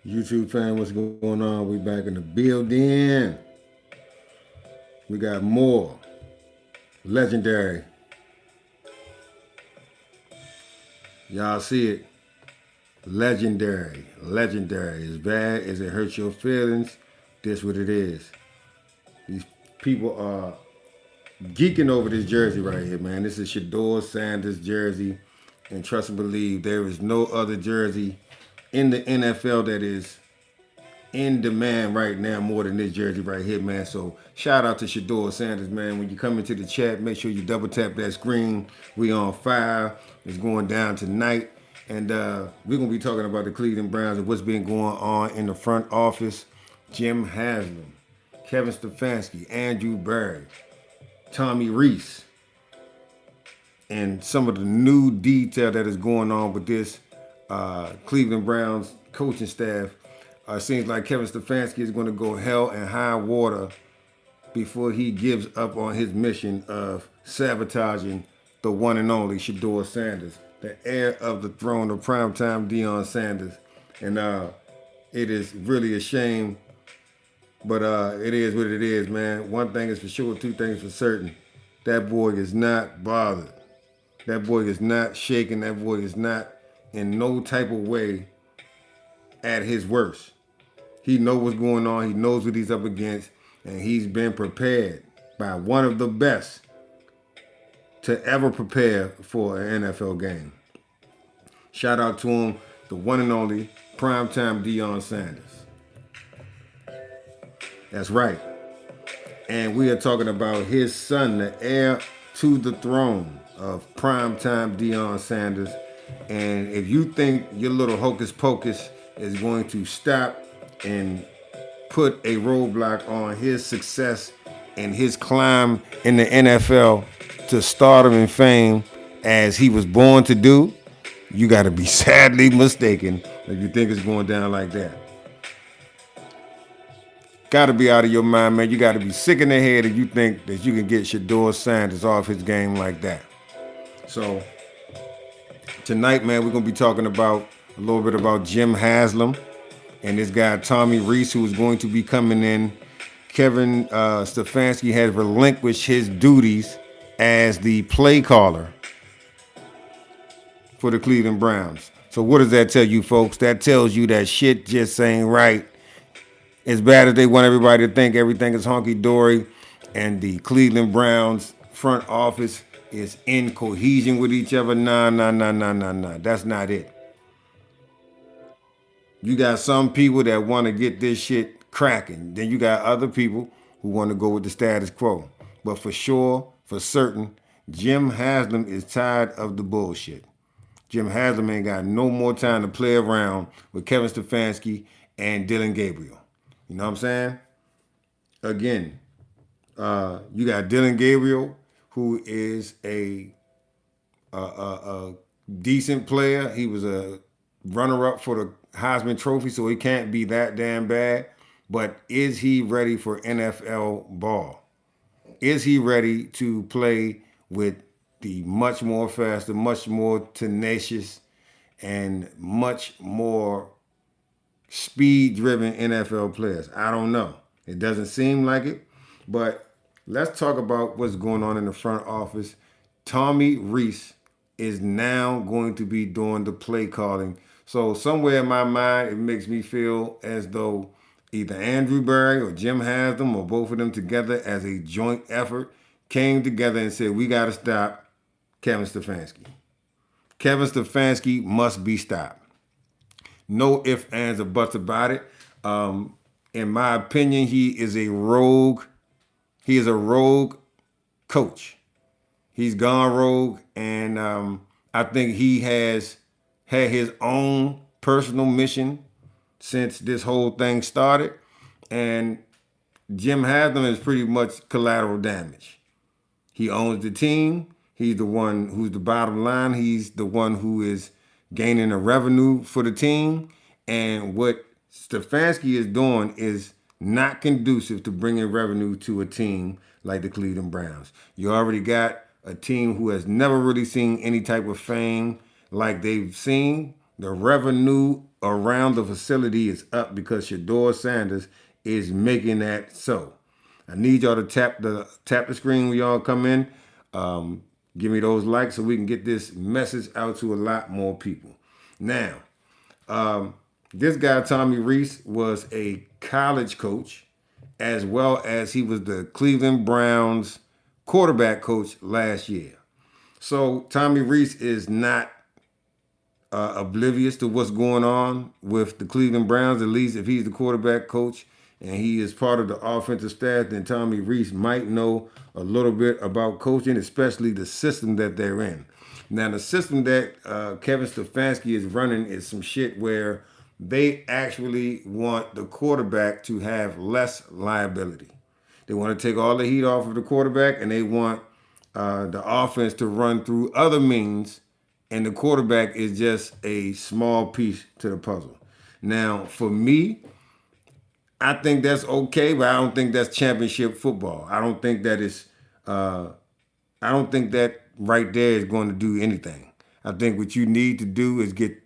YouTube fan, what's going on? We back in the building. We got more legendary. Y'all see it? Legendary. Legendary. As bad as it hurts your feelings, this what it is. These people are geeking over this jersey right here, man. This is Shedeur Sanders jersey. And trust and believe, there is no other jersey in the NFL that is in demand right now more than this jersey right here, man. So shout out to Shedeur Sanders, man. When you come into the chat, make sure you double tap that screen. We on fire. It's going down tonight. And we're going to be talking about the Cleveland Browns and what's been going on in the front office. Jim Haslam, Kevin Stefanski, Andrew Berry, Tommy Reese, and some of the new detail that is going on with this Cleveland Browns coaching staff. Seems like Kevin Stefanski is going to go hell and high water before he gives up on his mission of sabotaging the one and only Shedeur Sanders, the heir of the throne of primetime Dillon Sanders. And it is really a shame, but it is what it is, man. One thing is for sure, two things for certain. That boy is not bothered. That boy is not shaken. That boy is not in no type of way at his worst. He knows what's going on. He knows what he's up against. And he's been prepared by one of the best to ever prepare for an NFL game. Shout out to him, the one and only primetime Dillon Sanders. That's right. And we are talking about his son, the heir to the throne of primetime Dillon Sanders. And if you think your little hocus pocus is going to stop and put a roadblock on his success and his climb in the NFL to stardom and fame as he was born to do, you got to be sadly mistaken if you think it's going down like that. Got to be out of your mind, man. You got to be sick in the head if you think that you can get Shedeur Sanders off his game like that. So tonight, man, we're going to be talking about a little bit about Jim Haslam and this guy Tommy Reese, who is going to be coming in. Kevin Stefanski has relinquished his duties as the play caller for the Cleveland Browns. So what does that tell you, folks? That tells you that shit just ain't right. As bad as they want everybody to think everything is honky-dory and the Cleveland Browns front office is in cohesion with each other, nah. That's not it. You got some people that want to get this shit cracking. Then you got other people who want to go with the status quo. But for sure, for certain, Jim Haslam is tired of the bullshit. Jim Haslam ain't got no more time to play around with Kevin Stefanski and Dillon Gabriel. You know what I'm saying? Again, you got Dillon Gabriel, who is a decent player. He was a runner-up for the Heisman Trophy, so he can't be that damn bad. But is he ready for NFL ball? Is he ready to play with the much more faster, much more tenacious, and much more speed-driven NFL players? I don't know. It doesn't seem like it. But let's talk about what's going on in the front office. Tommy Reese is now going to be doing the play calling. So somewhere in my mind, it makes me feel as though either Andrew Berry or Jim Haslam or both of them together as a joint effort came together and said, we got to stop Kevin Stefanski. Kevin Stefanski must be stopped. No ifs, ands, or buts about it. In my opinion, he is a rogue. He is a rogue coach. He's gone rogue, and I think he has had his own personal mission since this whole thing started. And Jim Haslam is pretty much collateral damage. He owns the team. He's the one who's the bottom line. He's the one who is gaining the revenue for the team. And what Stefanski is doing is not conducive to bringing revenue to a team like the Cleveland Browns. You already got a team who has never really seen any type of fame like they've seen The revenue around the facility is up because Shedeur Sanders is making that so. I need y'all to tap the screen when y'all come in. Um, Give me those likes so we can get this message out to a lot more people. Now, this guy Tommy Rees was a college coach, as well as he was the Cleveland Browns quarterback coach last year. So Tommy Rees is not oblivious to what's going on with the Cleveland Browns. At least if he's the quarterback coach and he is part of the offensive staff, then Tommy Rees might know a little bit about coaching, especially the system that they're in. Now, the system that Kevin Stefanski is running is some shit where they actually want the quarterback to have less liability. They want to take all the heat off of the quarterback, and they want the offense to run through other means, and the quarterback is just a small piece to the puzzle. Now, for me, I think that's okay, but I don't think that's championship football. I don't think that is. I don't think that right there is going to do anything. I think what you need to do is get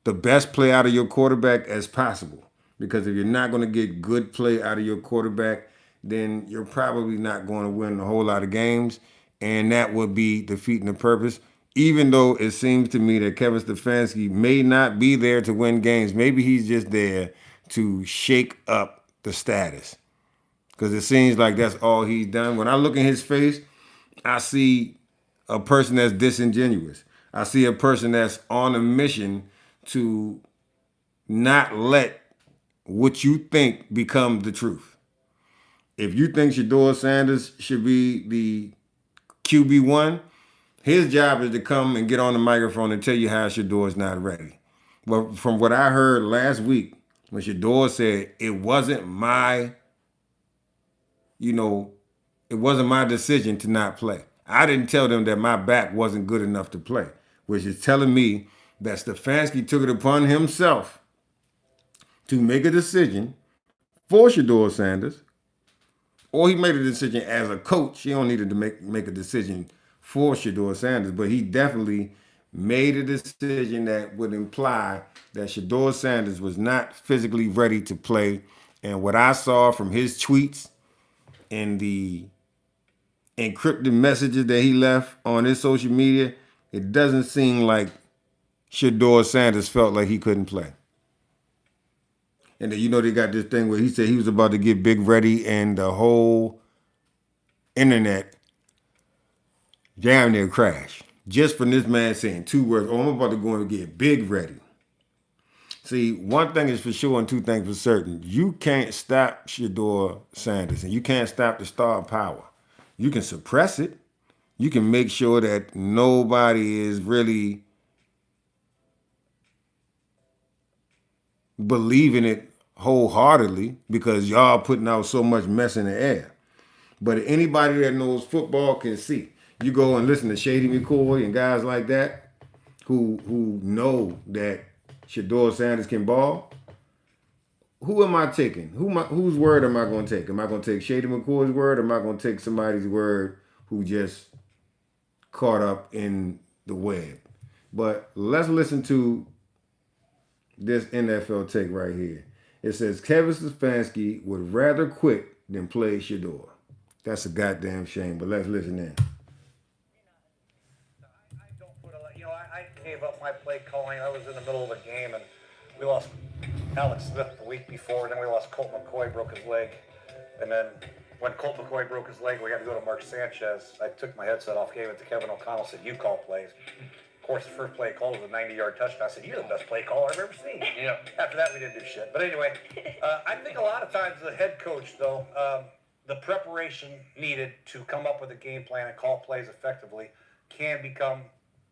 the best play out of your quarterback as possible. Because if you're not going to get good play out of your quarterback, then you're probably not going to win a whole lot of games. And that would be defeating the purpose. Even though it seems to me that Kevin Stefanski may not be there to win games, maybe he's just there to shake up the status. Because it seems like that's all he's done. When I look in his face, I see a person that's disingenuous. I see a person that's on a mission to not let what you think become the truth. If you think Shedeur Sanders should be the QB1, his job is to come and get on the microphone and tell you how Shedeur is not ready. But from what I heard last week, when Shedeur said it wasn't my, you know, it wasn't my decision to not play. I didn't tell them that my back wasn't good enough to play, which is telling me that Stefanski took it upon himself to make a decision for Shedeur Sanders, or he made a decision as a coach. He don't need to make a decision for Shedeur Sanders, but he definitely made a decision that would imply that Shedeur Sanders was not physically ready to play. And what I saw from his tweets and the encrypted messages that he left on his social media, it doesn't seem like Shedeur Sanders felt like he couldn't play. And then, they got this thing where he said he was about to get Big ready, and the whole internet damn near crashed. Just from this man saying two words, I'm about to go and get Big ready. See, one thing is for sure and two things for certain. You can't stop Shedeur Sanders, and you can't stop the star power. You can suppress it. You can make sure that nobody is really believing it wholeheartedly because y'all putting out so much mess in the air. But anybody that knows football can see. You go and listen to Shady McCoy and guys like that who know that Shedeur Sanders can ball. Who am I taking? Whose word am I going to take? Am I going to take Shady McCoy's word, or am I going to take somebody's word who just caught up in the web? But let's listen to this NFL take right here. It says Kevin Stefanski would rather quit than play Shedeur. That's a goddamn shame, but let's listen in. I gave up my play calling. I was in the middle of a game, and we lost Alex Smith the week before, and then we lost Colt McCoy, broke his leg. And then when Colt McCoy broke his leg, we had to go to Mark Sanchez. I took my headset off, gave it to Kevin O'Connell, said, "You call plays." Of course, the first play call was a 90-yard touchdown. I said, "You're the best play caller I've ever seen." Yeah. After that, we didn't do shit. But anyway, I think a lot of times the head coach, though, the preparation needed to come up with a game plan and call plays effectively can become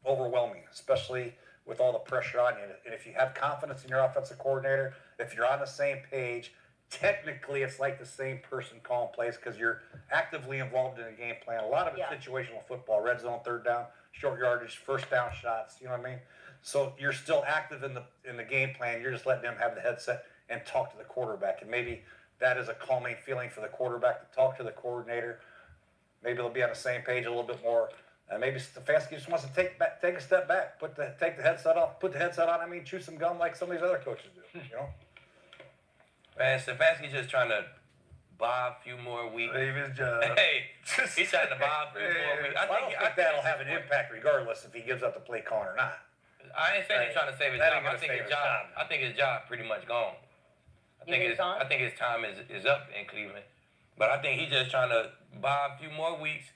overwhelming, especially with all the pressure on you. And if you have confidence in your offensive coordinator, if you're on the same page, technically it's like the same person calling plays because you're actively involved in a game plan. A lot of it's situational football, red zone, third down, short yardage, first down shots, you know what I mean? So you're still active in the game plan. You're just letting them have the headset and talk to the quarterback. And maybe that is a calming feeling for the quarterback to talk to the coordinator. Maybe they'll be on the same page a little bit more. And maybe Stefanski just wants to take a step back, take the headset off, put the headset on. I mean, chew some gum like some of these other coaches do. You know. Man, Stefanski's just trying to buy a few more weeks. Leave his job. Hey, he's trying to buy a few more weeks. I don't think that'll have an impact regardless if he gives up the play calling or not. I ain't saying he's trying to save his job. I think his job pretty much gone. I think his time is up in Cleveland. But I think he's just trying to buy a few more weeks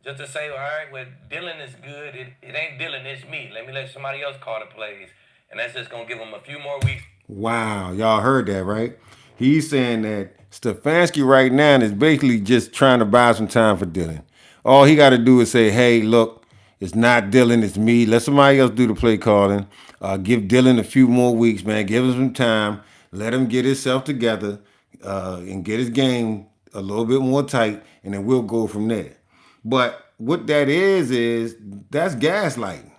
just to say, all right, well, Dillon is good. It ain't Dillon, it's me. Let me let somebody else call the plays. And that's just going to give him a few more weeks. Wow, y'all heard that, right? He's saying that Stefanski right now is basically just trying to buy some time for Dillon. All he got to do is say, hey, look, it's not Dillon, it's me. Let somebody else do the play calling. Give Dillon a few more weeks, man. Give him some time. Let him get himself together and get his game a little bit more tight, and then we'll go from there. But what that is that's gaslighting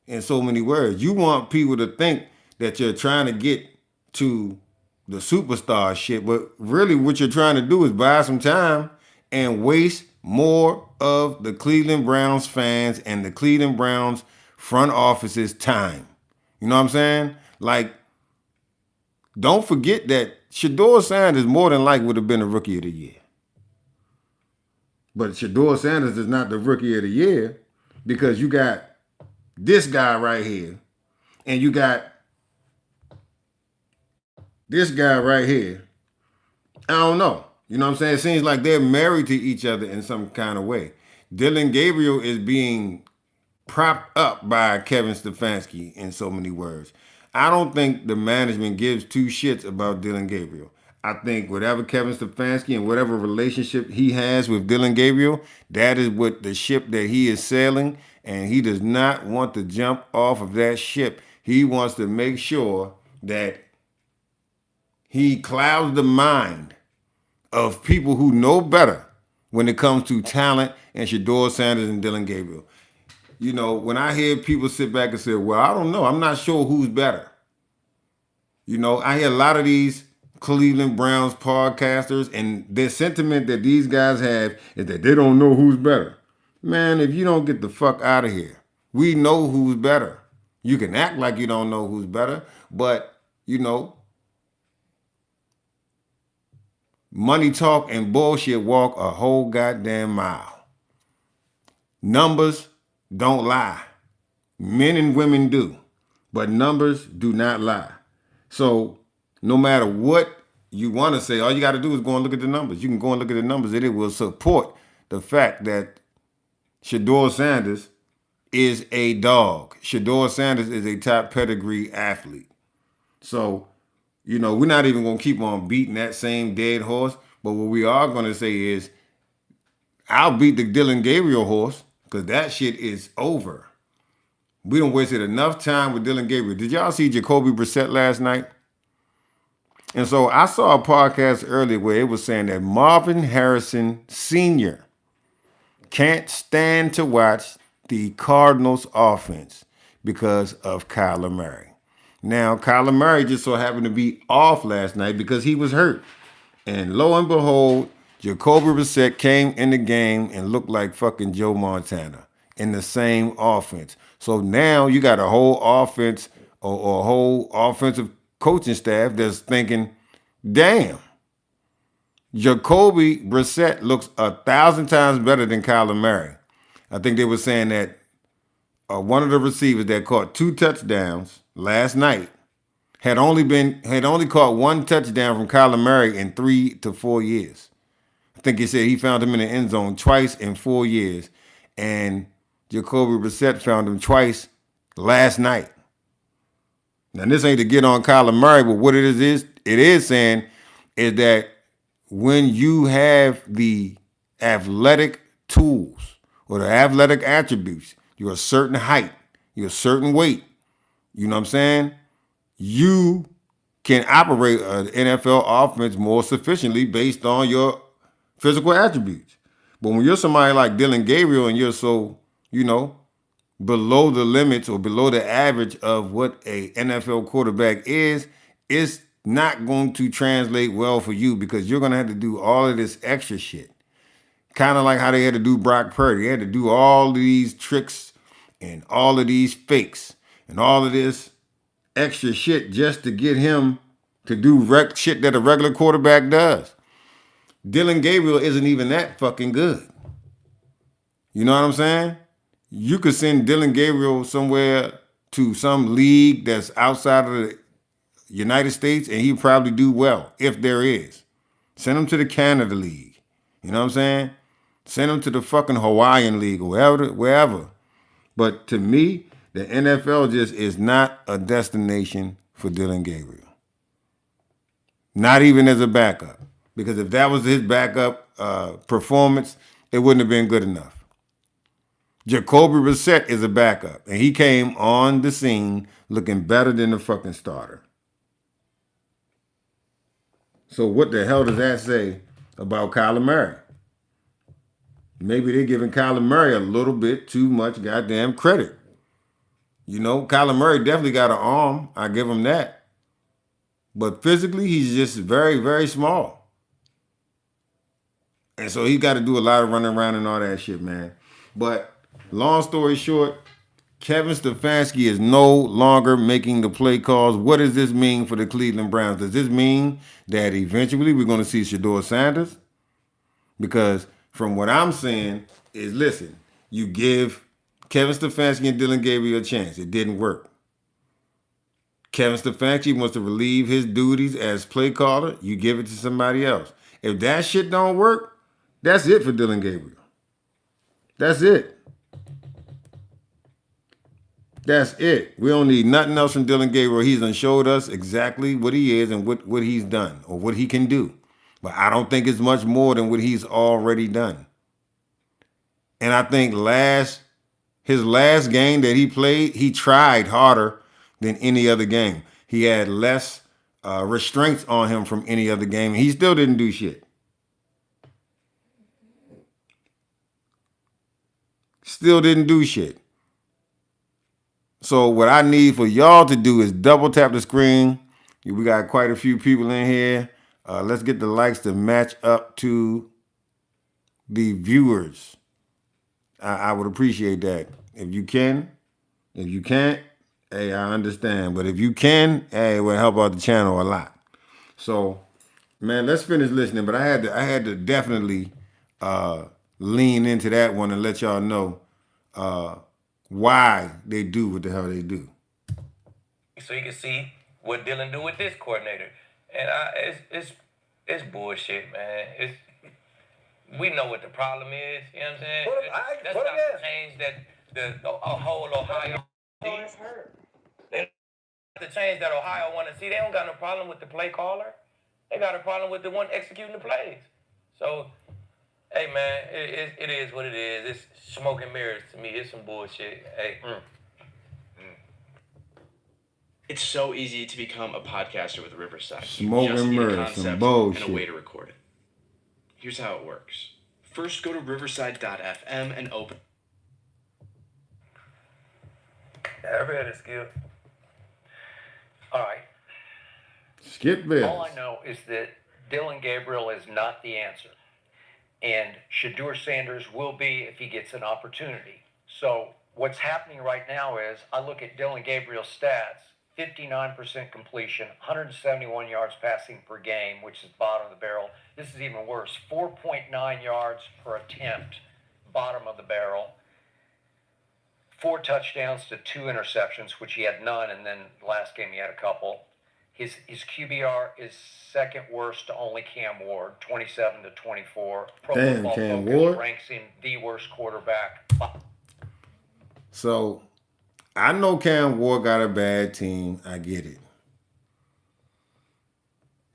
in so many words. You want people to think that you're trying to get to the superstar shit, but really what you're trying to do is buy some time and waste more of the Cleveland Browns fans and the Cleveland Browns front office's time. You know what I'm saying? Like, don't forget that Shedeur Sanders more than likely would have been a rookie of the year. But Shedeur Sanders is not the rookie of the year because you got this guy right here and you got this guy right here. I don't know. You know what I'm saying? It seems like they're married to each other in some kind of way. Dillon Gabriel is being propped up by Kevin Stefanski in so many words. I don't think the management gives two shits about Dillon Gabriel. I think whatever Kevin Stefanski and whatever relationship he has with Dillon Gabriel, that is what the ship that he is sailing, and he does not want to jump off of that ship. He wants to make sure that he clouds the mind of people who know better when it comes to talent and Shedeur Sanders and Dillon Gabriel. You know, when I hear people sit back and say, well, I don't know, I'm not sure who's better. You know, I hear a lot of these Cleveland Browns podcasters, and their sentiment that these guys have is that they don't know who's better. Man, if you don't get the fuck out of here, we know who's better. You can act like you don't know who's better, but, you know, money talk and bullshit walk a whole goddamn mile. Numbers don't lie. Men and women do, but numbers do not lie. So no matter what you want to say, all you got to do is go and look at the numbers. You can go and look at the numbers, and it will support the fact that Shedeur Sanders is a dog. Shedeur Sanders is a top pedigree athlete. So, you know, we're not even going to keep on beating that same dead horse. But what we are going to say is, I'll beat the Dillon Gabriel horse because that shit is over. We done wasted enough time with Dillon Gabriel. Did y'all see Jacoby Brissett last night? And so I saw a podcast earlier where it was saying that Marvin Harrison Sr. can't stand to watch the Cardinals offense because of Kyler Murray. Now, Kyler Murray just so happened to be off last night because he was hurt. And lo and behold, Jacoby Brissett came in the game and looked like fucking Joe Montana in the same offense. So now you got a whole offense or a whole offensive coaching staff that's thinking, damn, Jacoby Brissett looks 1,000 times better than Kyler Murray. I think they were saying that one of the receivers that caught 2 touchdowns last night had only caught 1 touchdown from Kyler Murray in 3 to 4 years. I think he said he found him in the end zone twice in 4 years, and Jacoby Brissett found him twice last night. Now, this ain't to get on Kyler Murray, but what it is saying is that when you have the athletic tools or the athletic attributes, you're a certain height, you're a certain weight, you know what I'm saying? You can operate an NFL offense more sufficiently based on your physical attributes. But when you're somebody like Dillon Gabriel and you're so, you know, below the limits or below the average of what a NFL quarterback is, it's not going to translate well for you because you're going to have to do all of this extra shit. Kind of like how they had to do Brock Purdy. They had to do all of these tricks and all of these fakes and all of this extra shit just to get him to do shit that a regular quarterback does. Dillon Gabriel isn't even that fucking good. You know what I'm saying? You could send Dillon Gabriel somewhere to some league that's outside of the United States and he'd probably do well, if there is. Send him to the Canada League. You know what I'm saying? Send him to the fucking Hawaiian League or wherever. But to me, the NFL just is not a destination for Dillon Gabriel. Not even as a backup. Because if that was his backup performance, it wouldn't have been good enough. Jacoby Brissett is a backup, and he came on the scene looking better than the fucking starter. So what the hell does that say about Kyler Murray? Maybe they're giving Kyler Murray a little bit too much goddamn credit. You know, Kyler Murray definitely got an arm. I give him that. But physically, he's just very, very small. And so he's got to do a lot of running around and all that shit, man. But long story short, Kevin Stefanski is no longer making the play calls. What does this mean for the Cleveland Browns? Does this mean that eventually we're going to see Shedeur Sanders? Because from what I'm saying is, listen, you give Kevin Stefanski and Dillon Gabriel a chance. It didn't work. Kevin Stefanski wants to relieve his duties as play caller. You give it to somebody else. If that shit don't work, that's it for Dillon Gabriel. That's it. That's it. We don't need nothing else from Dillon Gabriel. He's done showed us exactly what he is and what he's done or what he can do. But I don't think it's much more than what he's already done. And I think his last game that he played, he tried harder than any other game. He had less restraints on him from any other game. He still didn't do shit. Still didn't do shit. So what I need for y'all to do is double tap the screen. We got quite a few people in here. Let's get the likes to match up to the viewers. I would appreciate that. If you can. If you can't, hey, I understand. But if you can, hey, it will help out the channel a lot. So, man, let's finish listening. But I had to definitely lean into that one and let y'all know why they do what the hell they do. So you can see what Dillon do with this coordinator, and it's bullshit, man. We know what the problem is. You know what I'm saying? That's not to change that the whole Ohio. They to change that Ohio want to see. They don't got no problem with the play caller. They got a problem with the one executing the plays. So, hey man, it is what it is. It's smoke and mirrors to me. It's some bullshit. Hey. It's so easy to become a podcaster with Riverside. Smoke and mirrors, some bullshit. And a way to record it. Here's how it works. First, go to riverside.fm and open. Ever had a skill? All right. Skip this. All I know is that Dillon Gabriel is not the answer. And Shedeur Sanders will be if he gets an opportunity. So what's happening right now is I look at Dillon Gabriel's stats, 59% completion, 171 yards passing per game, which is bottom of the barrel. This is even worse, 4.9 yards per attempt, bottom of the barrel. 4 touchdowns to 2 interceptions, which he had none, and then last game he had a couple. His QBR is second worst to only Cam Ward, 27 to 24. Pro Football Focus ranks him the worst quarterback. So, I know Cam Ward got a bad team. I get it.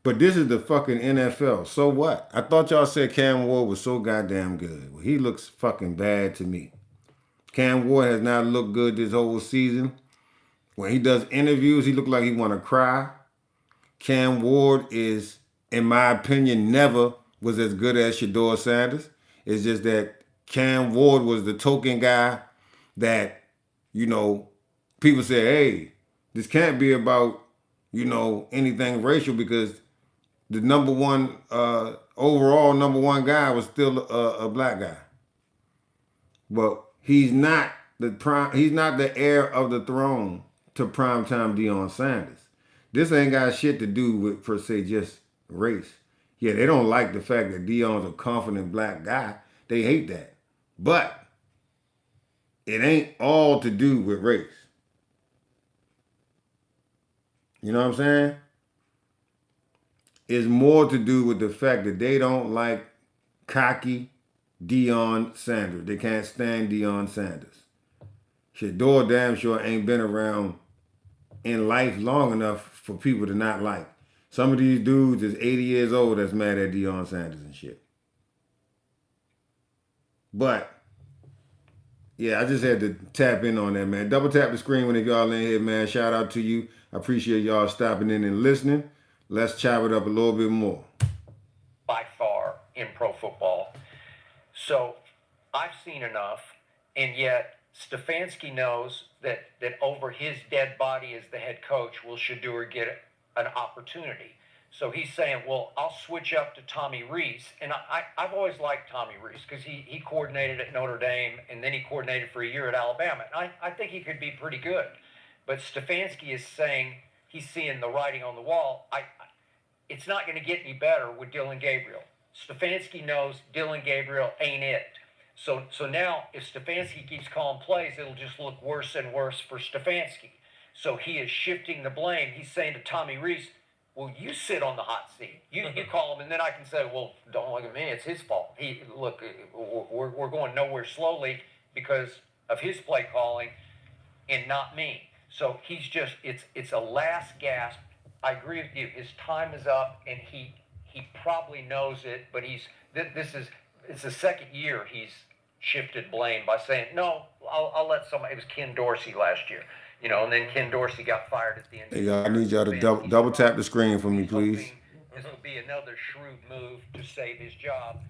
But this is the fucking NFL. So what? I thought y'all said Cam Ward was so goddamn good. Well, he looks fucking bad to me. Cam Ward has not looked good this whole season. When he does interviews, he looks like he want to cry. Cam Ward is, in my opinion, never was as good as Shedeur Sanders. It's just that Cam Ward was the token guy that, you know, people say, hey, this can't be about, you know, anything racial because the number one overall #1 guy was still a black guy. But he's not he's not the heir of the throne to primetime Deion Sanders. This ain't got shit to do with, per se, just race. Yeah, they don't like the fact that Deion's a confident black guy. They hate that. But it ain't all to do with race. You know what I'm saying? It's more to do with the fact that they don't like cocky Deion Sanders. They can't stand Deion Sanders. Shedeur damn sure ain't been around in life long enough for people to not like. Some of these dudes is 80 years old that's mad at Deion Sanders and shit. But, yeah, I just had to tap in on that, man. Double tap the screen when y'all in here, man. Shout out to you. I appreciate y'all stopping in and listening. Let's chop it up a little bit more. By far in pro football. So I've seen enough, and yet Stefanski knows that over his dead body as the head coach will Shedeur get an opportunity. So he's saying, well, I'll switch up to Tommy Rees. And I've always liked Tommy Rees because he coordinated at Notre Dame, and then he coordinated for a year at Alabama. And I think he could be pretty good. But Stefanski is saying he's seeing the writing on the wall. It's not going to get any better with Dillon Gabriel. Stefanski knows Dillon Gabriel ain't it. So now, if Stefanski keeps calling plays, it'll just look worse and worse for Stefanski. So he is shifting the blame. He's saying to Tommy Rees, well, you sit on the hot seat. You call him, and then I can say, well, don't look at me. It's his fault. Look, we're going nowhere slowly because of his play calling and not me. So he's just, it's a last gasp. I agree with you. His time is up, and he probably knows it, but it's the second year he's shifted blame by saying, no, I'll let somebody. It was Ken Dorsey last year, and then Ken Dorsey got fired at the end. Hey, y'all, I need y'all to double tap the screen for me, please. This will be another shrewd move to save his job.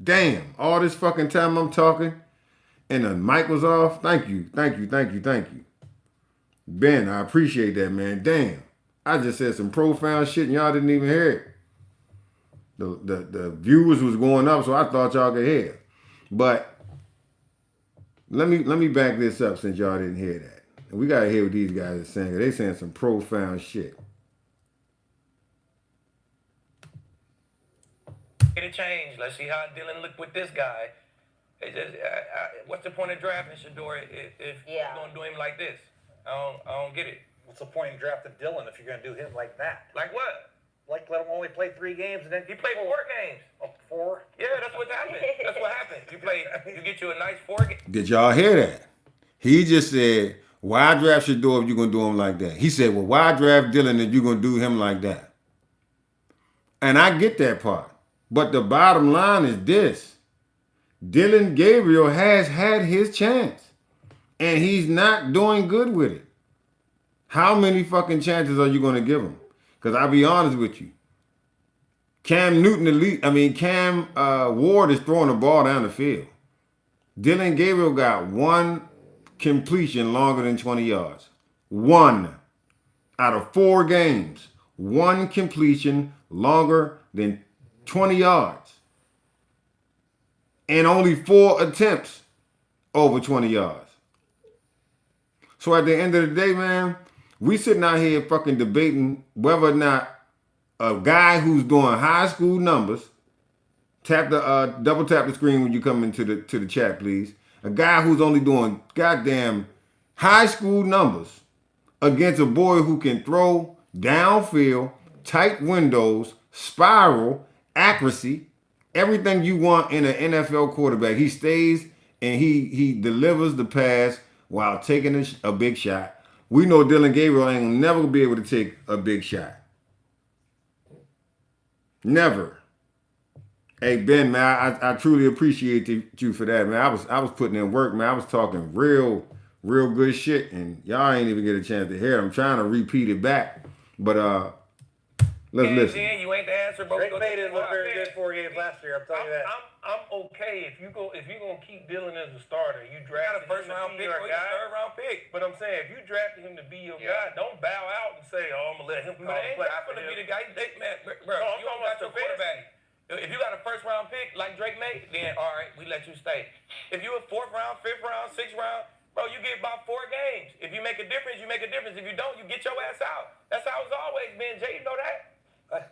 damn, all this fucking time I'm talking and the mic was off. Thank you. Ben, I appreciate that, man. Damn. I just said some profound shit and y'all didn't even hear it. The viewers was going up, so I thought y'all could hear it. But let me back this up since y'all didn't hear that. And we gotta hear what these guys are saying. They saying some profound shit. Get a change. Let's see how Dillon look with this guy. It's just, what's the point of drafting Shedeur if you're gonna do him like this? I don't get it. What's the point in drafting Dillon if you're going to do him like that? Like what? Like let him only play 3 games and then He played 4 games. Oh, 4? Yeah, that's what happened. That's what happened. You get you a nice 4 game. Did y'all hear that? He just said, why draft Shedeur if you're going to do him like that? He said, well, why draft Dillon if you're going to do him like that? And I get that part. But the bottom line is this. Dillon Gabriel has had his chance. And he's not doing good with it. How many fucking chances are you going to give him? Because I'll be honest with you. Cam Ward is throwing the ball down the field. Dillon Gabriel got 1 completion longer than 20 yards. 1 out of 4 games. 1 completion longer than 20 yards. And only 4 attempts over 20 yards. So at the end of the day, man, we sitting out here fucking debating whether or not a guy who's doing high school numbers, double tap the screen when you come into the chat, please. A guy who's only doing goddamn high school numbers against a boy who can throw downfield, tight windows, spiral, accuracy, everything you want in an NFL quarterback. He stays and he delivers the pass while taking a big shot. We know Dillon Gabriel ain't never be able to take a big shot. Never. Hey Ben, man, I truly appreciate you for that, man. I was putting in work, man. I was talking real good shit, and y'all ain't even get a chance to hear it. I'm trying to repeat it back, but let's listen. You ain't the answer, but Drake May didn't look very good 4 games last year. I'm telling you that. I'm okay if you're gonna keep Dillon as a starter. You draft a first round pick or a 3rd round pick. But I'm saying if you drafted him to be your guy, don't bow out and say, "Oh, I'm gonna let him come play." Ain't not gonna be the guy. Man, bro, you don't got your quarterback. If you got a 1st round pick like Drake May, then all right, we let you stay. If you a 4th round, 5th round, 6th round, bro, you get about 4 games. If you make a difference, you make a difference. If you don't, you get your ass out. That's how it's always been. Jay, you know that?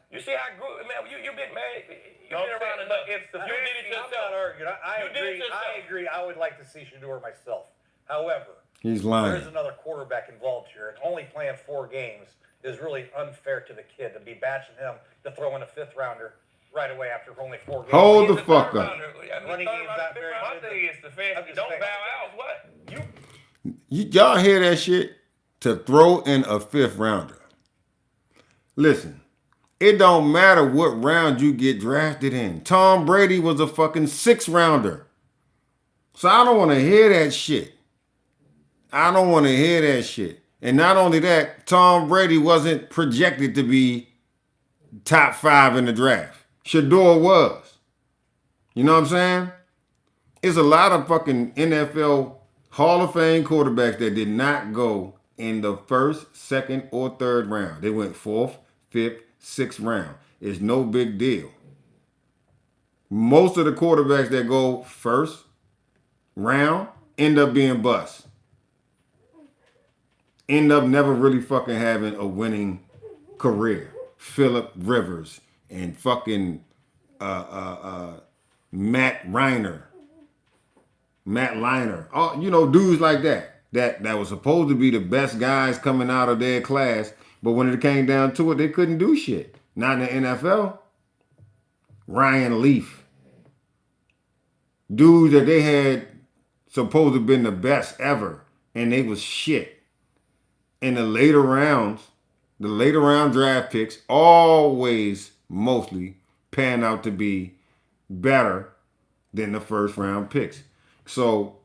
You see how I grew, man. You've been, man. You've been around enough. It's the you did it yourself. I'm not arguing. I agree. I would like to see Shedeur myself. However, he's lying. There's another quarterback involved here, and only playing 4 games is really unfair to the kid to be batching him to throw in a 5th rounder right away after only 4 games. Hold the fuck up. Running game's not very good. My thing is Stefanski. Don't bow out. What? Y'all hear that shit? To throw in a 5th rounder. Listen. It don't matter what round you get drafted in. Tom Brady was a fucking 6th rounder. So I don't want to hear that shit. I don't want to hear that shit. And not only that, Tom Brady wasn't projected to be top 5 in the draft. Shedeur was. You know what I'm saying? It's a lot of fucking NFL Hall of Fame quarterbacks that did not go in the 1st, 2nd, or 3rd round. They went 4th, 5th, 6th round. It's no big deal. Most of the quarterbacks that go 1st round end up being busts. End up never really fucking having a winning career. Phillip Rivers and fucking Matt Liner. All, you know, dudes like that was supposed to be the best guys coming out of their class. But when it came down to it, they couldn't do shit. Not in the NFL. Ryan Leaf. Dudes that they had supposed to have been the best ever. And they was shit. In the later round draft picks always mostly pan out to be better than the 1st round picks. So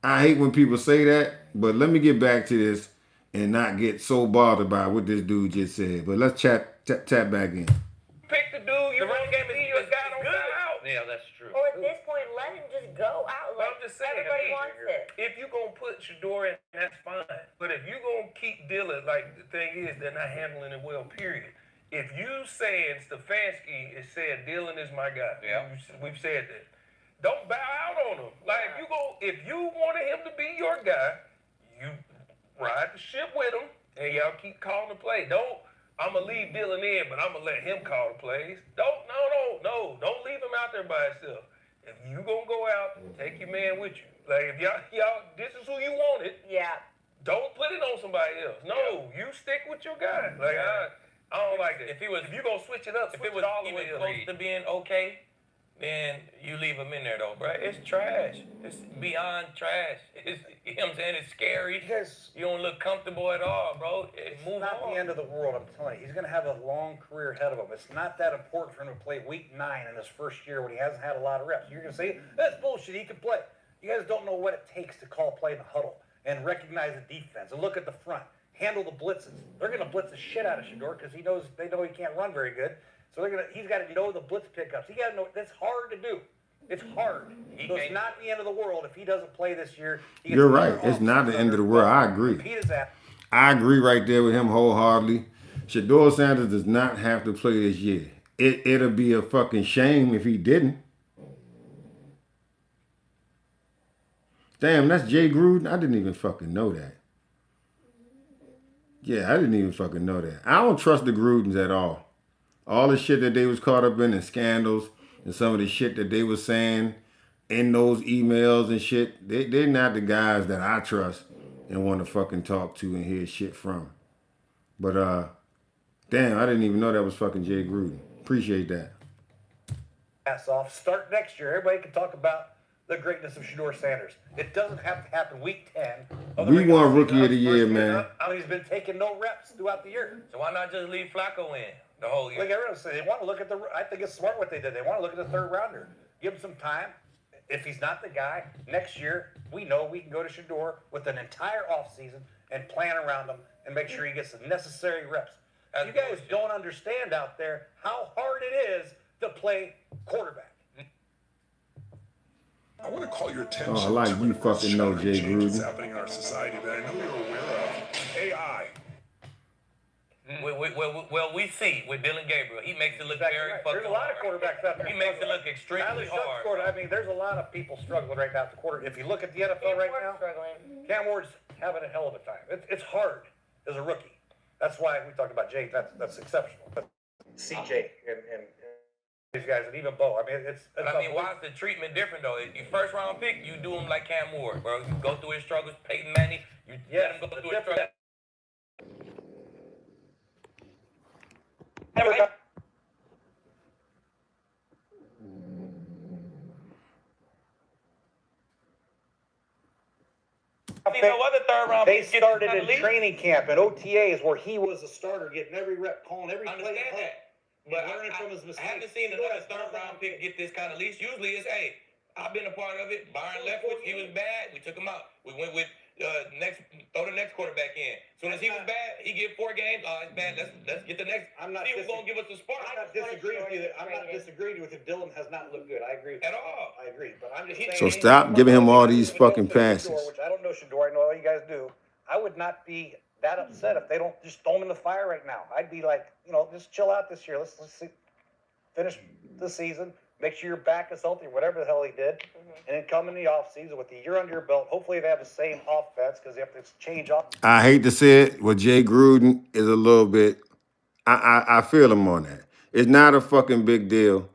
I hate when people say that. But let me get back to this. And not get so bothered by what this dude just said. But let's tap back in. Pick the dude. The running game is good. Don't bow out. Yeah, that's true. Or at this point, let him just go out. But Like, I'm just saying, everybody wants it. If you gonna put Shedeur in, that's fine. But if you gonna keep Dillon, like the thing is, they're not handling it well. Period. If you saying Stefanski is saying Dillon is my guy, we've said that. Don't bow out on him. Like if you wanted him to be your guy, you ride the ship with him, and y'all keep calling the play. I'm gonna leave Dillon in, but I'm gonna let him call the plays. Don't leave him out there by himself. If you gonna go out, take your man with you. Like if y'all, this is who you wanted. Yeah. Don't put it on somebody else. No, you stick with your guy. Like I don't like that. If you gonna switch it up, if it was all even close to being okay, then you leave him in there though, bro. It's trash. It's beyond trash. You know what I'm saying? It's scary. You don't look comfortable at all, bro. It's Move not on. the end of the world, I'm telling you. He's going to have a long career ahead of him. It's not that important for him to play week 9 in his first year when he hasn't had a lot of reps. You're going to say, that's bullshit. He can play. You guys don't know what it takes to call play in the huddle and recognize the defense and look at the front, handle the blitzes. They're going to blitz the shit out of Shedeur because they know he can't run very good. So he's got to know the blitz pickups. He got to know that's hard to do. It's hard. So it's not the end of the world if he doesn't play this year. You're right. It's not the end of the world. I agree. I agree right there with him wholeheartedly. Shedeur Sanders does not have to play this year. It'll be a fucking shame if he didn't. Damn, that's Jay Gruden? I didn't even fucking know that. Yeah, I didn't even fucking know that. I don't trust the Grudens at all. All the shit that they was caught up in and scandals and some of the shit that they was saying in those emails and shit, they're not the guys that I trust and want to fucking talk to and hear shit from. But, damn, I didn't even know that was fucking Jay Gruden. Appreciate that. Pass off. Start next year. Everybody can talk about the greatness of Shedeur Sanders. It doesn't have to happen week 10. We won Rookie of the Year, man. He's been taking no reps throughout the year. So why not just leave Flacco in the whole year? Like everyone said, they want to look at I think it's smart what they did. They want to look at the third rounder. Give him some time. If he's not the guy, next year, we know we can go to Shedeur with an entire offseason and plan around him and make sure he gets the necessary reps. You guys don't understand out there how hard it is to play quarterback. I want to call your attention Oh, I like to you the fucking know shattering Jay changes Gruden. happening in our society that I know you're aware of. AI. Well, we see with Dillon Gabriel, he makes it look very fucking There's a lot of hard. quarterbacks out there. He makes it look extremely hard. I mean, there's a lot of people struggling right now at the quarter. If you look at the NFL right now, Cam Ward's having a hell of a time. It's hard as a rookie. That's why we talked about Jay. That's exceptional. But CJ and these guys, and even Bo. I mean, why is the treatment different though? If you first round pick, you do him like Cam Ward, bro. You go through his struggles. Peyton Manning, you let him go through his struggles. no other third round. They started in training camp and OTAs where he was a starter, getting every rep, calling every play. But learning from his mistakes. I haven't seen another third round pick get this kind of leash. Usually it's, hey, I've been a part of it. Byron Leftwich, he was bad. We took him out. We went with throw the next quarterback in. As soon as he was bad, he get 4 games. Oh, it's bad. Let's get the next. He was gonna give us the spark. I'm not disagreeing with you. I'm not disagreeing with you. Dillon has not looked good. I agree with at all. I agree, but I'm just saying. So stop giving him all these fucking passes. Which I don't know Shedeur. I know all you guys do. I would not be that upset if they don't just throw him in the fire right now. I'd be like, just chill out this year. Let's see, finish the season. Make sure your back is healthy, whatever the hell he did, and then come in the offseason with the year under your belt. Hopefully they have the same offense because they have to change up. I hate to say it, but Jay Gruden is a little bit, I feel him on that. It's not a fucking big deal.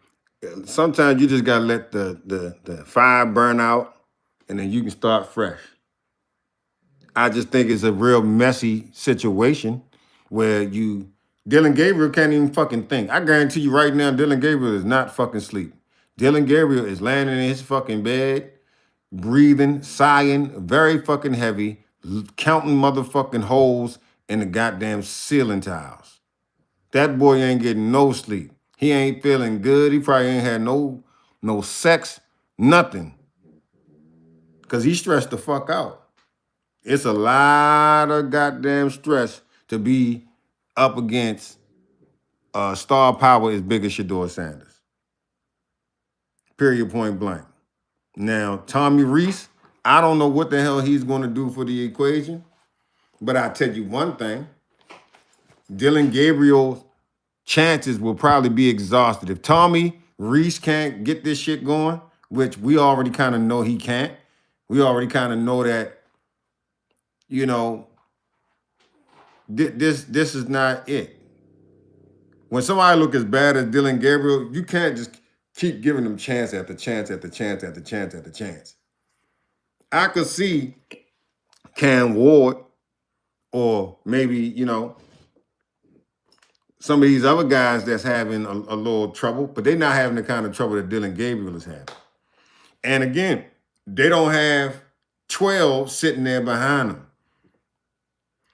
Sometimes you just got to let the fire burn out, and then you can start fresh. I just think it's a real messy situation where Dillon Gabriel can't even fucking think. I guarantee you right now, Dillon Gabriel is not fucking sleep. Dillon Gabriel is landing in his fucking bed, breathing, sighing, very fucking heavy, counting motherfucking holes in the goddamn ceiling tiles. That boy ain't getting no sleep. He ain't feeling good. He probably ain't had no sex, nothing. Because he stressed the fuck out. It's a lot of goddamn stress to be up against star power as big as Shedeur Sanders. Period, point blank. Now, Tommy Reese, I don't know what the hell he's going to do for the equation, but I tell you one thing. Dillon Gabriel's chances will probably be exhausted. If Tommy Reese can't get this shit going, which we already kind of know he can't, we already kind of know that, you know, this is not it. When somebody look as bad as Dillon Gabriel, you can't just keep giving them chance after chance after chance after chance after chance. I could see Cam Ward or maybe, you know, some of these other guys that's having a little trouble, but they're not having the kind of trouble that Dillon Gabriel is having. And again, they don't have 12 sitting there behind them.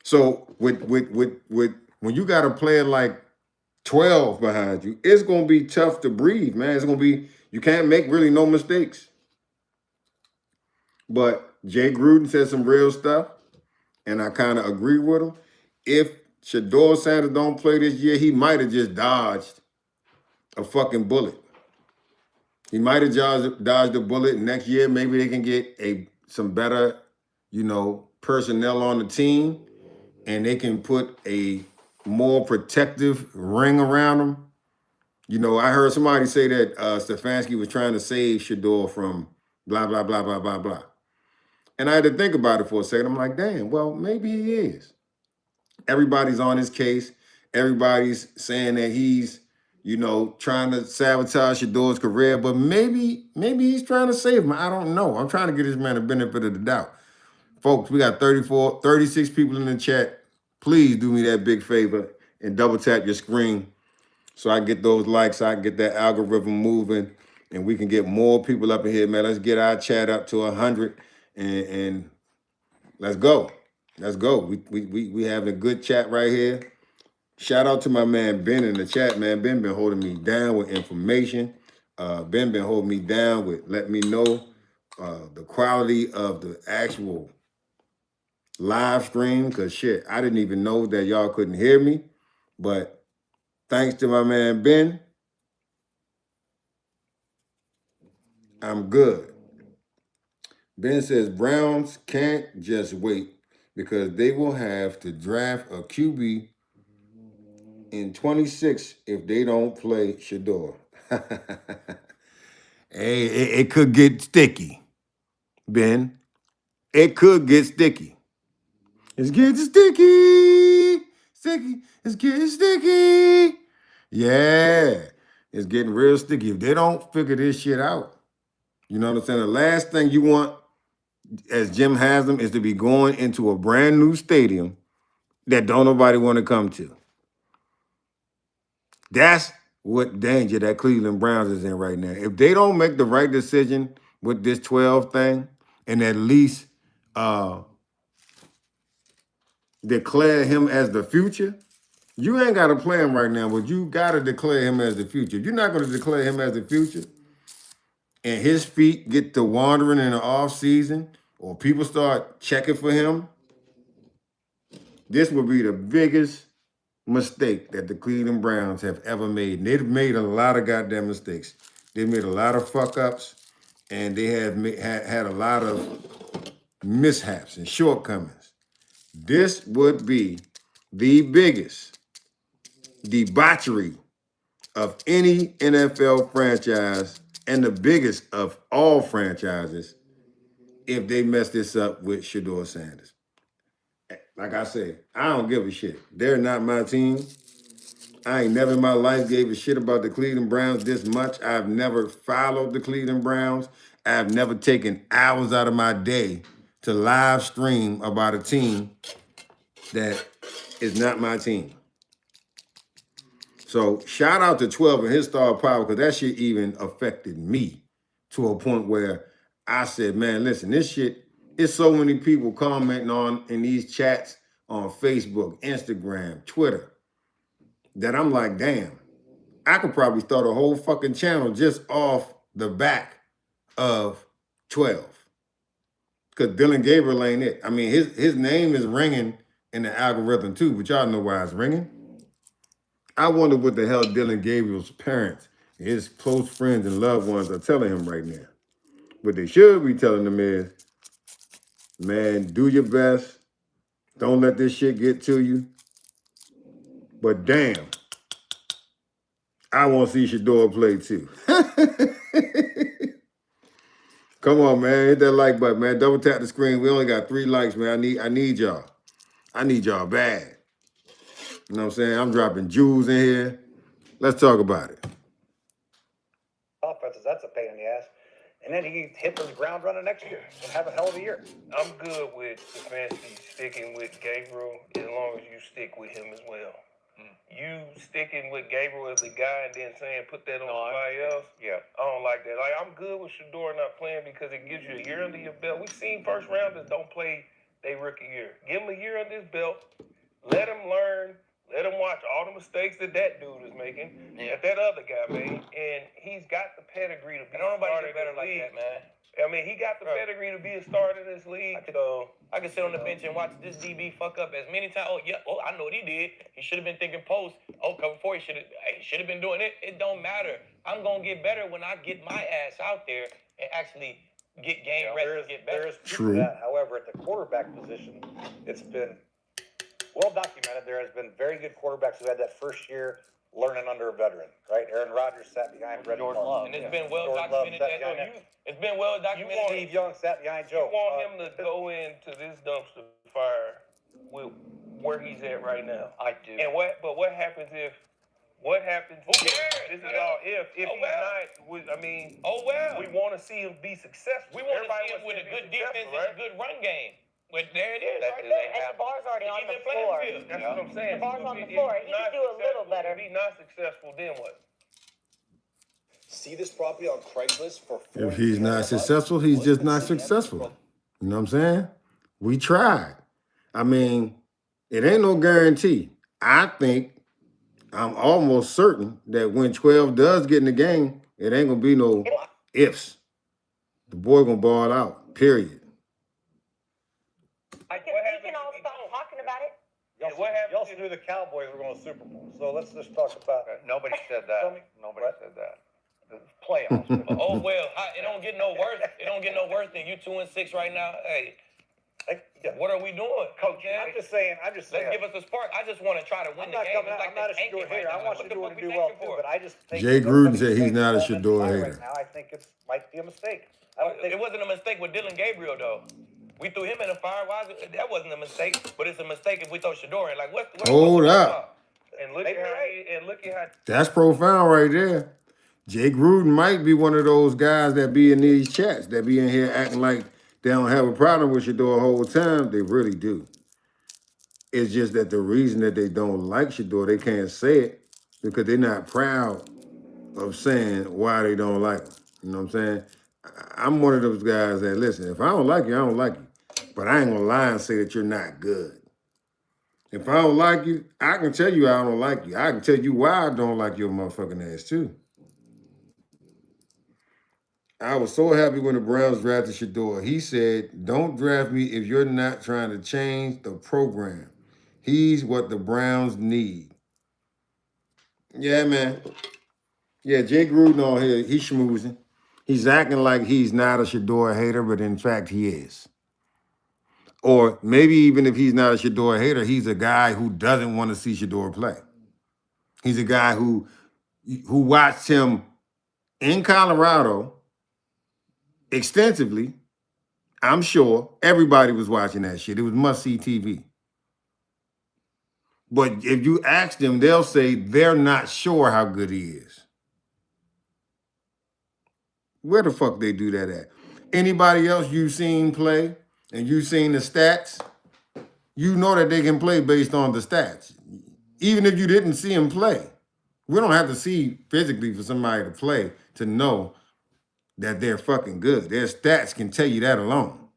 So with when you got a player like 12 behind you, it's gonna be tough to breathe, man. It's gonna be, you can't make really no mistakes. But Jay Gruden said some real stuff, and I kind of agree with him. If Shedeur Sanders don't play this year, he might have just dodged a fucking bullet. He might have dodged a bullet. Next year, maybe they can get some better, you know, personnel on the team, and they can put a more protective ring around him. You know, I heard somebody say that Stefanski was trying to save Shedeur from blah, blah, blah, blah, blah, blah. And I had to think about it for a second. I'm like, damn, well, maybe he is. Everybody's on his case. Everybody's saying that he's, you know, trying to sabotage Shedeur's career, but maybe he's trying to save him. I don't know. I'm trying to get this man the benefit of the doubt. Folks, we got 36 people in the chat. Please do me that big favor and double tap your screen so I can get those likes, so I can get that algorithm moving, and we can get more people up in here, man. Let's get our chat up to 100 and let's go. Let's go. We having a good chat right here. Shout out to my man Ben in the chat, man. Ben been holding me down with information. Ben been holding me down with letting me know the quality of the actual live stream, because shit, I didn't even know that y'all couldn't hear me. But thanks to my man Ben, I'm good. Ben says Browns can't just wait because they will have to draft a QB in 26 if they don't play Shedeur. Hey, it could get sticky, Ben. It could get sticky. It's getting sticky. Sticky. It's getting sticky. Yeah. It's getting real sticky. If they don't figure this shit out, you know what I'm saying? The last thing you want, as Jim has them, is to be going into a brand new stadium that don't nobody want to come to. That's what danger that Cleveland Browns is in right now. If they don't make the right decision with this 12 thing and at least declare him as the future, you ain't got to play him right now, but you got to declare him as the future. If you're not going to declare him as the future and his feet get to wandering in the offseason or people start checking for him, this will be the biggest mistake that the Cleveland Browns have ever made. And they've made a lot of goddamn mistakes. They've made a lot of fuck-ups, and they have had a lot of mishaps and shortcomings. This would be the biggest debauchery of any NFL franchise and the biggest of all franchises if they mess this up with Shedeur Sanders. Like I said, I don't give a shit. They're not my team. I ain't never in my life gave a shit about the Cleveland Browns this much. I've never followed the Cleveland Browns. I've never taken hours out of my day to live stream about a team that is not my team. So shout out to 12 and his star power, because that shit even affected me to a point where I said, man, listen, this shit, it's so many people commenting on in these chats on Facebook, Instagram, Twitter, that I'm like, damn, I could probably start a whole fucking channel just off the back of 12. Because Dillon Gabriel ain't it. I mean, his name is ringing in the algorithm too, but y'all know why it's ringing. I wonder what the hell Dillon Gabriel's parents His close friends and loved ones are telling him right now. What they should be telling him is, man, do your best. Don't let this shit get to you. But damn, I want to see Shedeur play too. Come on, man. Hit that like button, man. Double tap the screen. We only got 3 likes, man. I need y'all. I need y'all bad. You know what I'm saying? I'm dropping jewels in here. Let's talk about it. Offenses, that's a pain in the ass. And then he hit the ground running next year and have a hell of a year. I'm good with Stefanski sticking with Gabriel as long as you stick with him as well. You sticking with Gabriel as the guy and then saying put that on somebody else, yeah, I don't like that. Like, I'm good with Shedeur not playing because it gives you a year under your belt. We've seen first rounders don't play their rookie year. Give him a year under his belt. Let him learn. Let him watch all the mistakes that dude is making, that other guy made, and he's got the pedigree to be a starter in better like that, man. I mean, he got the pedigree to be a starter in this league. I could sit on the bench and watch this DB fuck up as many times. Oh, yeah. Oh, I know what he did. He should have been thinking post. Oh, cover 4. He should have been doing it. It don't matter. I'm going to get better when I get my ass out there and actually get game ready to get better. There is truth to that. However, at the quarterback position, it's been well documented. There has been very good quarterbacks who had that first year learning under a veteran, right? Aaron Rodgers sat behind Brett Favre. And it's been well documented it's been well documented. Steve Young sat behind Joe. You want him to go into this dumpster fire with where he's at right now. I do. And what happens if? What happens? Who cares? This is all if he's not. I mean, we want to see him be successful. We want to see him with a good defense and a good run game. But there it is. Right there. And the bar's already on the floor. That's what I'm saying. The bar's on the floor. He could do a little better. If he's not successful, then what? See this property on Craigslist for If he's not successful, he's just not successful. You know what I'm saying? We tried. I mean, it ain't no guarantee. I'm almost certain that when 12 does get in the game, it ain't gonna be no ifs. The boy gonna ball out, period. We can all stop talking about it. You also knew the Cowboys were going to Super Bowl. So let's just talk about it. Nobody said that. Nobody said that. The playoffs. Oh, well, it don't get no worse. It don't get no worse than you 2-6 right now. Hey, what are we doing, Coach? I'm just saying. Let's give us a spark. I just want to try to win the game. I'm not a Shedeur hater. I want Shedeur to do well too, but I just think Jay Gruden said he's not a Shedeur hater. Right now, I think it might be a mistake. It wasn't a mistake with Dillon Gabriel, though. We threw him in the fire. That wasn't a mistake, but it's a mistake if we throw Shedeur in. Like, what? Hold up. And look at how. That's profound right there. Jay Gruden might be one of those guys that be in these chats, that be in here acting like they don't have a problem with Shedeur the whole time. They really do. It's just that the reason that they don't like Shedeur, they can't say it because they're not proud of saying why they don't like him. You know what I'm saying? I'm one of those guys that, listen, if I don't like you, I don't like you. But I ain't gonna lie and say that you're not good. If I don't like you, I can tell you I don't like you. I can tell you why I don't like your motherfucking ass too. I was so happy when the Browns drafted Shedeur. He said, don't draft me if you're not trying to change the program. He's what the Browns need. Yeah, man. Yeah, Jay Gruden on here, he's schmoozing. He's acting like he's not a Shedeur hater, but in fact he is. Or maybe even if he's not a Shedeur hater, he's a guy who doesn't want to see Shedeur play. He's a guy who watched him in Colorado extensively. I'm sure everybody was watching that shit. It was must-see TV. But if you ask them, they'll say they're not sure how good he is. Where the fuck they do that at? Anybody else you've seen play and you've seen the stats, you know that they can play based on the stats. Even if you didn't see him play. We don't have to see physically for somebody to play to know that they're fucking good. Their stats can tell you that alone.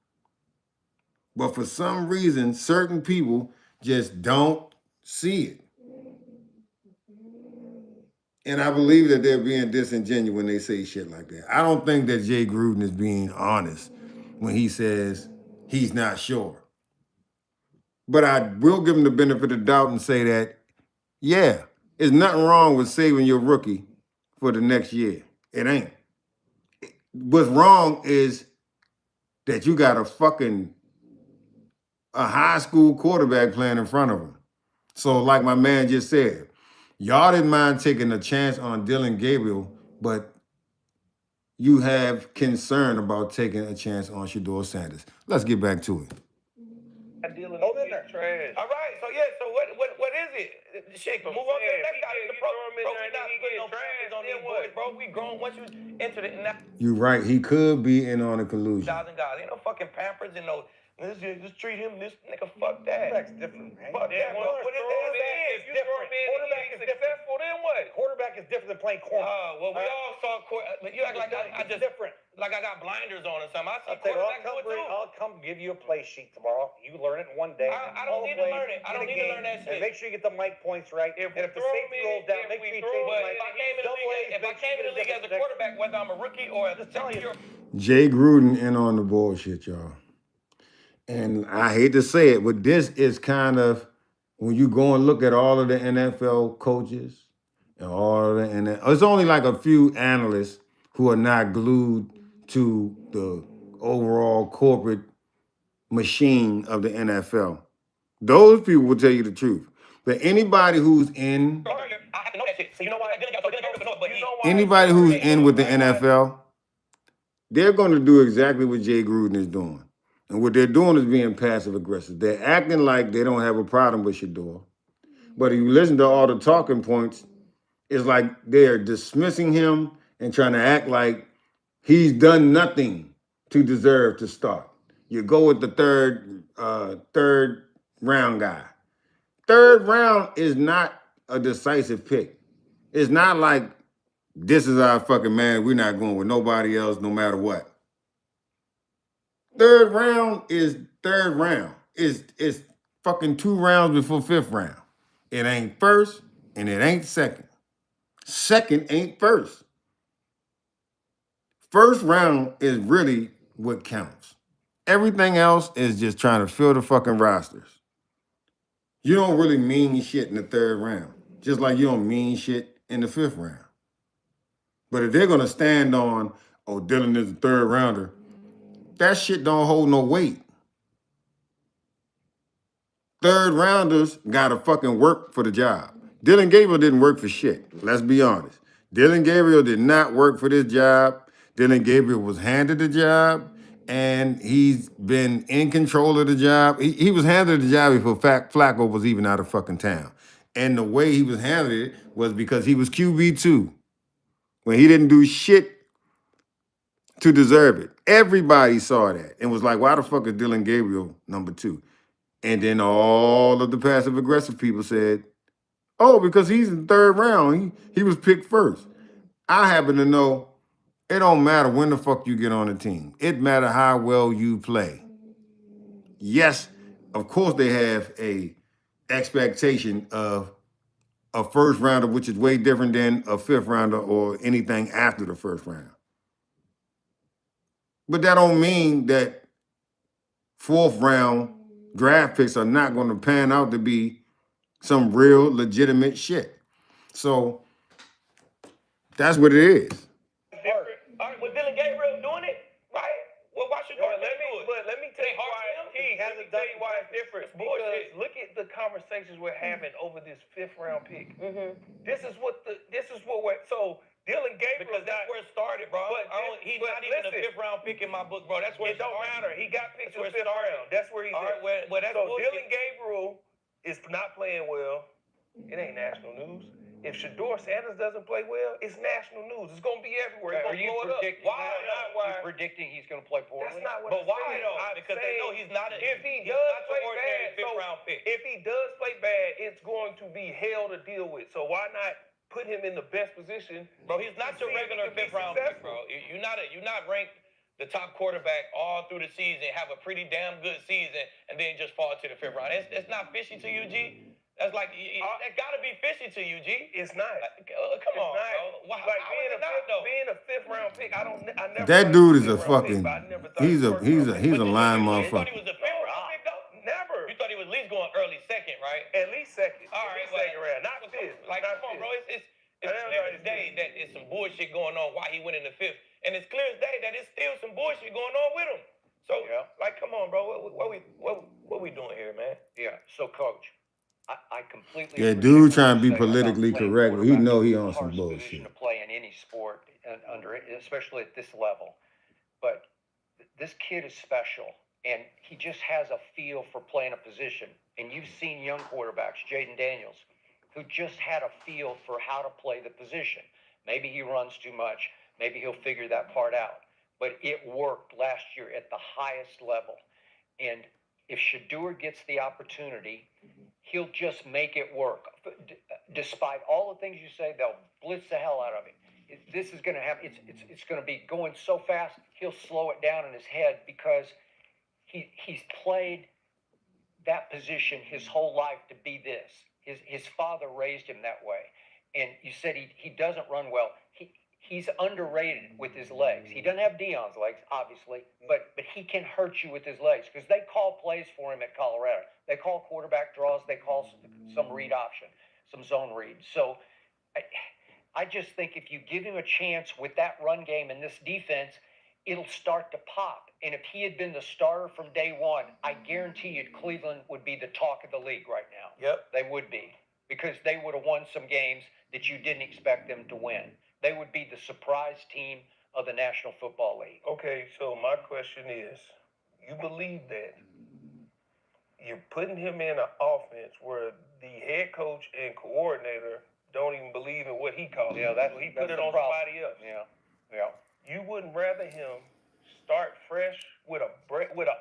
But for some reason, certain people just don't see it. And I believe that they're being disingenuous when they say shit like that. I don't think that Jay Gruden is being honest when he says he's not sure. But I will give him the benefit of the doubt and say that, yeah, there's nothing wrong with saving your rookie for the next year. It ain't. What's wrong is that you got a high school quarterback playing in front of him. So like my man just said, y'all didn't mind taking a chance on Dillon Gabriel, but you have concern about taking a chance on Shedeur Sanders. Let's get back to it. Hold in there. Trash. All right, so what is it? Shit, move on to the next guy. The pro, we not putting no trash on these boys, bro. We grown once you enter it. You're right. He could be in on a collusion. Thousand guys, ain't no fucking Pampers and no. Just treat him this nigga. Fuck that. Quarterback's different, man. Fuck that, bro. What is that? If you throw him in and he's successful, then what? Quarterback is different than playing corner. Well, we all saw but you act like I just different. Like I got blinders on or something. I see I'll tell you, quarterbacks do it too. I'll come give you a play sheet tomorrow. You learn it in one day. I don't need to learn it. I don't need to learn that shit. And make sure you get the mic points right. If and if the throw safety him in, rolls down, if make we sure you throw change him, the if I came in the league as a quarterback, whether I'm a rookie or a second year. Jay Gruden in on the bullshit, y'all. And I hate to say it, but this is kind of, when you go and look at all of the NFL coaches and all of the NFL, it's only like a few analysts who are not glued to the overall corporate machine of the NFL. Those people will tell you the truth. But anybody who's in, anybody who's in with the NFL, they're going to do exactly what Jay Gruden is doing. And what they're doing is being passive aggressive. They're acting like they don't have a problem with Shedeur. But if you listen to all the talking points, it's like they're dismissing him and trying to act like he's done nothing to deserve to start. You go with the third round guy. Third round is not a decisive pick. It's not like this is our fucking man. We're not going with nobody else no matter what. Third round is third round. It's fucking 2 rounds before fifth round. It ain't first and it ain't second. Second ain't first. First round is really what counts. Everything else is just trying to fill the fucking rosters. You don't really mean shit in the third round, just like you don't mean shit in the fifth round. But if they're going to stand on, oh, Dillon is the third rounder, that shit don't hold no weight. Third rounders got to fucking work for the job. Dillon Gabriel didn't work for shit. Let's be honest. Dillon Gabriel did not work for this job. Dillon Gabriel was handed the job, and he's been in control of the job. He was handed the job before Flacco was even out of fucking town. And the way he was handed it was because he was QB2. When he didn't do shit to deserve it. Everybody saw that and was like, why the fuck is Dillon Gabriel number 2? And then all of the passive aggressive people said, oh, because he's in the third round. He was picked first. I happen to know it don't matter when the fuck you get on the team. It matter how well you play. Yes, of course they have a expectation of a first rounder, which is way different than a fifth rounder or anything after the first round. But that don't mean that fourth round draft picks are not going to pan out to be some real legitimate shit. So that's what it is. All right, well, Dillon Gabriel doing it, right? Well, why should Let me tell you why he hasn't done it. Why it's different. Because look at the conversations we're having over this 5th round pick. Mm-hmm. This is what we're so Dillon Gabriel. Because that's where it started, bro. He's not even a 5th round pick in my book, bro. That's where it don't matter. He got picked in the 5th round. That's where he's at. Well, that's so bullshit. Dillon Gabriel is not playing well. It ain't national news. If Shedeur Sanders doesn't play well, it's national news. It's gonna be everywhere. Are you predicting? Why not? Why? You're predicting he's going to play poorly? That's not what But I'm why saying. though? Because they know he's not If he he's does not play your ordinary bad, fifth round pick. if he does play bad, it's going to be hell to deal with. So why not put him in the best position? Bro, he's not your regular 5th round pick, bro. You're not ranked the top quarterback all through the season, have a pretty damn good season, and then just fall to the 5th round. It's not fishy to you, G. That's like that gotta be fishy to you, G. It's not. Come on, bro. Like being a 5th round pick, I never. That dude is a fucking, he's a lying motherfucker. You thought he was a 5th round pick, though? Never. You thought he was at least going early second, right? At least second. All right, second round, not 5th. Like, come on, bro. It's It's clear as day that it's some bullshit going on why he went in the 5th. And it's clear as day that it's still some bullshit going on with him. So, like, come on, bro. What we doing here, man? Yeah. So, Coach, I completely Yeah, appreciate dude what trying to you be say about politically playing correct, but he quarterback. know he It's the on some hardest position bullshit. to play in any sport, especially at this level. But this kid is special, and he just has a feel for playing a position. And you've seen young quarterbacks, Jaden Daniels, who just had a feel for how to play the position. Maybe he runs too much. Maybe he'll figure that part out. But it worked last year at the highest level. And if Shedeur gets the opportunity, he'll just make it work. Despite all the things you say, they'll blitz the hell out of him. This is going to happen. It's going to be going so fast, he'll slow it down in his head because he's played that position his whole life to be this. His father raised him that way. And you said he doesn't run well. He's underrated with his legs. He doesn't have Deion's legs, obviously, but he can hurt you with his legs because they call plays for him at Colorado. They call quarterback draws. They call some read option, some zone read. So I just think if you give him a chance with that run game and this defense, it'll start to pop. And if he had been the starter from day one, I guarantee you Cleveland would be the talk of the league right now. Yep. They would be, because they would have won some games that you didn't expect them to win. They would be the surprise team of the National Football League. Okay, so my question is, you believe that you're putting him in an offense where the head coach and coordinator don't even believe in what he calls it. That's he put that's it the on problem. somebody else. Yeah. You wouldn't rather him start fresh with an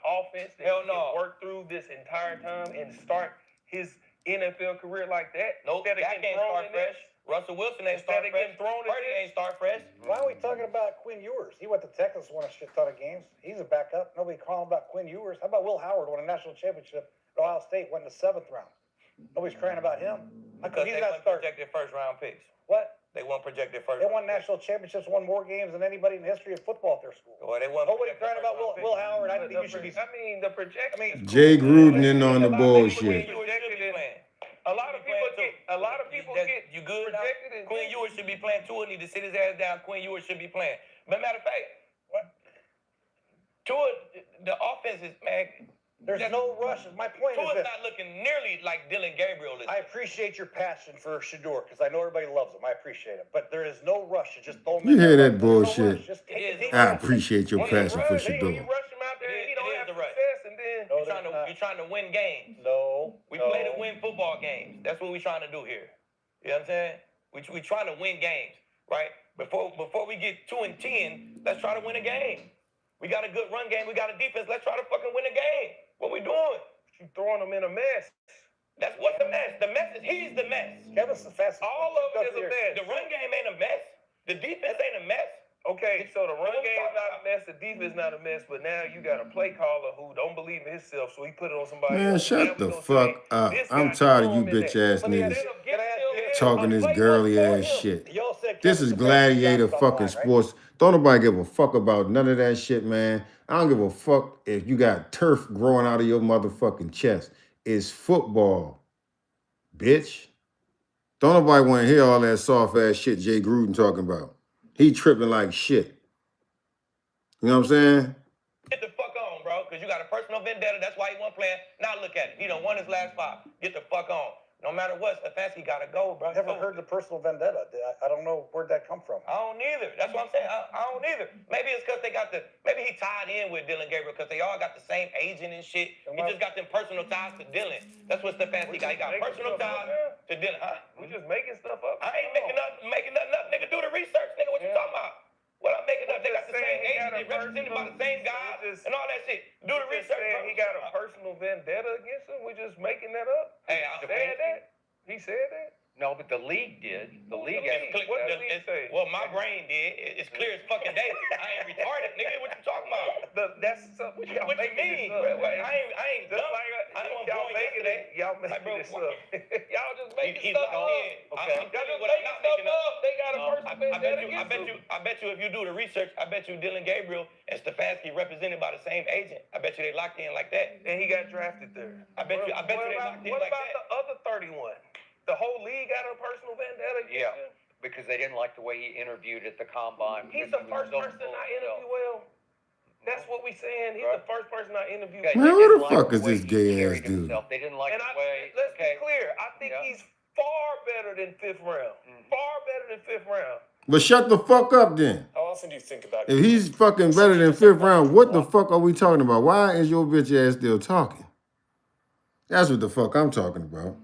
offense that Hell he no. can work through this entire time and start his NFL career like that? Nope, Instead of that getting can't thrown start in there? fresh. Russell Wilson ain't Instead start of fresh. getting thrown in Purdy there? ain't start fresh. Why are we talking about Quinn Ewers? He went to Texas, won a shit ton of games. He's a backup. Nobody calling about Quinn Ewers. How about Will Howard won a national championship at Ohio State, went in the 7th round? Nobody's crying about him. Because He's they not weren't starting. projected first-round picks. What? They weren't projected first. They won national championships, won more games than anybody in the history of football at their school. Well, they weren't Nobody projected crying about first-round Will picks. Howard. I think you should be. I mean, the projection. Jay Gruden in on the bullshit. A lot of people get you good now? projected and Quinn Ewers should be playing. Tua need to sit his ass down. Quinn Ewers should be playing. But matter of fact, Tua, the offense is, man. There's no rush. My point is Tua's this. not looking nearly like Dillon Gabriel is. I appreciate your passion for Shedeur because I know everybody loves him. I appreciate it. But there is no rush to just throw him You in hear there. that There's no bullshit? rush. Just take It a is deep I breath. appreciate your passion for you Shedeur. rush him out there and he don't It is have the rush. success, and then No, You're trying to win games. No. We play to win football games. That's what we're trying to do here. You know what I'm saying? We trying to win games, right? Before we get 2-10, let's try to win a game. We got a good run game. We got a defense. Let's try to fucking win a game. What we doing? you throwing him in a mess. That's what's the mess. The mess is he's the mess. Kevin Stefanski. All of it is a mess. The run game ain't a mess. The defense ain't a mess. Okay, so the run game's not a mess, the defense not a mess, but now you got a play caller who don't believe in himself, so he put it on somebody Man, else. Now shut we the gonna fuck say, up. this I'm guy tired of threw you him in bitch there. ass But niggas instead of getting still talking in, this play girly for ass him. shit. Y'all said This Kevin is Stefanski gladiator got something fucking right? sports. Don't nobody give a fuck about none of that shit, man. I don't give a fuck if you got turf growing out of your motherfucking chest. It's football, bitch. Don't nobody want to hear all that soft ass shit Jay Gruden talking about. He tripping like shit. You know what I'm saying? Get the fuck on, bro, because you got a personal vendetta. That's why he wasn't playing. Now look at it. He done won his last 5. Get the fuck on. No matter what, Stefanski got to go, bro. Never heard the personal vendetta. I don't know where'd that come from. I don't either. That's what I'm saying. I don't either. Maybe it's because they got maybe he tied in with Dillon Gabriel because they all got the same agent and shit. He just got them personal ties to Dillon. That's what Stefanski got. He got personal ties to Dillon. Huh? We just making stuff up. I ain't making nothing up. Nigga, do the research. Nigga, what you talking about? What I'm making up, they got the same agent, they represented by the same guys and all that shit. Do the research. He got a personal vendetta against him. We're just making that up. Hey, He said that? No, but the league did. The league has. What did he say? Well, my brain did. It's clear as fucking day. I ain't retarded, nigga. What you talking about? That's something. What you mean? I ain't dumb. I don't y'all want making yesterday. it. Y'all making this up. Y'all just making He's stuff locked up. in. Okay. I'm Y'all just what I'm making not stuff making up. up. They got a personal vendetta against him. I bet you if you do the research, I bet you Dillon Gabriel and Stefanski represented by the same agent. I bet you they locked in like that. And he got drafted there. I bet you they locked in What like about that. the other 31? The whole league got a personal vendetta against him? because they didn't like the way he interviewed at the combine. He's the first person I interview well. That's what we saying. He's the first person I interviewed. Okay, Man, who the fuck is this gay ass dude? They didn't like the way. Let's be clear. I think he's far better than 5th round. Far better than 5th round. But shut the fuck up then. How often do you think about If he's fucking better than 5th round, what the fuck are we talking about? Why is your bitch ass still talking? That's what the fuck I'm talking about.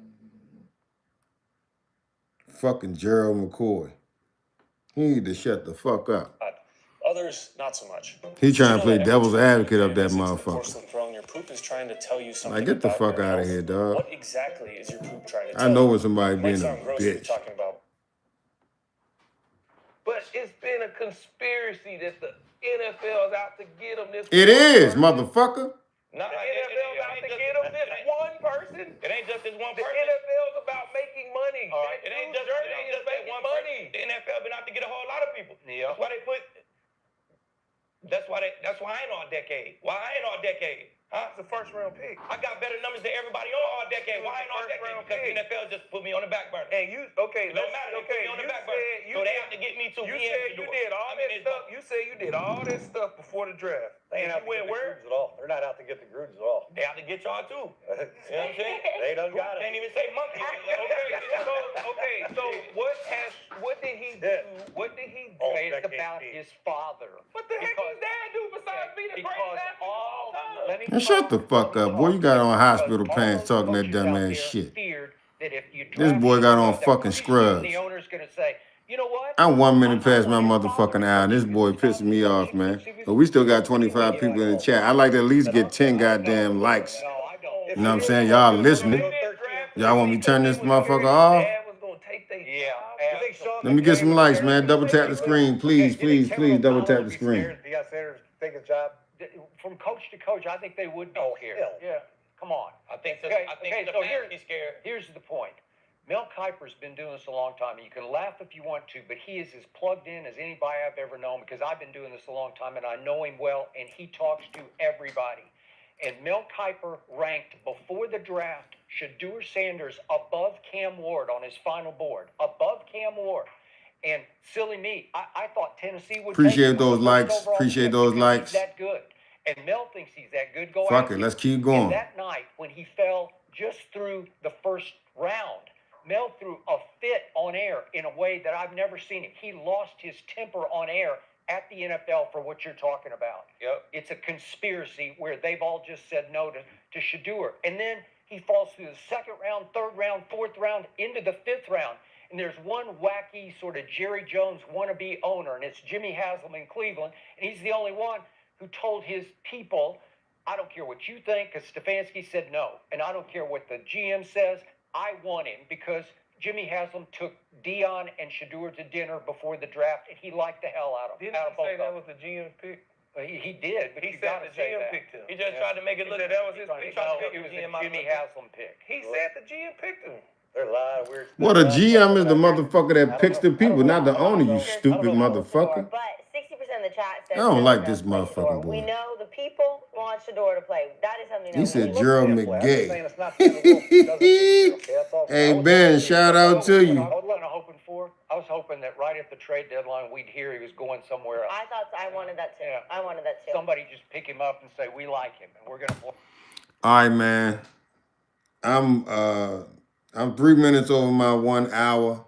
Fucking Gerald McCoy. He need to shut the fuck up. Others, not so much. He trying to play devil's advocate up that motherfucker. Throwing your poop is trying to tell you something. Like, get the fuck out of here, dog. What exactly is your poop trying to tell I know you? when somebody It might being a sound gross what you're bitch. talking about. But it's been a conspiracy that the NFL is out to get him. It is, motherfucker. The NFL's out to get him. This one person. It ain't just this one The person. NFL's about making money. All right, it ain't just that one money. person. The NFL been out to get a whole lot of people. Yeah. That's why they put. That's why I ain't all decade. Why I ain't all decade? Huh? It's the first round pick. I got better numbers than everybody on all decade. Why ain't all decade? Because the NFL just put me on the back burner. And you It don't matter. They put me on the back burner. So they have to get me to You be said you did all that stuff. You said you did all that stuff before the draft. They ain't out to get the Gruden at all. They're not out to get the Gruden at all. They have to get y'all too. You know what I'm saying? They done got Can't it. even say monkey. So what did he do? What did he do? It's about his father. What the heck does dad do besides be the greatest athlete of all time? Man, shut the fuck up, boy. You got on hospital pants talking that dumb ass shit. This boy got on fucking scrubs. The owner's gonna say, you know what? I'm 1 minute past my motherfucking hour, and this boy pissing me off, man. But we still got 25 people in the chat. I like to at least get 10 goddamn likes. No, I don't. You know what I'm saying? Y'all listening. Y'all want me to turn this motherfucker off? Let me get some likes, man. Double tap the screen. Please, please, please double tap the screen. He got Sanders take his job. From coach to coach, I think they would be scared. hell. Yeah, come on. I think Okay, so Stefanski's scared. Here's the point. Mel Kiper's been doing this a long time, and you can laugh if you want to, but he is as plugged in as anybody I've ever known because I've been doing this a long time, and I know him well, and he talks to everybody. And Mel Kiper ranked before the draft Shedeur Sanders above Cam Ward on his final board, above Cam Ward. And silly me, I thought Tennessee would Appreciate take him those with the likes. first overall Appreciate pick those because likes. He's that good. And Mel thinks he's that good. Go Fuck after it, him. let's keep And going. that night when he fell just through the first round, Mel threw a fit on air in a way that I've never seen him. He lost his temper on air at the NFL for what you're talking about. Yep. It's a conspiracy where they've all just said no to Shedeur. And then he falls through the second round, third round, fourth round, into the fifth round. And there's one wacky sort of Jerry Jones wannabe owner, and it's Jimmy Haslam in Cleveland. And he's the only one who told his people, I don't care what you think, because Stefanski said no. And I don't care what the GM says. I want him because Jimmy Haslam took Dion and Shedeur to dinner before the draft, and he liked the hell out of Didn't out of he both say of that them. was the GM pick? He did, but He you said gotta the say GM that. picked him. He just tried to make it He look. said that was his He pick. tried No, to make it was GM a out Jimmy of it. Haslam pick. He said the GM picked him. There's a lot of weird stuff. What a GM is the motherfucker that picks the people, not the owner, you stupid motherfucker. But 60% of the chat says I don't no, like no, this play motherfucking Shedeur. We boy. know the people want Shedeur to play. That is something that He we said look Gerald for. I'm just saying McGay. it's not the end of the world. It doesn't fit, okay? That's all. Hey, Ben, shout out to you. I was kind of hoping for. I was hoping that right at the trade deadline, we'd hear he was going somewhere else. I wanted that too. Yeah. I wanted that too. Somebody just pick him up and say, we like him, and we're going to play. All right, man. I'm 3 minutes over my 1 hour.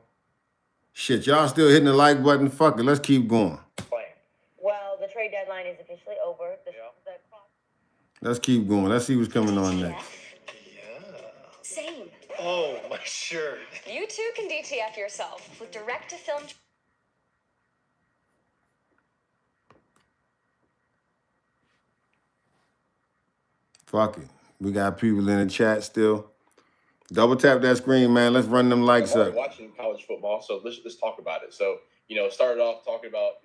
Shit, y'all still hitting the like button? Fuck it, let's keep going. Well, the trade deadline is officially over. Let's keep going. Let's see what's coming on next. Same. Oh, my shirt. You too can DTF yourself with direct-to-film. Fuck it. We got people in the chat still. Double tap that screen, man. Let's run them likes up. Watching college football, so let's talk about it. So, started off talking about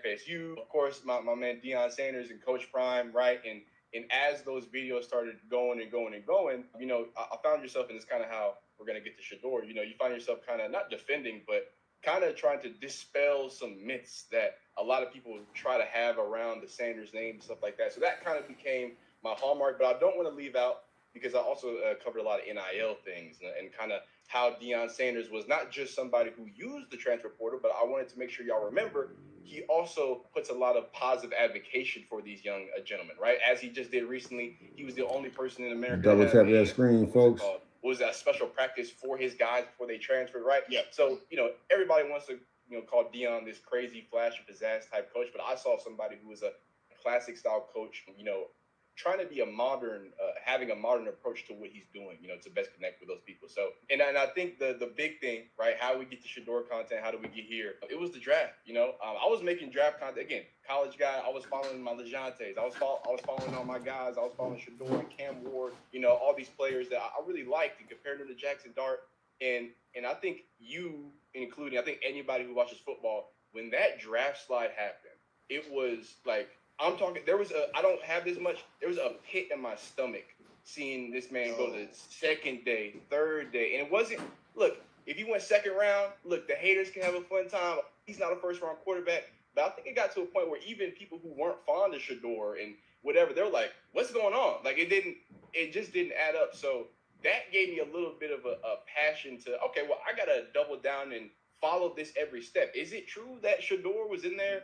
FSU, of course, my man Deion Sanders and Coach Prime, right? And as those videos started going, I found yourself, and it's kind of how we're gonna get to Shedeur. You find yourself kind of not defending, but kind of trying to dispel some myths that a lot of people try to have around the Sanders name and stuff like that. So that kind of became my hallmark, but I don't want to leave out, because I also covered a lot of NIL things and kind of how Deion Sanders was not just somebody who used the transfer portal, but I wanted to make sure y'all remember he also puts a lot of positive advocacy for these young gentlemen, right? As he just did recently, he was the only person in America. Double tap that screen, folks. Was that special practice for his guys before they transferred, right? Yeah. So, everybody wants to, call Deion this crazy flash and pizzazz type coach, but I saw somebody who was a classic style coach, trying to be having a modern approach to what he's doing, to best connect with those people. So, and I think the big thing, right, how we get to Shedeur content, how do we get here? It was the draft, I was making draft content, again, college guy, I was following my LeJontes, I was following all my guys, I was following Shedeur and Cam Ward, all these players that I really liked and compared them to Jackson Dart. And I think you, including, I think anybody who watches football, when that draft slide happened, it was like, I'm talking, I don't have this much, there was a pit in my stomach seeing this man go to second day, third day. And it wasn't, look, if you went second round, look, the haters can have a fun time. He's not a first round quarterback. But I think it got to a point where even people who weren't fond of Shedeur and whatever, they're like, what's going on? Like, it just didn't add up. So that gave me a little bit of a passion to, okay, well, I got to double down and follow this every step. Is it true that Shedeur was in there,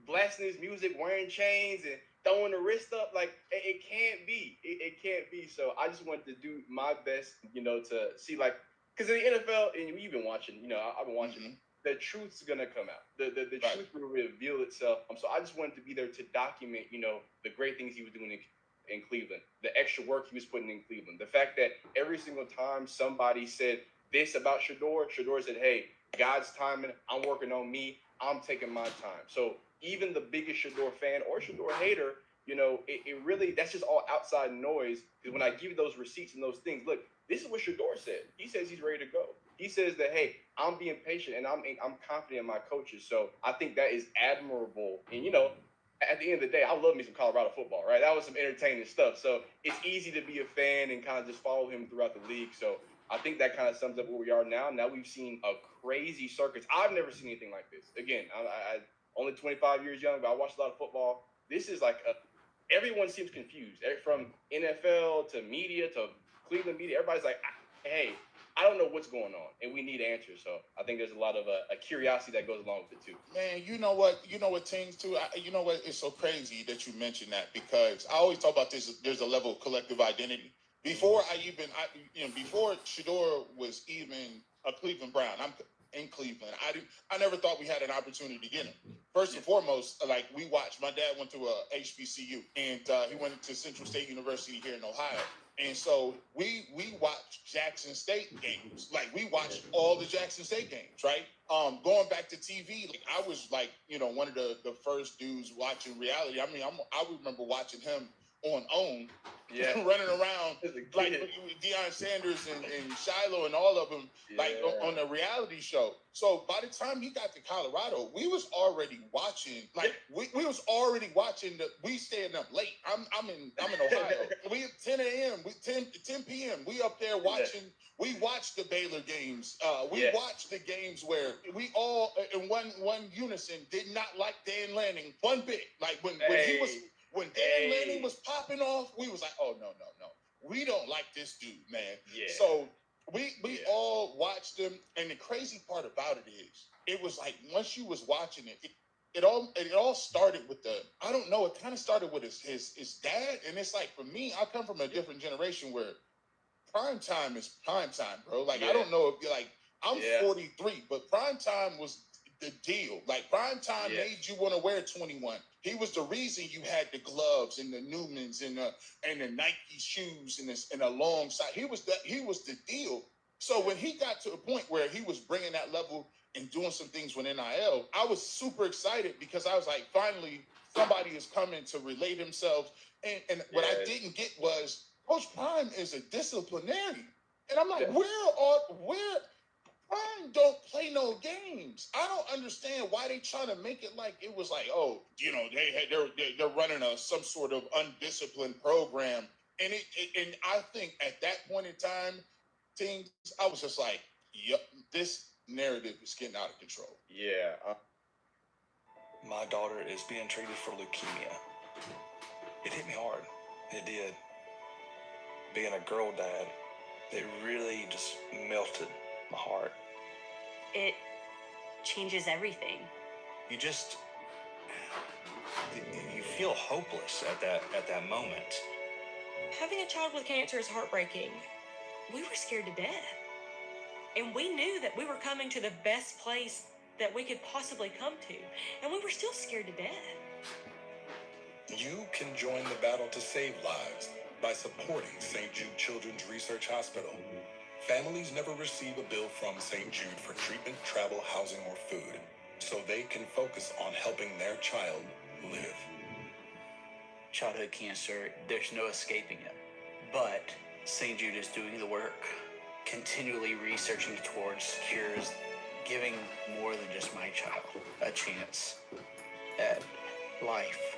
blasting his music, wearing chains and throwing the wrist up? Like, it can't be. It can't be. So I just wanted to do my best, to see, like, because in the NFL, and you've been watching, I've been watching, the truth's going to come out. The Right. truth will reveal itself. So I just wanted to be there to document, the great things he was doing in Cleveland, the extra work he was putting in Cleveland, the fact that every single time somebody said this about Shedeur said, hey, God's timing, I'm working on me, I'm taking my time. So even the biggest Shedeur fan or Shedeur hater, it really, that's just all outside noise. Because when I give you those receipts and those things, look, this is what Shedeur said. He says he's ready to go. He says that, hey, I'm being patient and I'm confident in my coaches. So I think that is admirable. And, at the end of the day, I love me some Colorado football, right? That was some entertaining stuff. So it's easy to be a fan and kind of just follow him throughout the league. So I think that kind of sums up where we are now. Now we've seen a crazy circus. I've never seen anything like this. Again, I only 25 years young, but I watched a lot of football. This is like everyone seems confused. From NFL to media to Cleveland media, everybody's like, hey, I don't know what's going on, and we need answers. So I think there's a lot of a curiosity that goes along with it too. Man, you know what, teams too. You know what? It's so crazy that you mentioned that, because I always talk about this. There's a level of collective identity. Before before Shedeur was even a Cleveland Brown, I'm in Cleveland. I never thought we had an opportunity to get him. First and foremost, like, we watched. My dad went to a HBCU, and he went to Central State University here in Ohio. And so we watched Jackson State games. Like, we watched all the Jackson State games, right? Going back to TV, like, I was like, one of the first dudes watching reality. I mean, I remember watching him on OWN, running around like Deion Sanders and Shiloh and all of them, like on a reality show. So by the time he got to Colorado, we was already watching. Like, we was already watching. We staying up late. I'm in Ohio. We 10 a.m. 10 p.m. We up there watching. We watched the Baylor games. We watched the games where we all in one unison did not like Dan Lanning one bit. Like when Dan Lanning was popping off, we was like, oh, no. We don't like this dude, man. Yeah. So we all watched him. And the crazy part about it is, it was like, once you was watching it all started with it kind of started with his dad. And it's like, for me, I come from a different generation where prime time is prime time, bro. Like, I don't know if you're like, I'm 43, but prime time was the deal. Like, prime time made you want to wear 21. He was the reason you had the gloves and the Newmans and the Nike shoes and a long side. He was the deal. So when he got to a point where he was bringing that level and doing some things with NIL, I was super excited, because I was like, finally, somebody is coming to relate themselves. And what I didn't get was, Coach Prime is a disciplinarian. And I'm like, where Prime don't play no games. I don't understand why they trying to make it like it was like, oh, they're running some sort of undisciplined program. And and I think at that point in time, things, I was just like, yep, this narrative is getting out of control. Yeah. My daughter is being treated for leukemia. It hit me hard. It did. Being a girl dad They really just melted my heart. It changes everything. You feel hopeless at that moment. Having a child with cancer is heartbreaking. We were scared to death. And we knew that we were coming to the best place that we could possibly come to. And we were still scared to death. You can join the battle to save lives by supporting St. Jude Children's Research Hospital. Families never receive a bill from St. Jude for treatment, travel, housing, or food, so they can focus on helping their child live. Childhood cancer, there's no escaping it. But St. Jude is doing the work, continually researching towards cures, giving more than just my child a chance at life.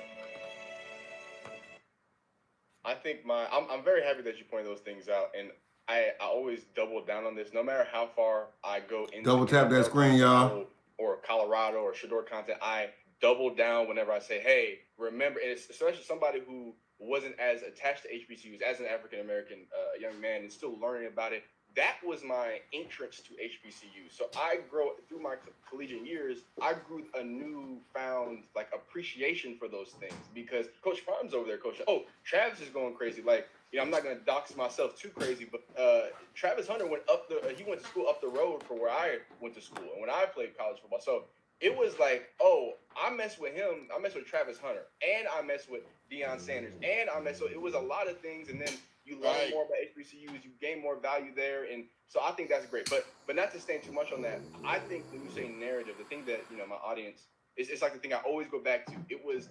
I think I'm very happy that you pointed those things out, and I always double down on this. No matter how far I go into Double tap that screen, y'all. Or Colorado or Shedeur content, I double down whenever I say, hey, remember, and it's especially somebody who wasn't as attached to HBCUs as an African American young man and still learning about it. That was my entrance to HBCUs. So I through my collegiate years, I grew a newfound like appreciation for those things because Coach Prime's over there coaching. Oh, Travis is going crazy. Like, you know, I'm not gonna dox myself too crazy, but Travis Hunter went to school up the road for where I went to school and when I played college football. So it was like, oh, I mess with him. I mess with Travis Hunter, and I mess with Dillon Sanders, and I mess. So it was a lot of things, and then you learn more about HBCUs, you gain more value there, and so I think that's great. But not to stand too much on that. I think when you say narrative, the thing that my audience it's like the thing I always go back to. It was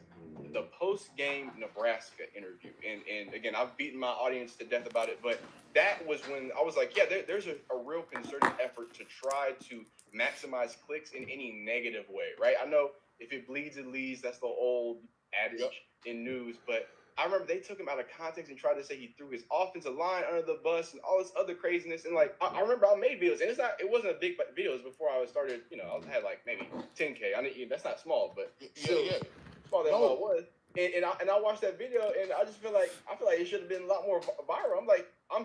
the post-game Nebraska interview, and again, I've beaten my audience to death about it, but that was when I was like, yeah, there's a real concerted effort to try to maximize clicks in any negative way, right? I know if it bleeds, it leads. That's the old adage in news, but I remember they took him out of context and tried to say he threw his offensive line under the bus and all this other craziness. And like, I remember I made videos, and it wasn't a big video. It was before I started. I had like maybe 10K. That's not small, but still small than what it was. And I watched that video, and I just feel like it should have been a lot more viral. I'm like, I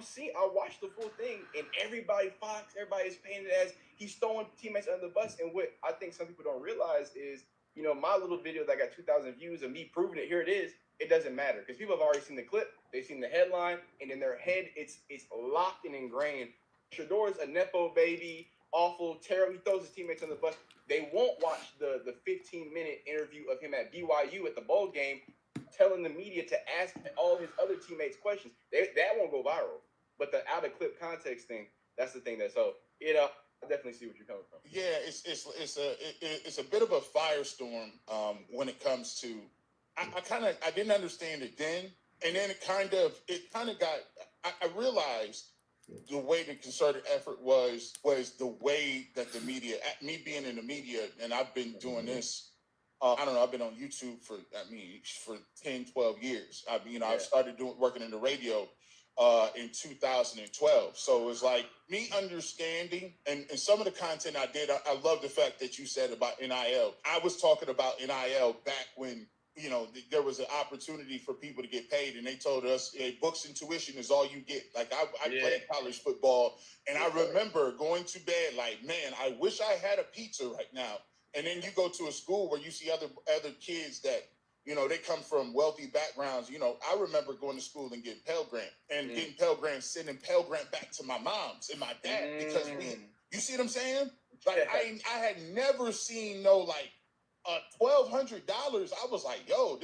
watched the full thing, and everybody is painting it as he's throwing teammates under the bus. And what I think some people don't realize is, my little video that got 2,000 views of me proving it, here it is. It doesn't matter because people have already seen the clip, they've seen the headline, and in their head, it's locked and ingrained. Shedeur's a nepo baby, awful, terrible. He throws his teammates on the bus. They won't watch the 15-minute interview of him at BYU at the bowl game, telling the media to ask all his other teammates questions. That won't go viral. But the out of clip context thing, that's the thing I definitely see what you're coming from. Yeah, it's a bit of a firestorm when it comes to. I didn't understand it then, and then it kind of got. I realized the way the concerted effort was the way that the media. Me being in the media, and I've been doing this. I don't know. I've been on YouTube for 10, 12 years. I've started working in the radio in 2012. So it was like me understanding and some of the content I did. I love the fact that you said about NIL. I was talking about NIL back when, there was an opportunity for people to get paid, and they told us, hey, books and tuition is all you get. Like I played college football, and I remember going to bed like, man, I wish I had a pizza right now. And then you go to a school where you see other kids that, they come from wealthy backgrounds. I remember going to school and getting Pell Grant and getting Pell Grant, sending Pell Grant back to my mom's and my dad because you see what I'm saying? Like I had never seen $1,200. I was like, yo,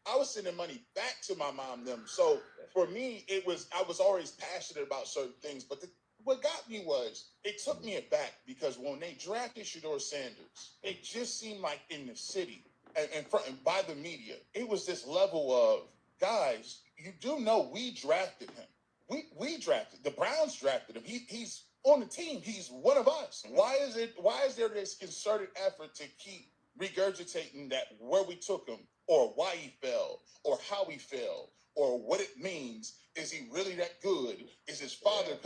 I was sending money back to my mom them. So for me, I was always passionate about certain things, but what got me was it took me aback because when they drafted Shedeur Sanders, it just seemed like in the city and by the media, it was this level of, guys, you do know we drafted him. We drafted, the Browns drafted him. He's on the team. He's one of us. Why is there this concerted effort to keep regurgitating that where we took him or why he fell or how he fell or what it means? Is he really that good? Is his father?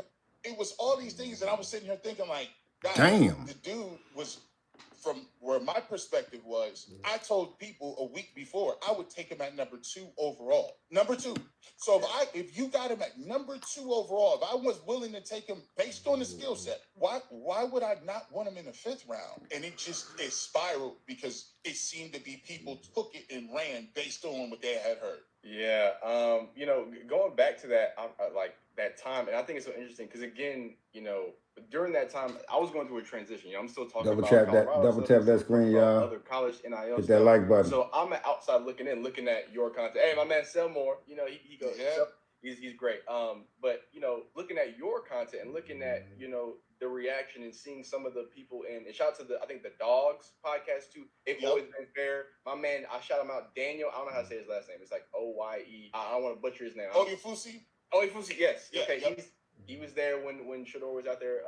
It was all these things that I was sitting here thinking like, God, damn, the dude was from where my perspective was, I told people a week before I would take him at number 2 overall. Number 2. So if you got him at number 2 overall, if I was willing to take him based on the skill set, why would I not want him in the 5th round? And it spiraled because it seemed to be people took it and ran based on what they had heard. Yeah, going back to that, like that time, and I think it's so interesting because again, during that time, I was going through a transition. I'm still talking Double about tap Colorado that. Double tap that screen, y'all. Other college NIL Hit stuff. that like button. So I'm outside looking at your content. Hey, my man, Selmore, he goes, Yeah. he's great. But looking at your content and looking at the reaction and seeing some of the people and shout out to I think the Dogs podcast too. They've always been fair. My man, I shout him out, Daniel. I don't know how to say his last name. It's like Oye. I don't want to butcher his name. Oyefusi? Oyefusi, yes. Yeah, okay, yep. He was there when Shedeur was out there.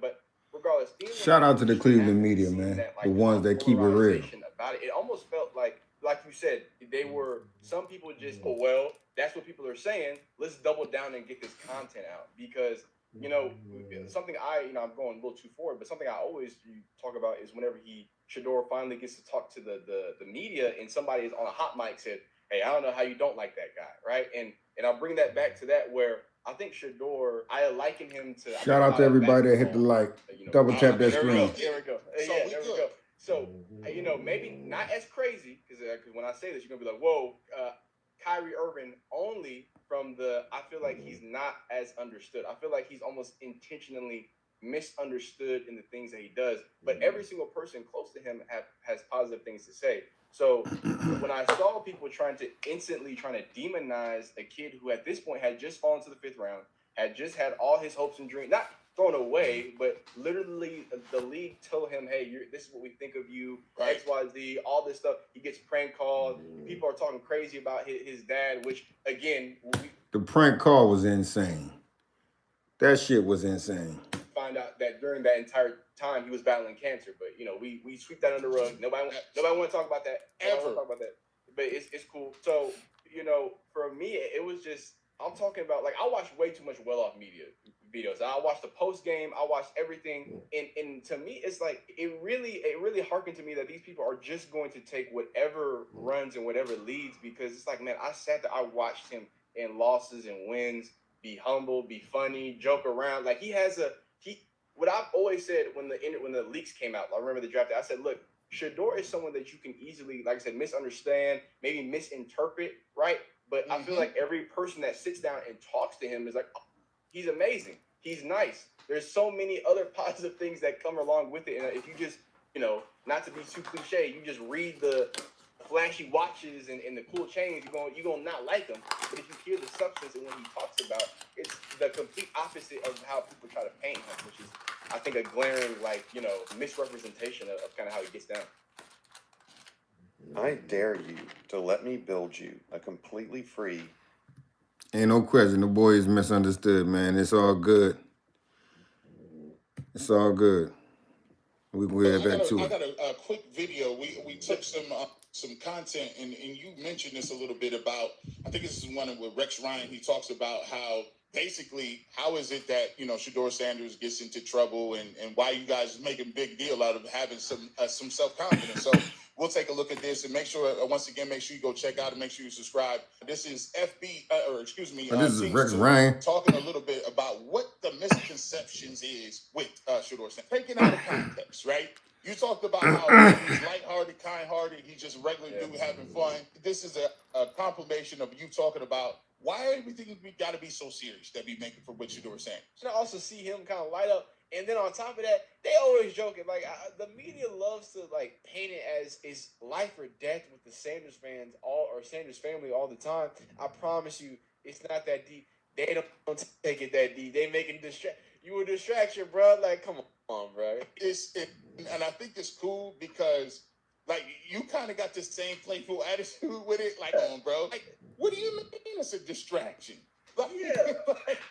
But regardless, Shout out to the Cleveland media, man. The ones that keep it real. About it almost felt like you said, they were some people just well, that's what people are saying. Let's double down and get this content out because something I'm going a little too forward, but something I always talk about is whenever Shedeur finally gets to talk to the media and somebody is on a hot mic said, hey, I don't know how you don't like that guy, right? And I'll bring that back to that where I think Shedeur, I liken him to. Shout out to everybody that hit the like. Double tap that screen. There we go. There we go. So, maybe not as crazy because when I say this, you're gonna be like, whoa, Kyrie Irving only from I feel like he's not as understood. I feel like he's almost intentionally misunderstood in the things that he does. But every single person close to him has positive things to say. So when I saw people trying to demonize a kid who at this point had just fallen to the 5th round, had just had all his hopes and dreams, not thrown away, but literally the league told him, hey, this is what we think of you, X, Y, Z, all this stuff. He gets prank called. People are talking crazy about his dad, which, again, the prank call was insane. That shit was insane. Find out that during that entire time he was battling cancer, but we sweep that under the rug. Nobody want to talk about that ever. But it's cool. So for me, it was just I'm talking about like I watched way too much well-off media videos. I watched the post game. I watched everything, and to me, it's like it really harkened to me that these people are just going to take whatever runs and whatever leads because it's like, man, I sat there, I watched him in losses and wins, be humble, be funny, joke around. Like what I've always said when the leaks came out, I remember the draft. I said, look, Shedeur is someone that you can easily, like I said, misunderstand, maybe misinterpret, right? But I feel like every person that sits down and talks to him is like, oh, he's amazing. He's nice. There's so many other positive things that come along with it. And if you just, not to be too cliche, you just read the flashy watches and the cool chains, you're gonna not like him. But if you hear the substance and what he talks about, it's the complete opposite of how people try to paint him, which is, I think, a glaring, misrepresentation of kind of how he gets down. I dare you to let me build you a completely free. Ain't no question. The boy is misunderstood, man. It's all good. It's all good. We can get back to it. I got a quick video. We took some content, and you mentioned this a little bit about, I think this is one with Rex Ryan. He talks about how is it that, Shedeur Sanders gets into trouble and why you guys making a big deal out of having some self-confidence. So we'll take a look at this and make sure you go check out and make sure you subscribe. This is this is Rex Ryan talking a little bit about what the misconceptions is with Shedeur Sanders. Taken out of context, right? You talked about how he's lighthearted, kind-hearted, he's just a regular dude having fun. This is a compilation of you talking about why everything we got to be so serious that we making for what Shedeur Sanders. And I also see him kind of light up, and then on top of that, they always joking the media loves to paint it as is life or death with the Sanders fans or Sanders family all the time. I promise you, it's not that deep. They don't take it that deep. They making you a distraction, bro. Come on, bro. And I think it's cool because you kind of got the same playful attitude with it. On, bro. What do you mean it's a distraction? He's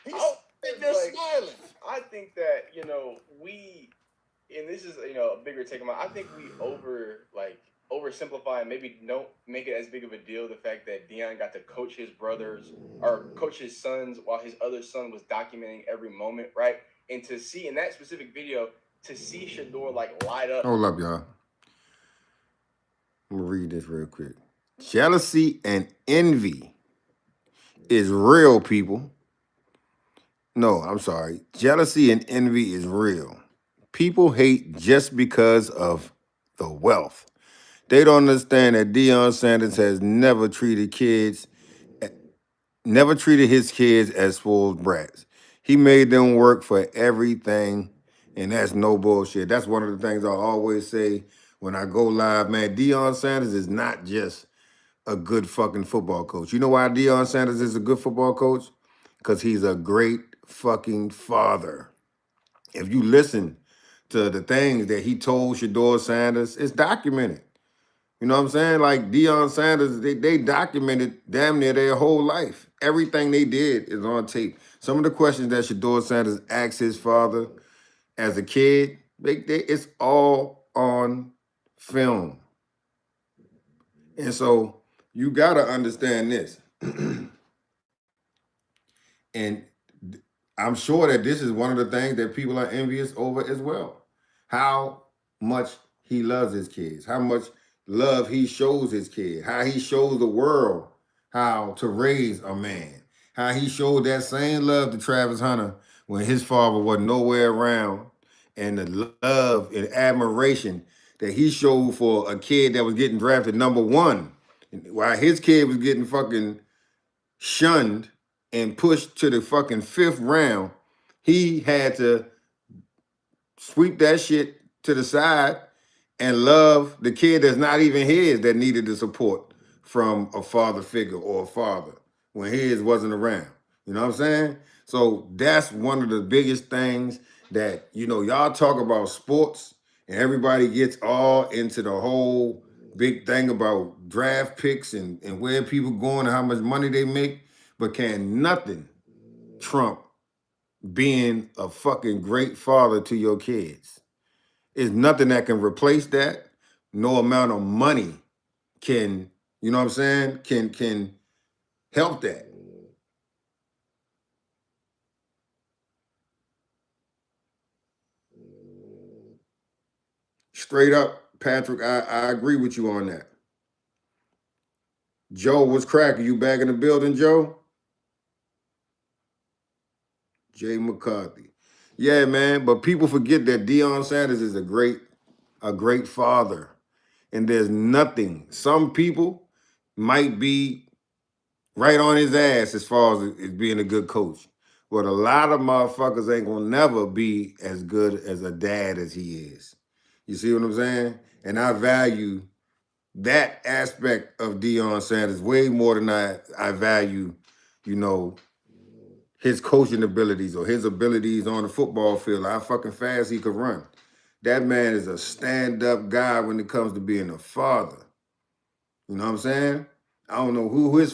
smiling. I think that, and this is, a bigger take on I think we oversimplify and maybe don't make it as big of a deal. The fact that Deion got to coach his brothers or coach his sons while his other son was documenting every moment, right? And to see in that specific video, to see Shedeur light up. Hold up, y'all. I'm going to read this real quick. Jealousy and envy is real, people. No, I'm sorry. Jealousy and envy is real. People hate just because of the wealth. They don't understand that Deion Sanders has never treated his kids as spoiled brats. He made them work for everything, and that's no bullshit. That's one of the things I always say when I go live, man. Deion Sanders is not just a good fucking football coach. You know why Deion Sanders is a good football coach? Because he's a great fucking father. If you listen to the things that he told Shedeur Sanders, it's documented. You know what I'm saying? Like Deion Sanders, they documented damn near their whole life. Everything they did is on tape. Some of the questions that Shedeur Sanders asked his father as a kid, it's all on film. And so you got to understand this. And I'm sure that this is one of the things that people are envious over as well. How much he loves his kids, how much love he shows his kids, how he shows the world how to raise a man, how he showed that same love to Travis Hunter when his father was nowhere around, and the love and admiration that he showed for a kid that was getting drafted #1, while his kid was getting fucking shunned and pushed to the fucking 5th round. He had to sweep that shit to the side and love the kid that's not even his that needed the support from a father figure or a father when his wasn't around. You know what I'm saying? So that's one of the biggest things that, y'all talk about sports and everybody gets all into the whole big thing about draft picks and where people going and how much money they make, but can nothing trump being a fucking great father to your kids. There's nothing that can replace that. No amount of money can, you know what I'm saying, can help that. Straight up, Patrick, I agree with you on that. Joe, what's cracking? You back in the building, Joe? Jay McCarthy. Yeah, man, but people forget that Deion Sanders is a great father. And there's nothing. Some people might be right on his ass as far as being a good coach. But a lot of motherfuckers ain't gonna never be as good as a dad as he is. You see what I'm saying? And I value that aspect of Deion Sanders way more than I value, his coaching abilities or his abilities on the football field, how fucking fast he could run. That man is a stand-up guy when it comes to being a father. You know what I'm saying? I don't know who his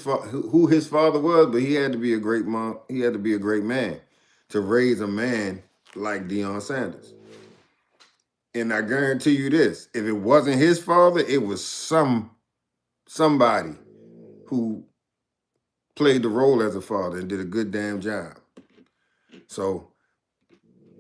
father was, but he had to be a great mom. He had to be a great man to raise a man like Deion Sanders. And I guarantee you this: if it wasn't his father, it was somebody who played the role as a father and did a good damn job. So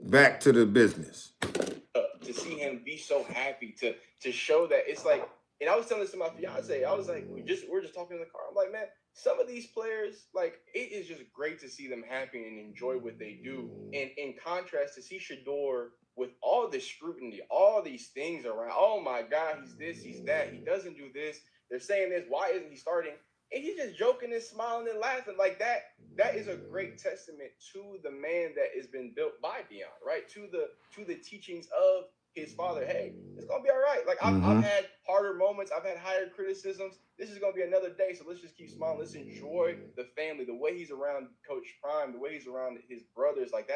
back to the business. To see him be so happy to show that it's like, and I was telling this to my fiance, I was like, we're just talking in the car. I'm like, man, some of these players, like, it is just great to see them happy and enjoy what they do. And in contrast, to see Shedeur with all this scrutiny, all these things around, oh my God, he's this, he's that, he doesn't do this, they're saying this, why isn't he starting? And he's just joking and smiling and laughing like that. That is a great testament to the man that has been built by Deion, right? To the teachings of his father. Hey, it's gonna be all right. Like I've had harder moments, I've had higher criticisms. This is gonna be another day, so let's just keep smiling. Let's enjoy the family, the way he's around Coach Prime, the way he's around his brothers. Like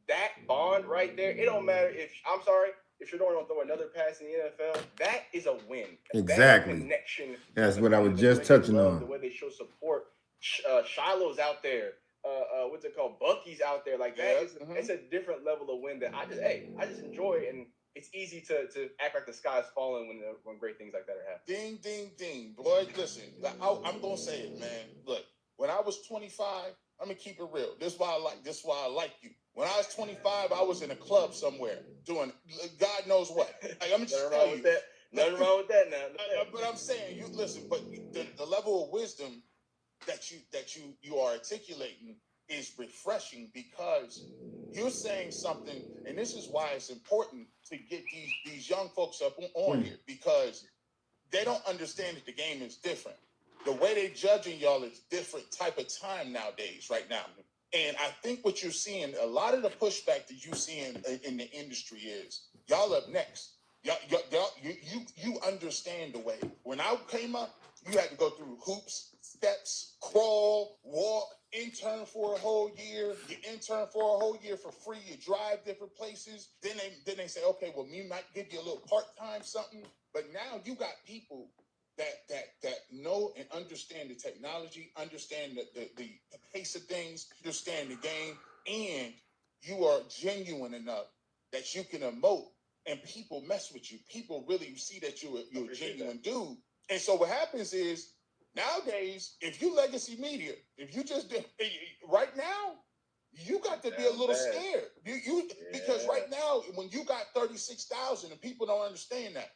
that bond right there. It don't matter if Shedeur don't throw another pass in the NFL, that is a win. Exactly. That connection. That's what I was just touching on. The way they show support. Shiloh's out there. What's it called? Bucky's out there. Like that is it's a different level of win that I just enjoy, and it's easy to act like the sky's falling when great things like that are happening. Ding, ding, ding. Boy, listen, I'm going to say it, man. Look, when I was 25, I'm going to keep it real. This is why I like you. When I was 25, I was in a club somewhere doing God knows what. Like, I'm just tell you. Nothing wrong with that now. But I'm saying, you listen. But the level of wisdom that you are articulating is refreshing, because you're saying something, and this is why it's important to get these young folks up on here, because they don't understand that the game is different. The way they judging y'all is different type of time nowadays, right now. And I think what you're seeing, a lot of the pushback that you see in the industry is, y'all up next. You understand the way. When I came up, you had to go through hoops, steps, crawl, walk, intern for a whole year. You intern for a whole year for free. You drive different places. Then they say, okay, well, we might give you a little part-time something. But now you got people that know and understand the technology, understand the pace of things, understand the game, and you are genuine enough that you can emote, and people mess with you. People really see that you're a genuine dude. And so what happens is, nowadays, if you legacy media, if you just did right now, you got to be a little scared. Because right now, when you got 36,000, and people don't understand that,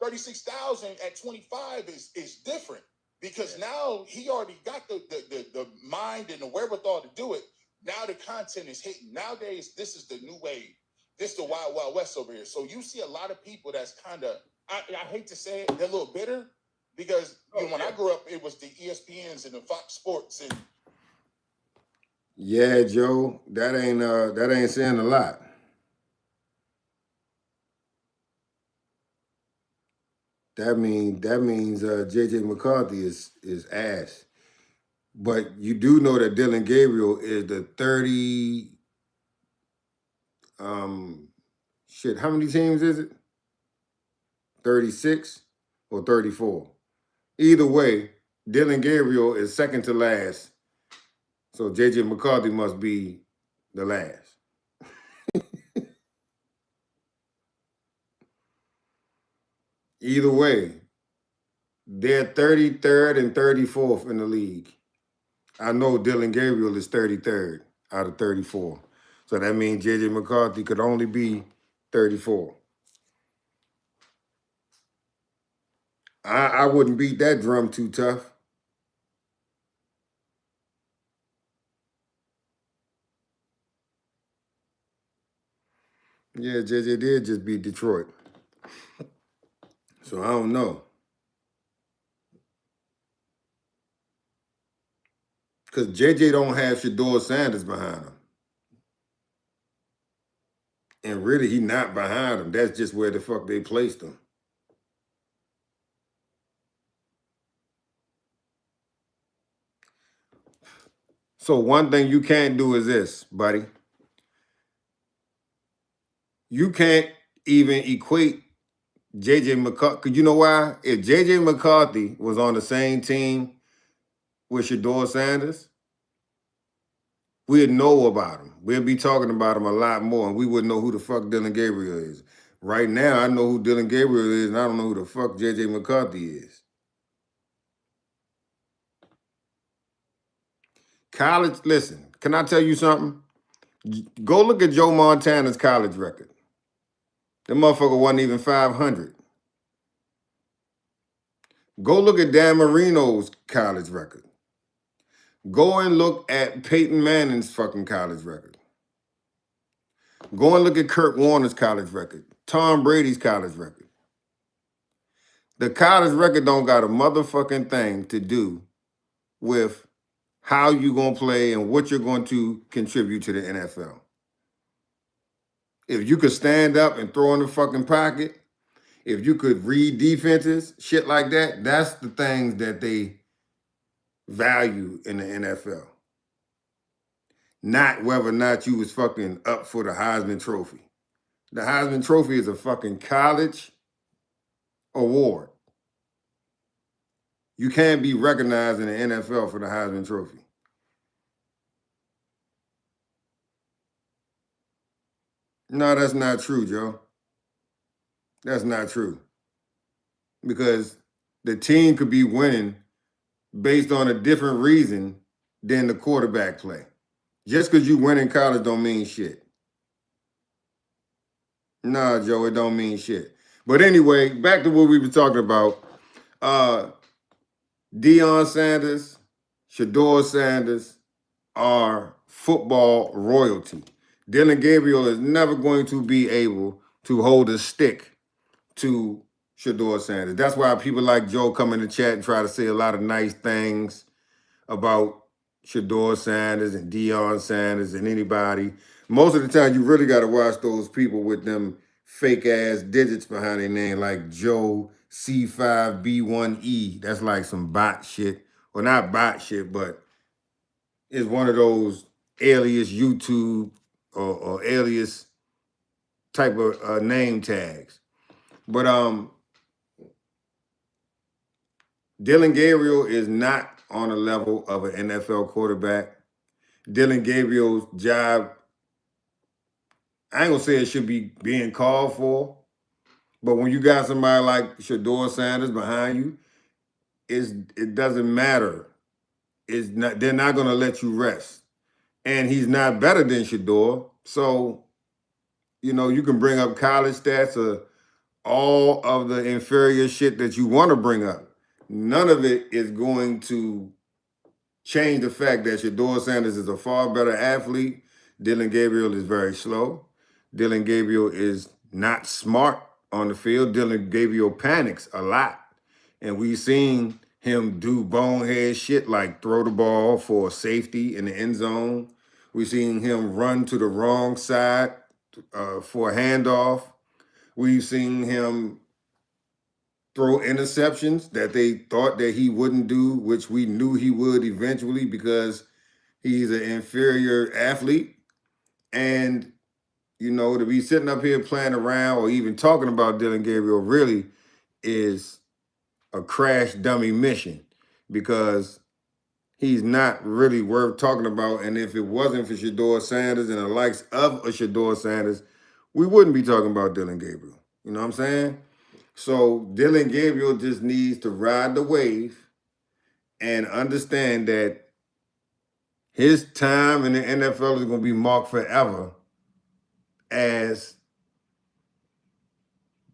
36,000 at 25 is different, because now he already got the mind and the wherewithal to do it. Now the content is hitting. Nowadays, this is the new wave. This is the Wild Wild West over here. So you see a lot of people that's kind of, I hate to say it, they're a little bitter, because when I grew up, it was the ESPNs and the Fox Sports and. Yeah, Joe, that ain't saying a lot. That means JJ McCarthy is ass. But you do know that Dillon Gabriel is the 30 how many teams is it? 36 or 34? Either way, Dillon Gabriel is second to last. So JJ McCarthy must be the last. Either way, they're 33rd and 34th in the league. I know Dillon Gabriel is 33rd out of 34. So that means JJ McCarthy could only be 34. I wouldn't beat that drum too tough. Yeah, JJ did just beat Detroit. So I don't know. Because JJ don't have Shedeur Sanders behind him. And really, he not behind him. That's just where the fuck they placed him. So one thing you can't do is this, buddy. You can't even equate JJ McCarthy. Because you know why? If JJ McCarthy was on the same team with Shedeur Sanders, we'd know about him. We'd be talking about him a lot more, and we wouldn't know who the fuck Dillon Gabriel is. Right now, I know who Dillon Gabriel is, and I don't know who the fuck JJ McCarthy is. College, listen, can I tell you something? Go look at Joe Montana's college record. That motherfucker wasn't even 500. Go look at Dan Marino's college record. Go and look at Peyton Manning's fucking college record. Go and look at Kurt Warner's college record. Tom Brady's college record. The college record don't got a motherfucking thing to do with how you gonna play and what you're going to contribute to the NFL. If you could stand up and throw in the fucking pocket, if you could read defenses, shit like that, that's the things that they value in the NFL. Not whether or not you was fucking up for the Heisman Trophy. The Heisman Trophy is a fucking college award. You can't be recognized in the NFL for the Heisman Trophy. No, that's not true, Joe. That's not true. Because the team could be winning based on a different reason than the quarterback play. Just because you win in college don't mean shit. Nah, Joe, it don't mean shit. But anyway, back to what we were talking about. Deion Sanders, Shedeur Sanders are football royalty. Dillon Gabriel is never going to be able to hold a stick to Shedeur Sanders. That's why people like Joe come in the chat and try to say a lot of nice things about Shedeur Sanders and Deion Sanders and anybody. Most of the time, you really got to watch those people with them fake ass digits behind their name, like Joe C5B1E. That's like some bot shit. Well, not bot shit, but it's one of those alias YouTube or alias type of name tags. But Dillon Gabriel is not on the level of an NFL quarterback. Dillon Gabriel's job, I ain't gonna say it should be being called for, but when you got somebody like Shedeur Sanders behind you, it doesn't matter. They're not gonna let you rest. And he's not better than Shedeur. So, you can bring up college stats or all of the inferior shit that you want to bring up. None of it is going to change the fact that Shedeur Sanders is a far better athlete. Dillon Gabriel is very slow. Dillon Gabriel is not smart on the field. Dillon Gabriel panics a lot. And we've seen him do bonehead shit like throw the ball for safety in the end zone. We've seen him run to the wrong side for a handoff. We've seen him throw interceptions that they thought that he wouldn't do, which we knew he would eventually because he's an inferior athlete. And, to be sitting up here playing around or even talking about Dillon Gabriel really is a crash dummy mission because he's not really worth talking about. And if it wasn't for Shedeur Sanders and the likes of a Shedeur Sanders, we wouldn't be talking about Dillon Gabriel. You know what I'm saying? So Dillon Gabriel just needs to ride the wave and understand that his time in the NFL is going to be marked forever as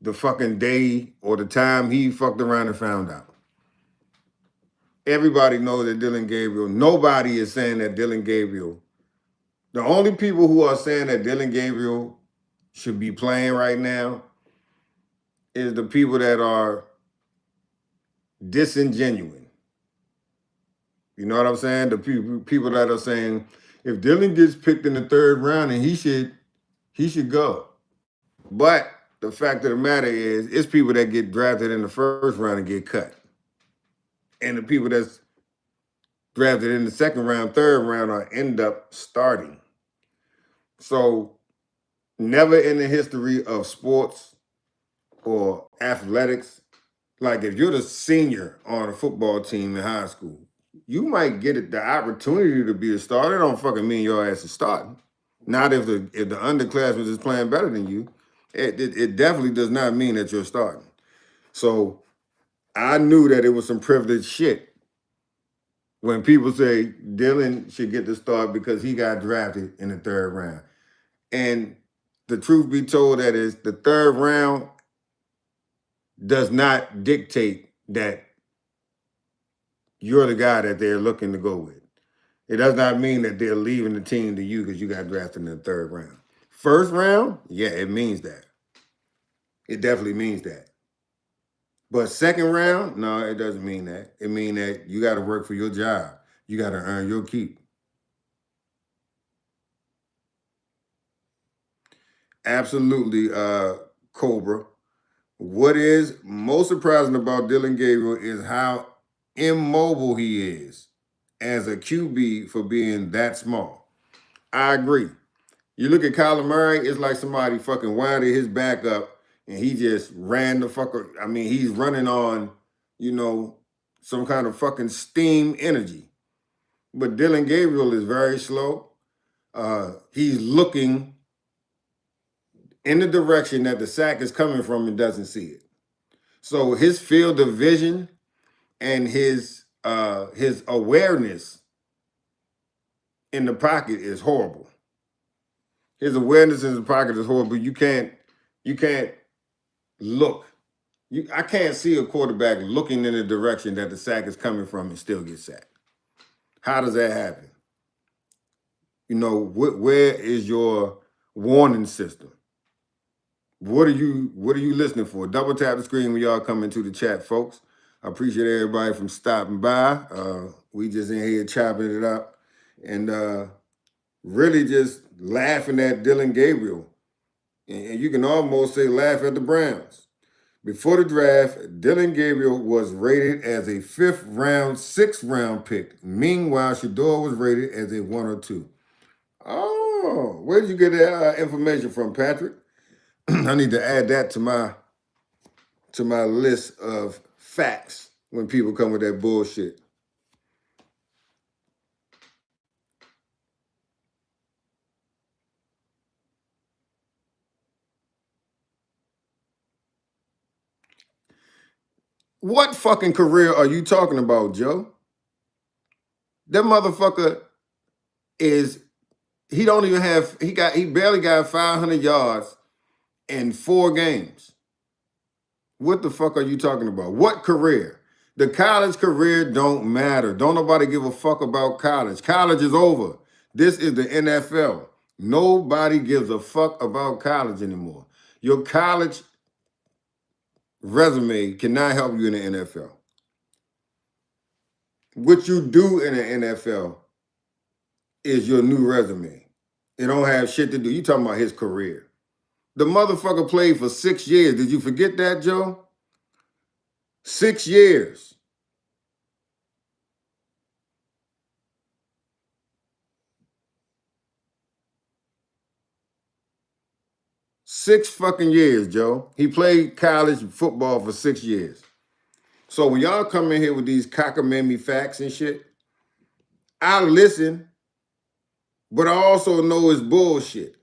the fucking day or the time he fucked around and found out. Everybody knows that Dillon Gabriel, nobody is saying that Dillon Gabriel, the only people who are saying that Dillon Gabriel should be playing right now is the people that are disingenuous. You know what I'm saying? The people that are saying, if Dillon gets picked in the third round, and he should go. But the fact of the matter is, it's people that get drafted in the first round and get cut. And the people that's drafted in the second round, third round are end up starting. So never in the history of sports or athletics, like if you're the senior on a football team in high school, you might get the opportunity to be a starter. It don't fucking mean your ass is starting. Not if the underclassman is playing better than you. It definitely does not mean that you're starting. So I knew that it was some privileged shit when people say Dillon should get the start because he got drafted in the third round. And the truth be told, that is, the third round does not dictate that you're the guy that they're looking to go with. It does not mean that they're leaving the team to you because you got drafted in the third round. First round, yeah, it means that. It definitely means that. But second round, no, it doesn't mean that. It means that you got to work for your job. You got to earn your keep. Absolutely, Cobra. What is most surprising about Dillon Gabriel is how immobile he is as a QB for being that small. I agree. You look at Kyler Murray, it's like somebody fucking winded his back up and he just ran the fucker. I mean, he's running on, some kind of fucking steam energy. But Dillon Gabriel is very slow. He's looking in the direction that the sack is coming from and doesn't see it. So his field of vision and his awareness in the pocket is horrible. His awareness in the pocket is horrible. You can't look. I can't see a quarterback looking in the direction that the sack is coming from and still get sacked. How does that happen? You know, where is your warning system? What are you listening for? Double tap the screen when y'all come into the chat, folks. I appreciate everybody from stopping by. We just in here chopping it up and really just laughing at Dillon Gabriel. And you can almost say laugh at the Browns. Before the draft, Dillon Gabriel was rated as a 5th round, 6th round pick. Meanwhile, Shedeur was rated as a 1 or 2. Oh, where did you get that information from, Patrick? I need to add that to my list of facts when people come with that bullshit. What fucking career are you talking about, Joe? That motherfucker he barely got 500 yards in 4 games. What the fuck are you talking about? What career? The college career don't matter. Don't nobody give a fuck about college. College is over. This is the NFL. Nobody gives a fuck about college anymore. Your college resume cannot help you in the NFL. What you do in the NFL is your new resume. It don't have shit to do. You talking about his career. The motherfucker played for 6 years. Did you forget that, Joe? 6 years. 6 fucking years, Joe. He played college football for 6 years. So when y'all come in here with these cockamamie facts and shit, I listen, but I also know it's bullshit.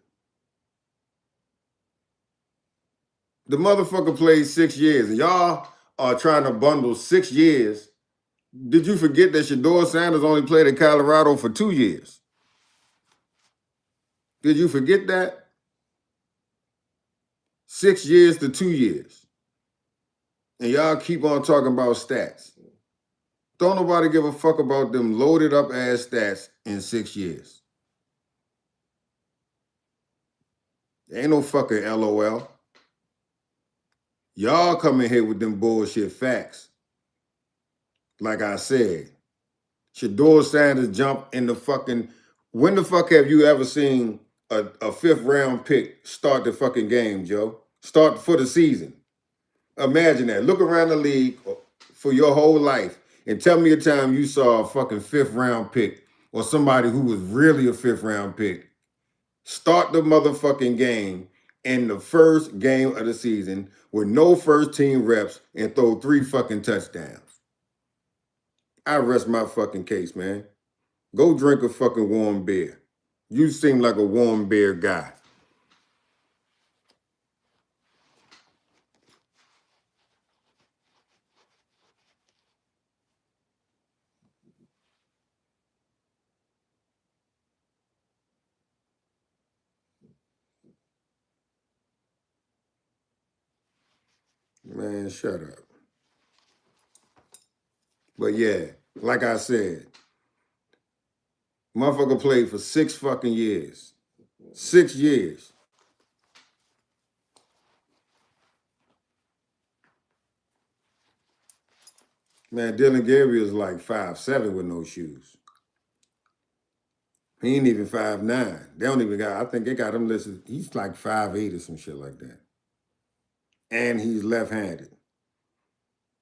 The motherfucker played 6 years, and y'all are trying to bundle 6 years. Did you forget that Shedeur Sanders only played in Colorado for 2 years? Did you forget that? 6 years to 2 years. And y'all keep on talking about stats. Don't nobody give a fuck about them loaded up ass stats in 6 years. Ain't no fucking LOL. Y'all come in here with them bullshit facts. Like I said, Shedeur Sanders jumped in the fucking... When the fuck have you ever seen a 5th round pick start the fucking game, Joe? Start for the season. Imagine that. Look around the league for your whole life and tell me a time you saw a fucking 5th round pick or somebody who was really a 5th round pick start the motherfucking game in the first game of the season with no first team reps and throw 3 fucking touchdowns. I rest my fucking case, man. Go drink a fucking warm beer. You seem like a warm beer guy. Man, shut up. But yeah, like I said, motherfucker played for 6 fucking years. 6 years. Man, Dillon Gabriel is like 5'7" with no shoes. He ain't even 5'9". They don't even got, I think they got him listed, he's like 5'8" or some shit like that. And he's left-handed.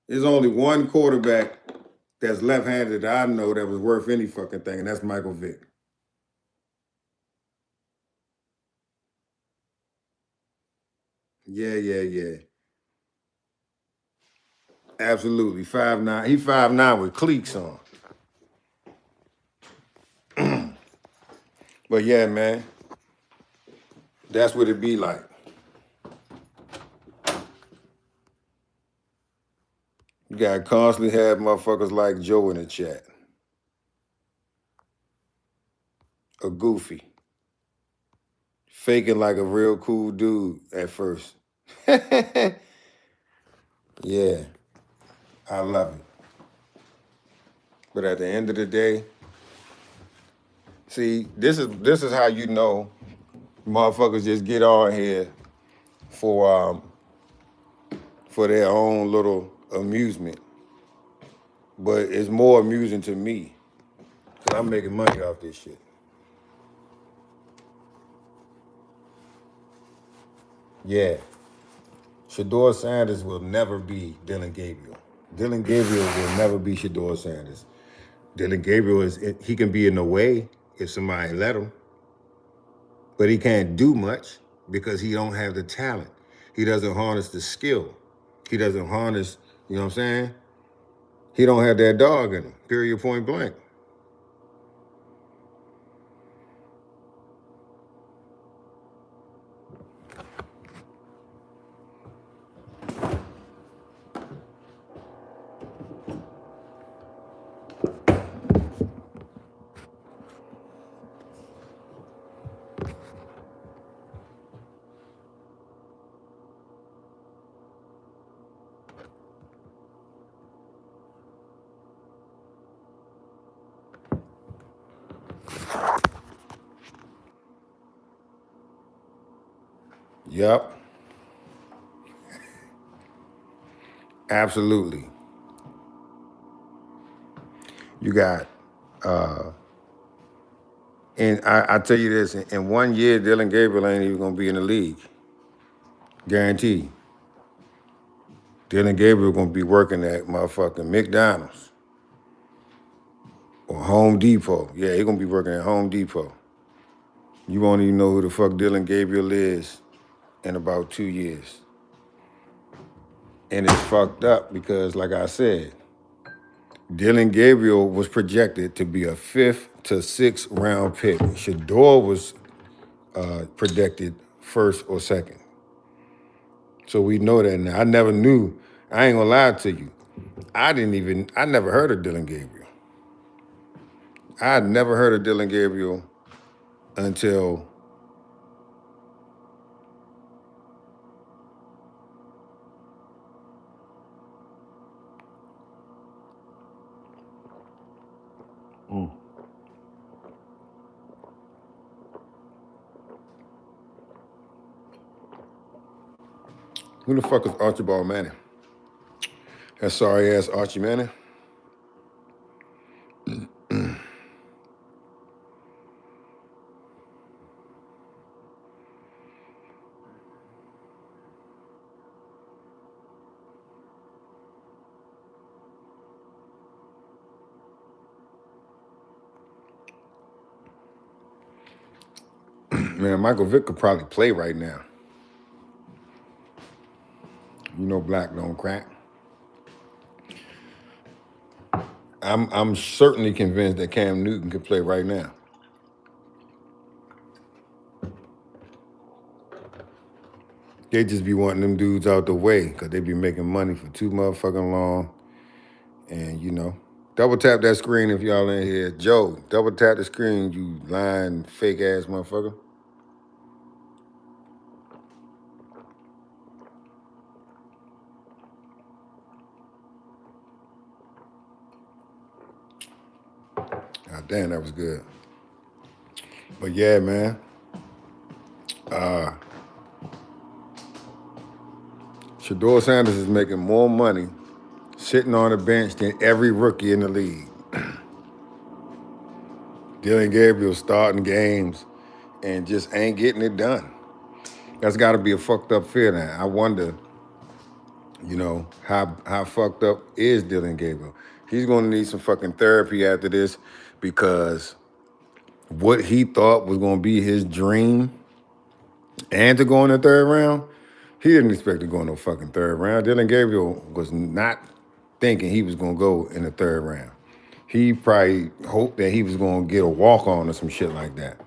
There's only one quarterback that's left-handed that I know that was worth any fucking thing, and that's Michael Vick. Yeah. Absolutely. 5'9". He 5'9" with cleats on. But yeah, man. That's what it be like. You gotta constantly have motherfuckers like Joe in the chat. A goofy. Faking like a real cool dude at first. Yeah, I love it. But at the end of the day, see, this is how you know motherfuckers just get on here for their own little amusement. But it's more amusing to me because I'm making money off this shit. Yeah. Shedeur Sanders will never be Dillon Gabriel. Dillon Gabriel will never be Shedeur Sanders. Dillon Gabriel he can be in the way if somebody let him, but he can't do much because he don't have the talent. He doesn't harness the skill. He doesn't harness, you know what I'm saying? He don't have that dog in him, period, point blank. Yep. Absolutely. You got, and I tell you this, in 1 year, Dillon Gabriel ain't even gonna be in the league. Guaranteed. Dillon Gabriel gonna be working at motherfucking McDonald's or Home Depot. Yeah, he gonna be working at Home Depot. You won't even know who the fuck Dillon Gabriel is in about 2 years. And it's fucked up because, like I said, Dillon Gabriel was projected to be a 5th to 6th round pick. Shedeur was projected 1st or 2nd. So we know that now. I never knew. I ain't gonna lie to you. I never heard of Dillon Gabriel. I had never heard of Dillon Gabriel until who the fuck is Archibald Manning? That sorry ass Archie Manning. Man, Michael Vick could probably play right now. You know black don't crack. I'm certainly convinced that Cam Newton could play right now. They just be wanting them dudes out the way because they be making money for too motherfucking long. And, you know, double tap that screen if y'all in here. Joe, double tap the screen, you lying fake ass motherfucker. God damn, that was good. But yeah, man. Shedeur Sanders is making more money sitting on the bench than every rookie in the league. Dillon Gabriel starting games and just ain't getting it done. That's got to be a fucked up feeling. I wonder, you know, how fucked up is Dillon Gabriel? He's going to need some fucking therapy after this because what he thought was going to be his dream and to go in the 3rd round, he didn't expect to go in no fucking 3rd round. Dillon Gabriel was not thinking he was going to go in the 3rd round. He probably hoped that he was going to get a walk-on or some shit like that.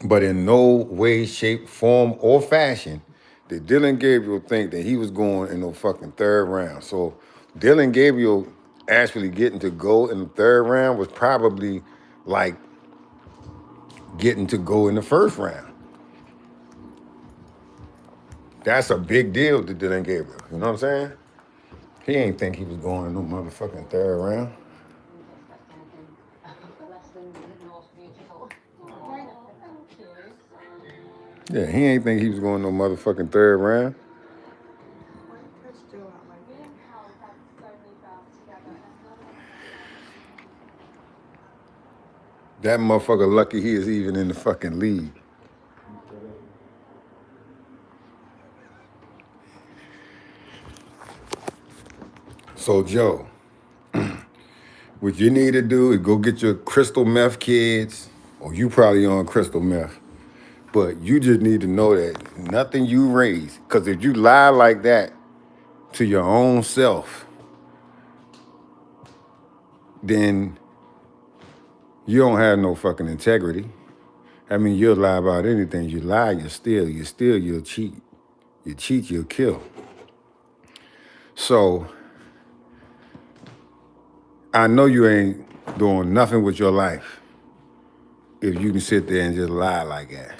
But in no way, shape, form, or fashion did Dillon Gabriel think that he was going in no fucking 3rd round. So Dillon Gabriel actually getting to go in the 3rd round was probably like getting to go in the 1st round. That's a big deal to Dillon Gabriel. You know what I'm saying? He ain't think he was going in no motherfucking third round. Yeah, he ain't think he was going no motherfucking third round. That motherfucker lucky he is even in the fucking league. So, Joe, what you need to do is go get your crystal meth kids, or you probably on crystal meth, but you just need to know that nothing you raise, because if you lie like that to your own self, then you don't have no fucking integrity. I mean, you'll lie about anything. You lie, you steal, you'll cheat. You cheat, you'll kill. So, I know you ain't doing nothing with your life if you can sit there and just lie like that.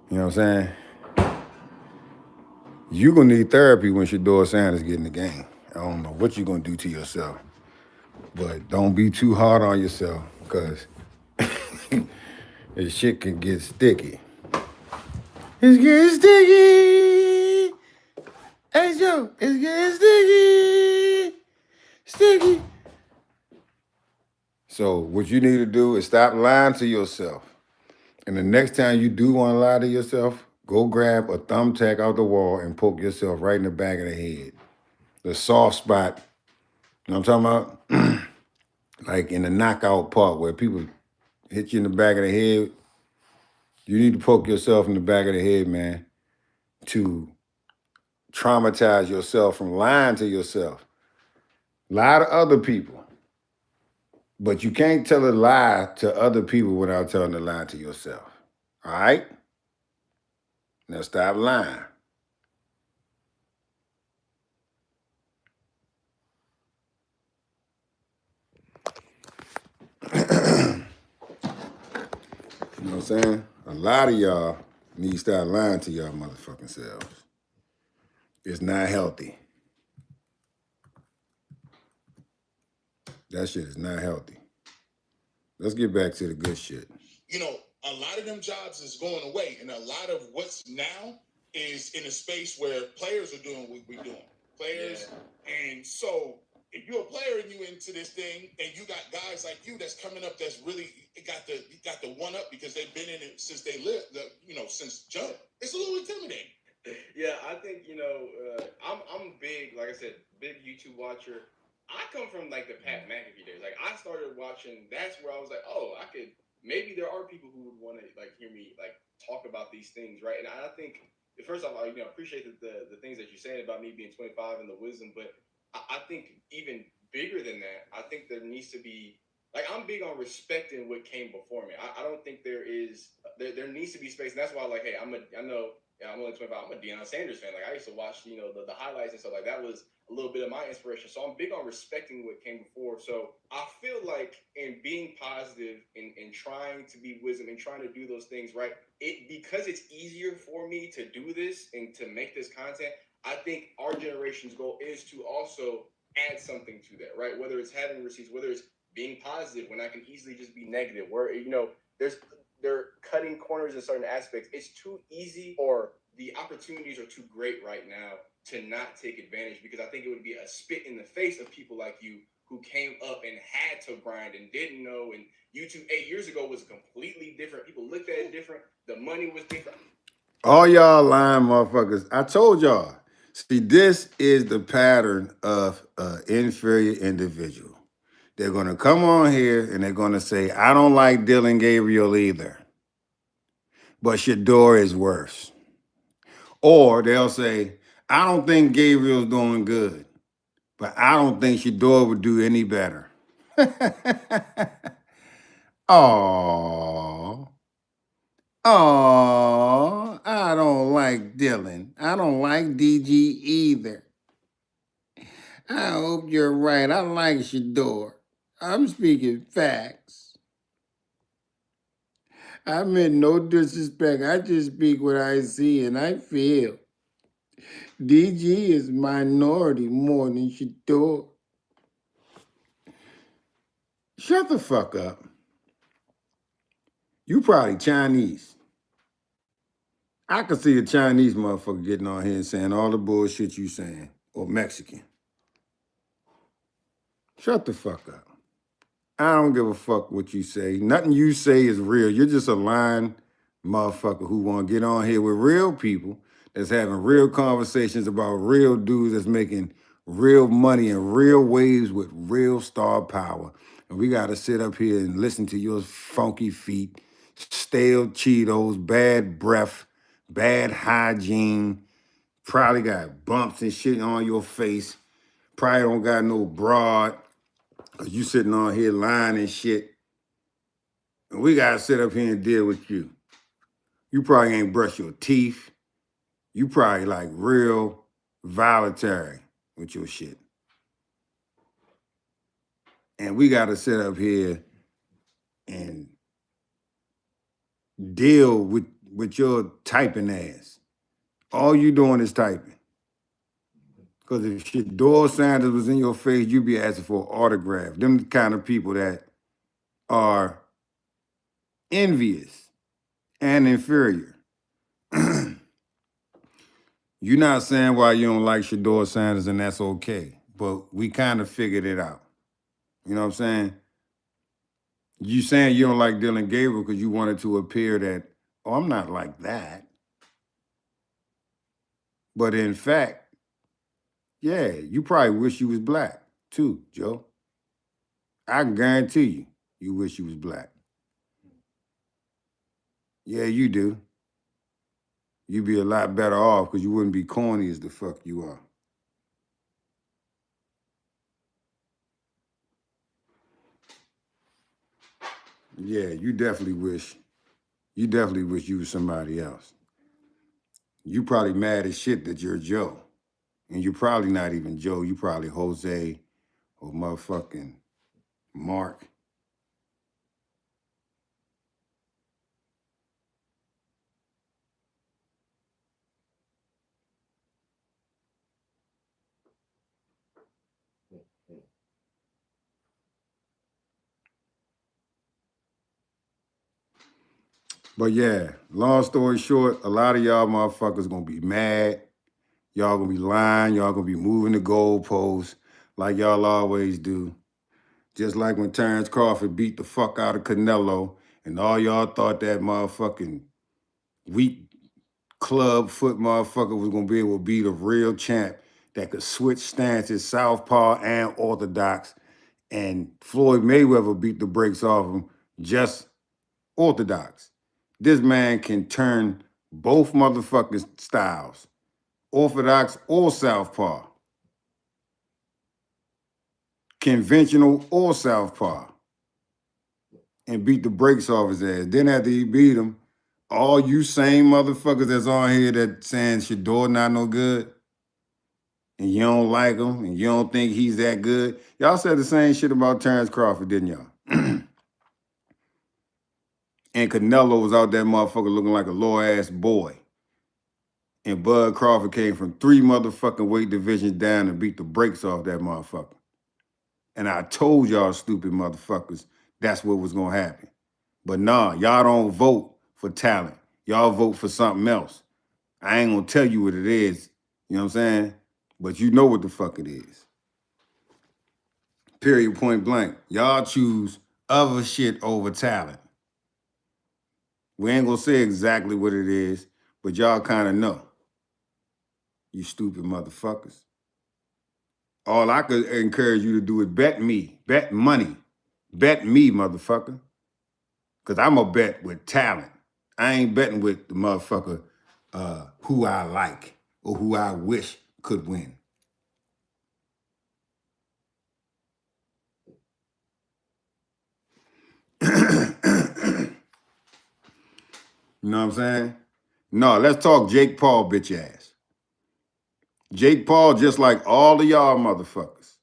You know what I'm saying? You're going to need therapy when Shedeur Sanders get in the game. I don't know what you're going to do to yourself, but don't be too hard on yourself because this shit can get sticky. It's getting sticky. Hey, Joe, it's getting sticky. Sticky. So what you need to do is stop lying to yourself. And the next time you do want to lie to yourself, go grab a thumbtack out the wall and poke yourself right in the back of the head. The soft spot, you know what I'm talking about? Like in the knockout part where people hit you in the back of the head. You need to poke yourself in the back of the head, man, to traumatize yourself from lying to yourself. Lie to other people. But you can't tell a lie to other people without telling a lie to yourself. All right? Now stop lying. You know what I'm saying? A lot of y'all need to start lying to y'all motherfucking selves. It's not healthy. That shit is not healthy. Let's get back to the good shit. You know, a lot of them jobs is going away, and a lot of what's now is in a space where players are doing what we're doing. Players, and so if you're a player and you into this thing, and you got guys like you that's coming up that's really got the one up because they've been in it since they lived, since jump. It's a little intimidating. Yeah, I think I'm big, like I said, big YouTube watcher. I come from like the Pat McAfee days. Like I started watching. That's where I was like, oh, I could. Maybe there are people who would want to like hear me like talk about these things, right? And I think first off, I appreciate the things that you're saying about me being 25 and the wisdom, but I think even bigger than that, I think there needs to be like I'm big on respecting what came before me. I don't think there needs to be space, and that's why like, hey, I'm only 25. I'm a Deion Sanders fan. Like I used to watch, the highlights and stuff like that was a little bit of my inspiration. So I'm big on respecting what came before. So I feel like in being positive and trying to be wisdom and trying to do those things right, because it's easier for me to do this and to make this content, I think our generation's goal is to also add something to that, right? Whether it's having receipts, whether it's being positive when I can easily just be negative, where they're cutting corners in certain aspects. It's too easy, or the opportunities are too great right now to not take advantage, because I think it would be a spit in the face of people like you who came up and had to grind and didn't know. And YouTube 8 years ago was completely different. People looked at it different. The money was different. All y'all lying motherfuckers. I told y'all. See, this is the pattern of an inferior individual. They're going to come on here and they're going to say, I don't like Dillon Gabriel either, but Shedeur is worse. Or they'll say, I don't think Gabriel's doing good, but I don't think Shedeur would do any better. Aww. Aww. I don't like Dillon. I don't like DG either. I hope you're right. I like Shedeur. I'm speaking facts. I meant no disrespect. I just speak what I see and I feel. DG is minority more than Shedeur. Shut the fuck up. You probably Chinese. I could see a Chinese motherfucker getting on here and saying all the bullshit you saying. Or Mexican. Shut the fuck up. I don't give a fuck what you say. Nothing you say is real. You're just a lying motherfucker who want to get on here with real people that's having real conversations about real dudes that's making real money and real waves with real star power. And we got to sit up here and listen to your funky feet, stale Cheetos, bad breath, bad hygiene, probably got bumps and shit on your face, probably don't got no broad. Cause you sitting on here lying and shit. And we gotta sit up here and deal with you. You probably ain't brush your teeth. You probably like real voluntary with your shit. And we gotta sit up here and deal with your typing ass. All you doing is typing. Because if Shedeur Sanders was in your face, you'd be asking for an autograph. Them the kind of people that are envious and inferior. You're not saying why you don't like Shedeur Sanders, and that's okay. But we kind of figured it out. You know what I'm saying? You saying you don't like Dillon Gabriel because you wanted to appear that, oh, I'm not like that. But in fact, yeah, you probably wish you was black too, Joe. I guarantee you wish you was black. Yeah, you do. You'd be a lot better off because you wouldn't be corny as the fuck you are. Yeah, you definitely wish you was somebody else. You probably mad as shit that you're Joe. And you're probably not even Joe. You probably Jose or motherfucking Mark. But yeah, long story short, a lot of y'all motherfuckers gonna be mad. Y'all gonna be lying. Y'all gonna be moving the goalposts like y'all always do. Just like when Terrence Crawford beat the fuck out of Canelo and all y'all thought that motherfucking weak club foot motherfucker was gonna be able to be the real champ that could switch stances, southpaw and orthodox. And Floyd Mayweather beat the brakes off him just orthodox. This man can turn both motherfucking styles, orthodox or southpaw, conventional or southpaw, and beat the brakes off his ass. Then after he beat him, all you same motherfuckers that's on here that saying Shedeur not no good, and you don't like him, and you don't think he's that good, y'all said the same shit about Terrence Crawford, didn't y'all? And Canelo was out that motherfucker looking like a low-ass boy. And Bud Crawford came from 3 motherfucking weight divisions down and beat the brakes off that motherfucker. And I told y'all stupid motherfuckers that's what was gonna happen. But nah, y'all don't vote for talent. Y'all vote for something else. I ain't gonna tell you what it is, you know what I'm saying? But you know what the fuck it is. Period, point blank. Y'all choose other shit over talent. We ain't gonna say exactly what it is, but y'all kind of know. You stupid motherfuckers. All I could encourage you to do is bet me, bet money. Bet me, motherfucker. Because I'm a bet with talent. I ain't betting with the motherfucker who I like or who I wish could win. You know what I'm saying? No, let's talk Jake Paul, bitch ass. Jake Paul, just like all of y'all motherfuckers.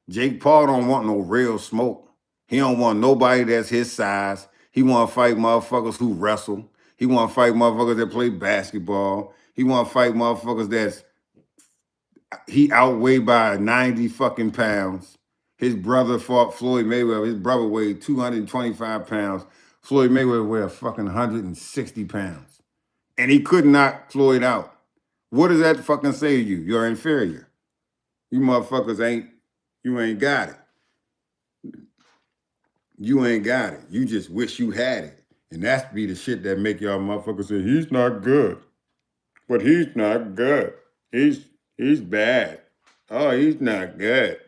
Jake Paul don't want no real smoke. He don't want nobody that's his size. He want to fight motherfuckers who wrestle. He want to fight motherfuckers that play basketball. He want to fight motherfuckers that's he outweighed by 90 fucking pounds. His brother fought Floyd Mayweather. His brother weighed 225 pounds. Floyd Mayweather weighed fucking 160 pounds. And he could knock Floyd out. What does that fucking say to you? You're inferior. You motherfuckers you ain't got it. You ain't got it. You just wish you had it. And that's be the shit that make y'all motherfuckers say, he's not good. But he's not good. He's bad. Oh, he's not good.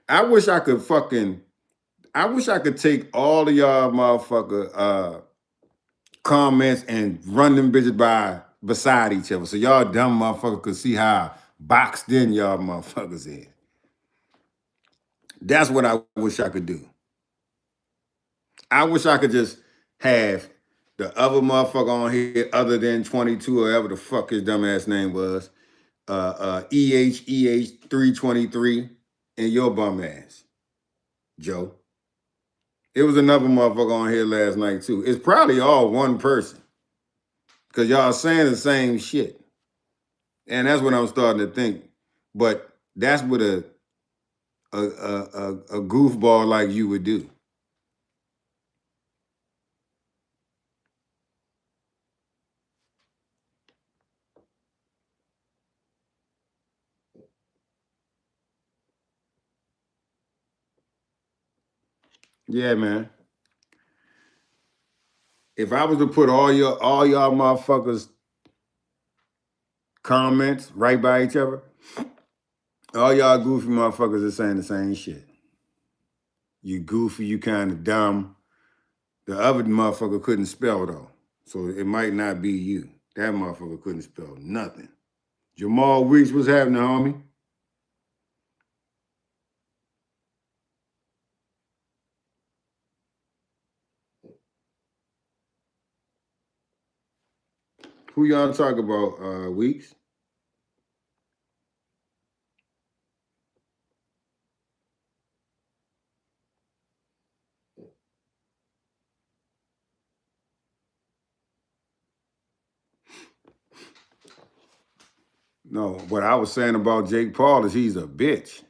I wish I could take all of y'all motherfucker comments and run them bitches beside each other. So y'all dumb motherfuckers could see how boxed in y'all motherfuckers is. That's what I wish I could do. I wish I could just have the other motherfucker on here other than 22 or whatever the fuck his dumb ass name was. EH 323 and your bum ass, Joe. It was another motherfucker on here last night too. It's probably all one person because y'all saying the same shit. And that's what I'm starting to think. But that's what a goofball like you would do. Yeah, man. If I was to put all y'all motherfuckers comments right by each other, all y'all goofy motherfuckers are saying the same shit. You goofy, you kind of dumb. The other motherfucker couldn't spell though. So it might not be you. That motherfucker couldn't spell nothing. Jamal Weeks, what's happening, homie? Who y'all talk about, Weeks? No, what I was saying about Jake Paul is he's a bitch.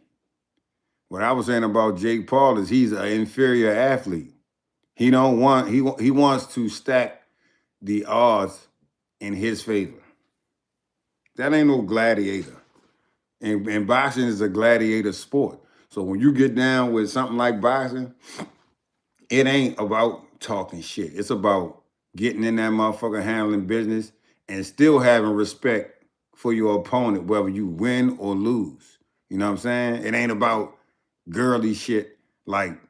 What I was saying about Jake Paul is he's an inferior athlete. He wants to stack the odds in his favor. That ain't no gladiator. And boxing is a gladiator sport. So when you get down with something like boxing, it ain't about talking shit. It's about getting in that motherfucker, handling business, and still having respect for your opponent, whether you win or lose. You know what I'm saying? It ain't about girly shit like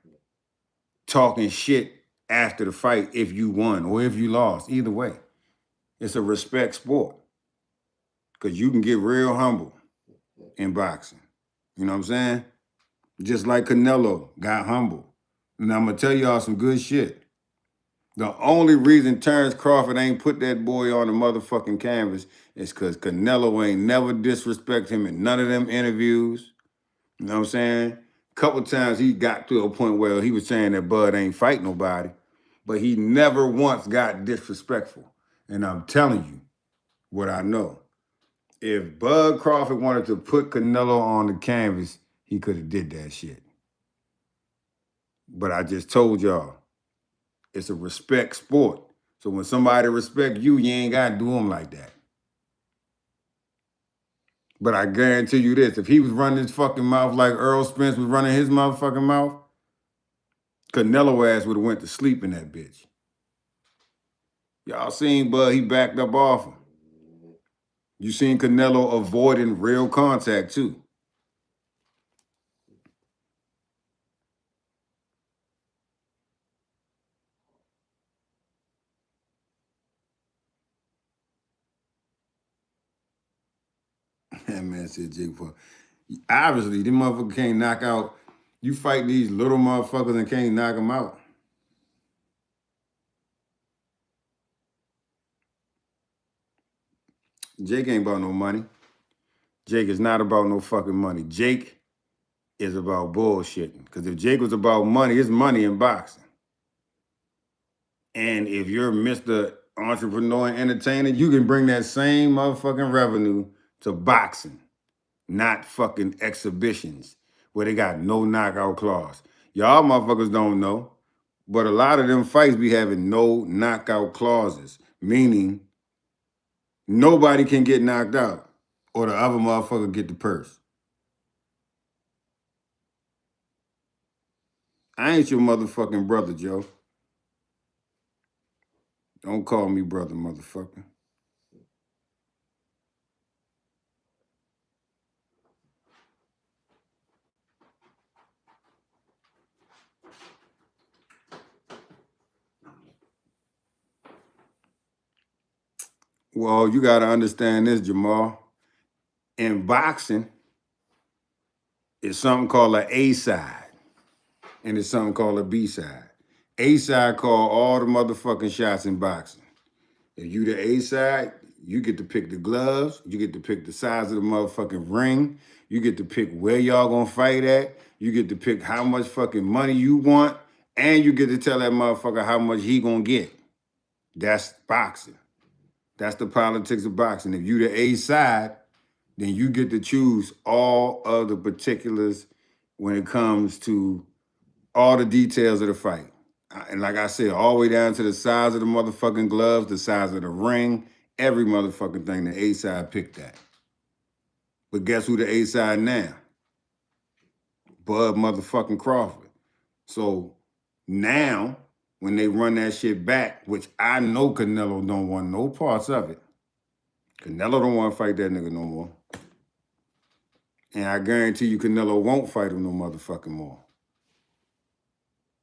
talking shit after the fight if you won or if you lost. Either way, it's a respect sport because you can get real humble in boxing. You know what I'm saying? Just like Canelo got humble. And I'm going to tell y'all some good shit. The only reason Terrence Crawford ain't put that boy on the motherfucking canvas is because Canelo ain't never disrespect him in none of them interviews. You know what I'm saying? A couple times he got to a point where he was saying that Bud ain't fight nobody, but he never once got disrespectful. And I'm telling you what I know. If Bud Crawford wanted to put Canelo on the canvas, he could have did that shit. But I just told y'all, it's a respect sport. So when somebody respect you, you ain't got to do them like that. But I guarantee you this, if he was running his fucking mouth like Earl Spence was running his motherfucking mouth, Canelo ass would have went to sleep in that bitch. Y'all seen Bud, he backed up off him. You seen Canelo avoiding real contact too. That man said Jake Paul. Obviously, them motherfuckers can't knock out. You fight these little motherfuckers and can't knock them out. Jake ain't about no money. Jake is not about no fucking money. Jake is about bullshitting. Because if Jake was about money, it's money in boxing. And if you're Mr. Entrepreneur and Entertainer, you can bring that same motherfucking revenue to boxing, not fucking exhibitions where they got no knockout clause. Y'all motherfuckers don't know, but a lot of them fights be having no knockout clauses, meaning nobody can get knocked out or the other motherfucker get the purse. I ain't your motherfucking brother, Joe. Don't call me brother, motherfucker. Well, you got to understand this, Jamal. In boxing, it's something called an A side, and it's something called a B side. A side call all the motherfucking shots in boxing. If you the A side, you get to pick the gloves, you get to pick the size of the motherfucking ring, you get to pick where y'all gonna fight at, you get to pick how much fucking money you want, and you get to tell that motherfucker how much he gonna get. That's boxing. That's the politics of boxing. If you the A side, then you get to choose all of the particulars when it comes to all the details of the fight. And like I said, all the way down to the size of the motherfucking gloves, the size of the ring, every motherfucking thing, the A side picked that. But guess who the A side now? Bud motherfucking Crawford. So now, when they run that shit back, which I know Canelo don't want no parts of it. Canelo don't want to fight that nigga no more. And I guarantee you Canelo won't fight him no motherfucking more.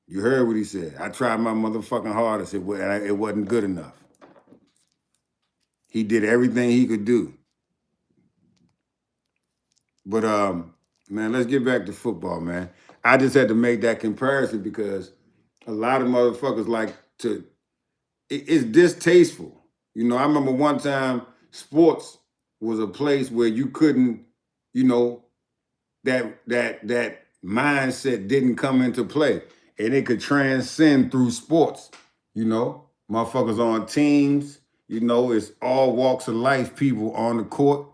You heard what he said. I tried my motherfucking hardest. It wasn't good enough. He did everything he could do. But, man, let's get back to football, man. I just had to make that comparison because a lot of motherfuckers like to, it's distasteful. You know, I remember one time sports was a place where you couldn't, you know, that mindset didn't come into play. And it could transcend through sports, you know. Motherfuckers on teams, you know, it's all walks of life people on the court,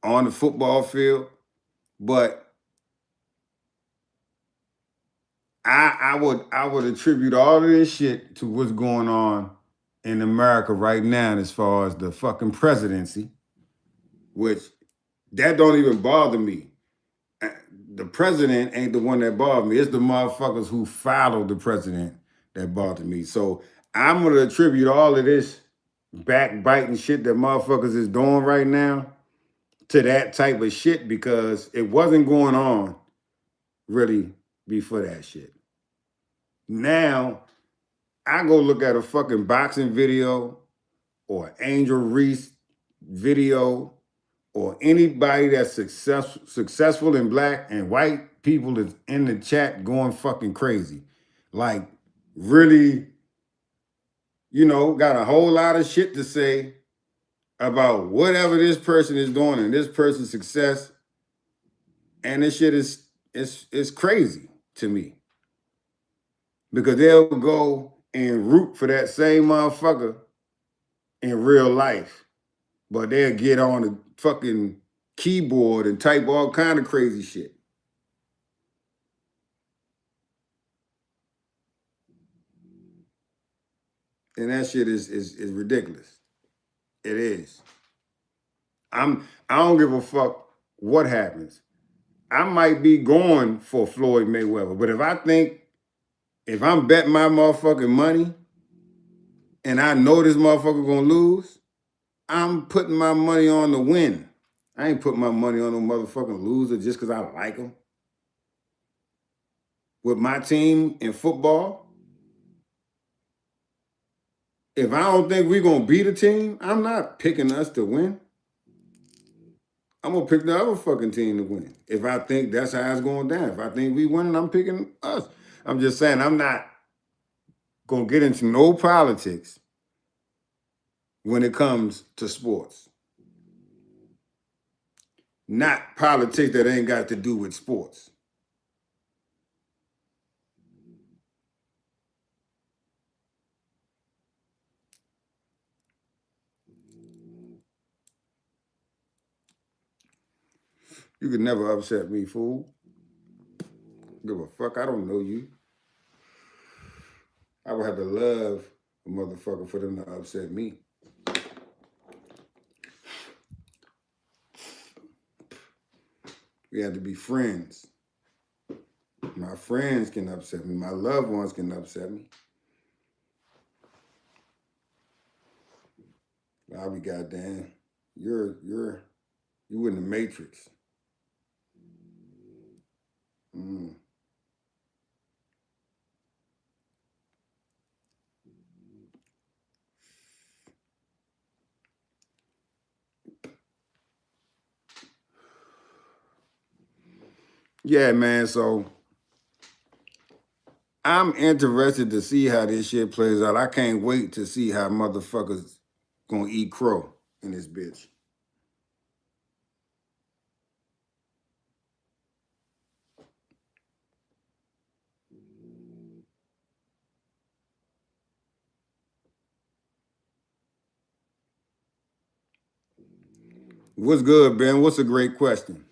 on the football field. But I would attribute all of this shit to what's going on in America right now as far as the fucking presidency, which that don't even bother me. The president ain't the one that bothered me. It's the motherfuckers who follow the president that bothered me. So I'm going to attribute all of this backbiting shit that motherfuckers is doing right now to that type of shit because it wasn't going on really before that shit. Now, I go look at a fucking boxing video or Angel Reese video or anybody that's successful in black and white people is in the chat going fucking crazy. Like, really, you know, got a whole lot of shit to say about whatever this person is doing and this person's success. And this shit is crazy to me. Because they'll go and root for that same motherfucker in real life. But they'll get on the fucking keyboard and type all kind of crazy shit. And that shit is ridiculous. It is. I don't give a fuck what happens. I might be going for Floyd Mayweather, but if I'm betting my motherfucking money and I know this motherfucker gonna lose, I'm putting my money on the win. I ain't putting my money on no motherfucking loser just because I like him. With my team in football, if I don't think we're going to beat a team, I'm not picking us to win. I'm going to pick the other fucking team to win. If I think that's how it's going down. If I think we winning, I'm picking us. I'm just saying I'm not going to get into no politics when it comes to sports. Not politics that ain't got to do with sports. You could never upset me, fool. Give a fuck. I don't know you. I would have to love a motherfucker for them to upset me. We have to be friends. My friends can upset me. My loved ones can upset me. I'll be goddamn. You in the Matrix. Yeah, man, so I'm interested to see how this shit plays out. I can't wait to see how motherfuckers gonna eat crow in this bitch. What's good, Ben? What's a great question?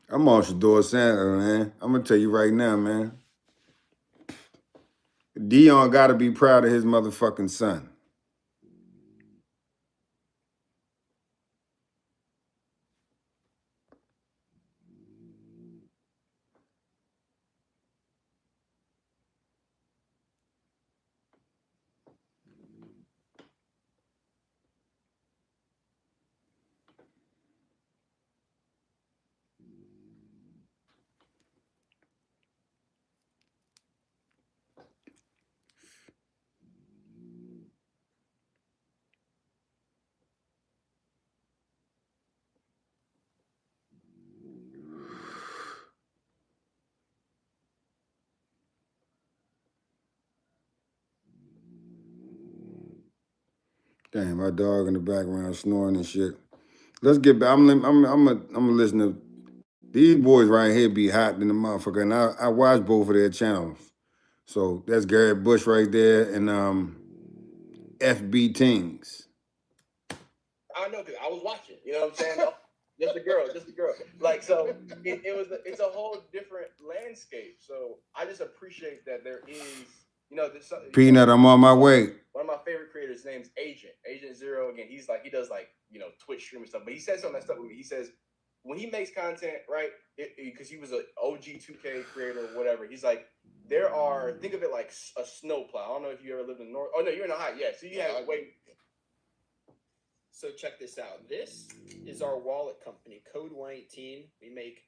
I'm on Shedeur Sanders, man. I'm gonna tell you right now, man. Dillon gotta be proud of his motherfucking son. Damn, my dog in the background snoring and shit. Let's get back. I'm gonna listen to these boys right here. Be hot in the motherfucker, and I watch both of their channels. So that's Garrett Bush right there, and FB Tings. I know, because I was watching. You know what I'm saying? Just a girl. Like, so it's a whole different landscape. So I just appreciate that there is, Peanut, I'm on my way. One of my favorite creators' name's Agent Zero. Again, he does Twitch stream and stuff. But he said something that stuck with me. He says when he makes content, right? Because he was an OG 2K creator or whatever. He's like, think of it like a snowplow. I don't know if you ever lived in North. Oh no, you're in Ohio. Yeah, so you have So check this out. This is our wallet company, Code 118. We make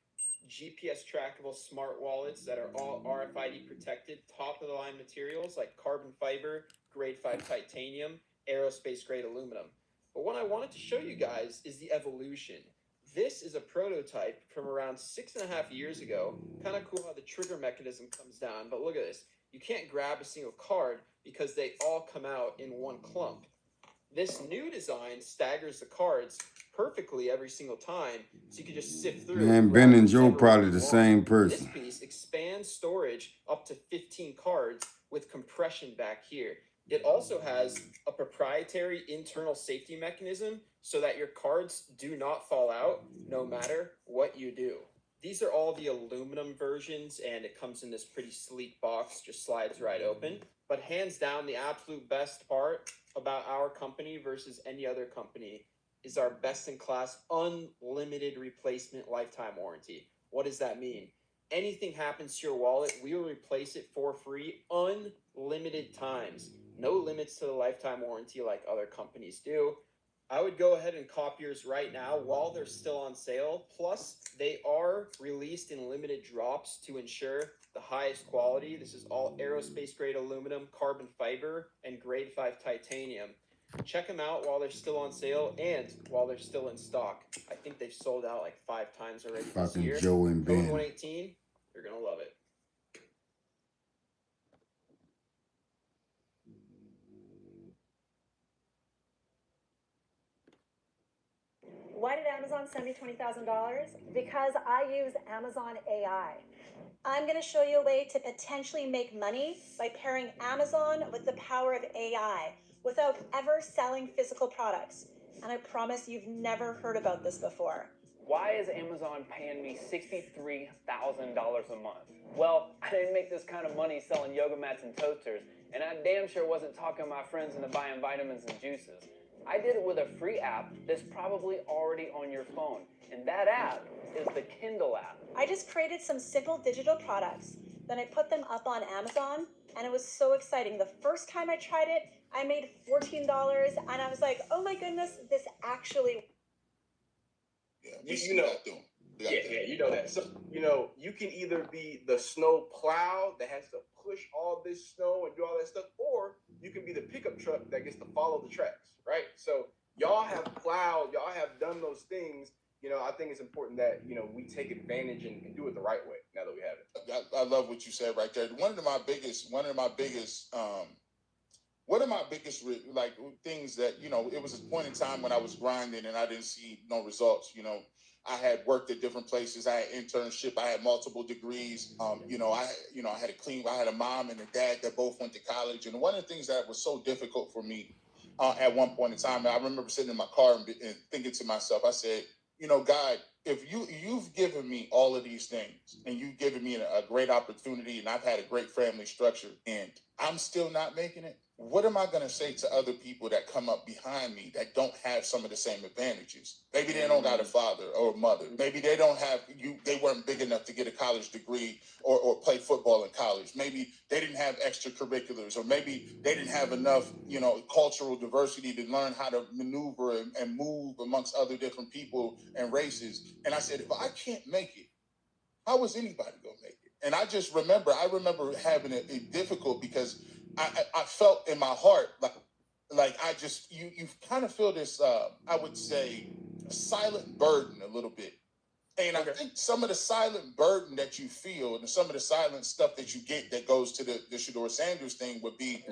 GPS trackable smart wallets that are all RFID protected, top of the line materials like carbon fiber, grade 5 titanium, aerospace grade aluminum. But what I wanted to show you guys is the evolution. This is a prototype from around 6.5 years ago. Kind of cool how the trigger mechanism comes down, but look at this. You can't grab a single card because they all come out in one clump. This new design staggers the cards perfectly every single time, so you can just sift through. Man, Ben and Joe probably the same person. This piece expands storage up to 15 cards with compression back here. It also has a proprietary internal safety mechanism so that your cards do not fall out no matter what you do. These are all the aluminum versions, and it comes in this pretty sleek box, just slides right open. But hands down, the absolute best part about our company versus any other company is our best-in-class unlimited replacement lifetime warranty. What does that mean? Anything happens to your wallet, we will replace it for free unlimited times. No limits to the lifetime warranty like other companies do. I would go ahead and cop yours right now while they're still on sale. Plus, they are released in limited drops to ensure the highest quality. This is all aerospace grade aluminum, carbon fiber, and grade 5 titanium. Check them out while they're still on sale and while they're still in stock. I think they've sold out like 5 times already this year. Fucking Joe and Ben. Code 118, you're gonna love it. Why did Amazon send me $20,000? Because I use Amazon AI. I'm going to show you a way to potentially make money by pairing Amazon with the power of AI without ever selling physical products. and I promise you've never heard about this before. Why is Amazon paying me $63,000 a month? Well, I didn't make this kind of money selling yoga mats and toasters, and I damn sure wasn't talking my friends into buying vitamins and juices. I did it with a free app that's probably already on your phone, and that app is the Kindle app. I just created some simple digital products, then I put them up on Amazon, and it was so exciting. The first time I tried it, I made $14, and I was like, oh my goodness, this actually... You know, you know that. So, you know, you can either be the snow plow that has to push all this snow and do all that stuff, or you can be the pickup truck that gets to follow the tracks, right? So y'all have plowed, y'all have done those things. You know, I think it's important that, you know, we take advantage and do it the right way now that we have it. I love what you said right there. One of my biggest like things that, you know, it was a point in time when I was grinding and I didn't see no results. You know, I had worked at different places. I had internship. I had multiple degrees. You know, I had a mom and a dad that both went to college. And one of the things that was so difficult for me at one point in time, I remember sitting in my car and thinking to myself, I said, you know, God, if you've given me all of these things and you've given me a great opportunity and I've had a great family structure and I'm still not making it, what am I going to say to other people that come up behind me that don't have some of the same advantages? Maybe they don't got a father or a mother. Maybe they don't have they weren't big enough to get a college degree or play football in college. Maybe they didn't have extracurriculars, or maybe they didn't have enough, you know, cultural diversity to learn how to maneuver and move amongst other different people and races. And I said, if I can't make it, how is anybody going to make it? And I remember having it difficult because I felt in my heart like I just, you kind of feel this, I would say, silent burden a little bit. And I think some of the silent burden that you feel and some of the silent stuff that you get that goes to the Shedeur Sanders thing would be,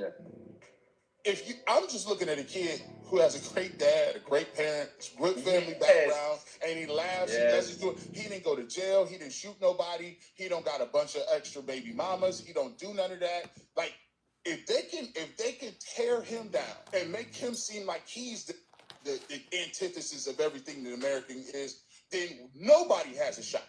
I'm just looking at a kid who has a great dad, a great parent, good family background, and he laughs, he doesn't do it. He didn't go to jail, he didn't shoot nobody, he don't got a bunch of extra baby mamas, he don't do none of that. Like, if they can tear him down and make him seem like he's the antithesis of everything that American is, then nobody has a shot.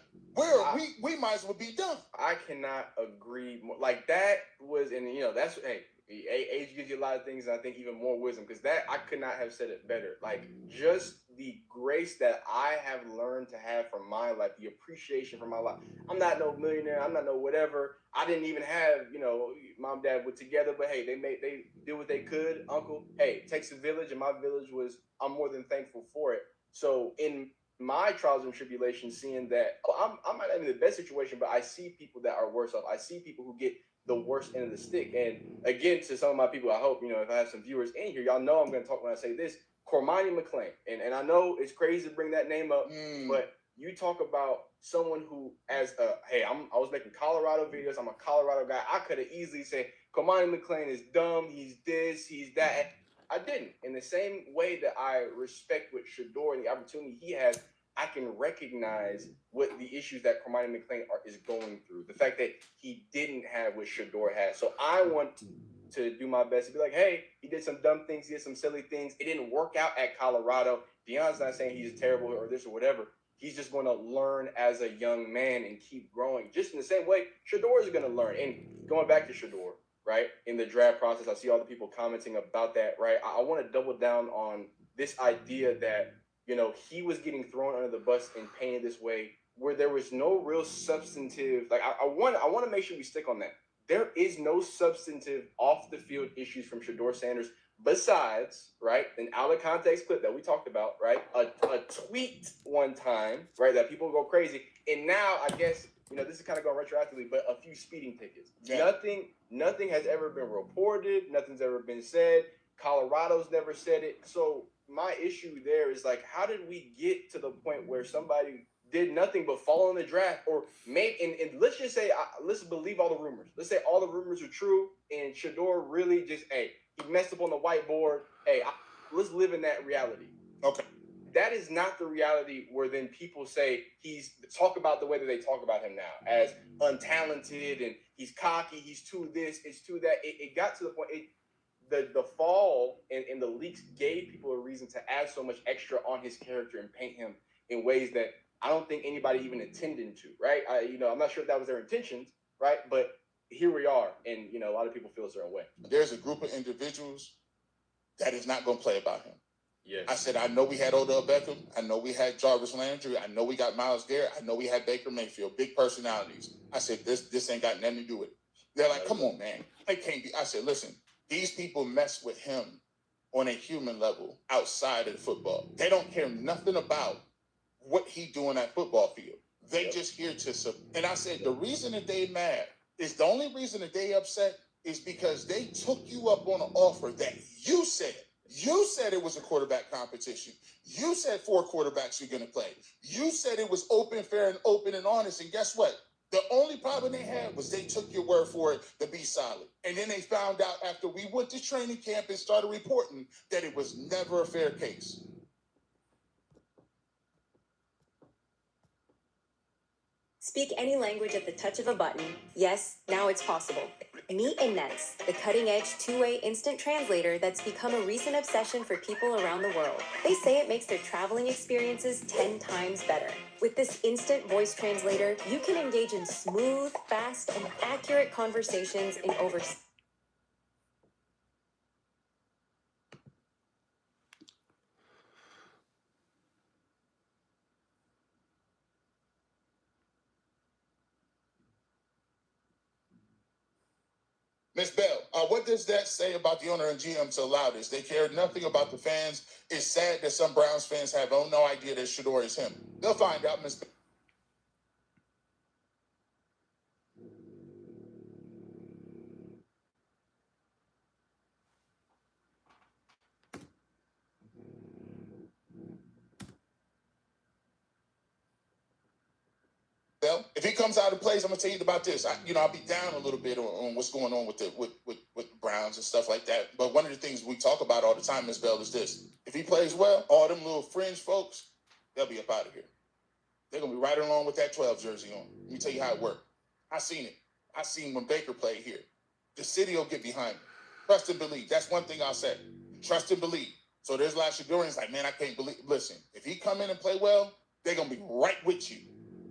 We might as well be done. I cannot agree more. Like, that was, and you know, that's, hey, age gives you a lot of things, and I think even more wisdom, because that, I could not have said it better. Like, just the grace that I have learned to have from my life, the appreciation for my life. I'm not no millionaire, I'm not no whatever. I didn't even have, you know, mom, dad were together, but hey, they did what they could. Uncle, hey, takes a village, and my village was, I'm more than thankful for it. So in my trials and tribulations, seeing that, I'm not in the best situation, but I see people that are worse off. I see people who get the worst end of the stick. And again, to some of my people, I hope, you know, if I have some viewers in here, y'all know I'm going to talk when I say this, Cormani McClain. And I know it's crazy to bring that name up, but you talk about someone who, as hey, I was making Colorado videos, I'm a Colorado guy. I could have easily said, Cormani McClain is dumb, he's this, he's that. I didn't. In the same way that I respect what Shedeur and the opportunity he has, I can recognize what the issues that Cormani McClain is going through. The fact that he didn't have what Shedeur has. So I want to do my best to be like, hey, he did some dumb things, he did some silly things. It didn't work out at Colorado. Deion's not saying he's terrible or this or whatever. He's just going to learn as a young man and keep growing. Just in the same way, Shedeur is going to learn. And going back to Shedeur, right, in the draft process, I see all the people commenting about that, right? I want to double down on this idea that, you know, he was getting thrown under the bus and painted this way where there was no real substantive, like, I want to make sure we stick on that. There is no substantive off-the-field issues from Shedeur Sanders besides, right, an out-of-context clip that we talked about, right, a tweet one time, right, that people go crazy, and now, I guess, you know, this is kind of going retroactively, but a few speeding tickets. Yeah. Nothing has ever been reported. Nothing's ever been said. Colorado's never said it. So my issue there is, like, how did we get to the point where somebody did nothing but fall in the draft, or maybe, and let's just say, let's believe all the rumors. Let's say all the rumors are true, and Shedeur really just, hey, he messed up on the whiteboard. Hey, let's live in that reality. Okay. That is not the reality where then people say talk about the way that they talk about him now as untalented and he's cocky, he's too this, it's too that. It got to the point, the fall and the leaks gave people a reason to add so much extra on his character and paint him in ways that I don't think anybody even intended to, right? I'm not sure if that was their intentions, right? But here we are, and a lot of people feel a certain way. There's a group of individuals that is not going to play about him. Yes. I said, I know we had Odell Beckham. I know we had Jarvis Landry. I know we got Myles Garrett. I know we had Baker Mayfield, big personalities. I said, this ain't got nothing to do with it. They're like, come on, man. They can't be. I said, listen, these people mess with him on a human level outside of the football. They don't care nothing about what he doing at football field. They just here to and I said, the reason that they mad is the only reason that they upset is because they took you up on an offer that you said it was a quarterback competition. You said 4 quarterbacks you're going to play. You said it was open, fair, and open and honest. And guess what? The only problem they had was they took your word for it to be solid. And then they found out after we went to training camp and started reporting that it was never a fair case. Speak any language at the touch of a button. Yes, now it's possible. Meet Innex, the cutting-edge two-way instant translator that's become a recent obsession for people around the world. They say it makes their traveling experiences 10 times better. With this instant voice translator, you can engage in smooth, fast, and accurate conversations in over... Ms. Bell, what does that say about the owner and GM to allow this? They care nothing about the fans. It's sad that some Browns fans have no idea that Shedeur is him. They'll find out, Ms. Bell. If he comes out and plays, I'm gonna tell you about this. I'll be down a little bit on what's going on with the Browns and stuff like that. But one of the things we talk about all the time, Ms. Bell, is this: if he plays well, all them little fringe folks, they'll be up out of here. They're gonna be right along with that 12 jersey on. Let me tell you how it worked. I seen it. I seen when Baker played here. The city will get behind me. Trust and believe. That's one thing I'll say. Trust and believe. So there's a lot of Shedurians like, man, I can't believe. Listen, if he come in and play well, they're gonna be right with you.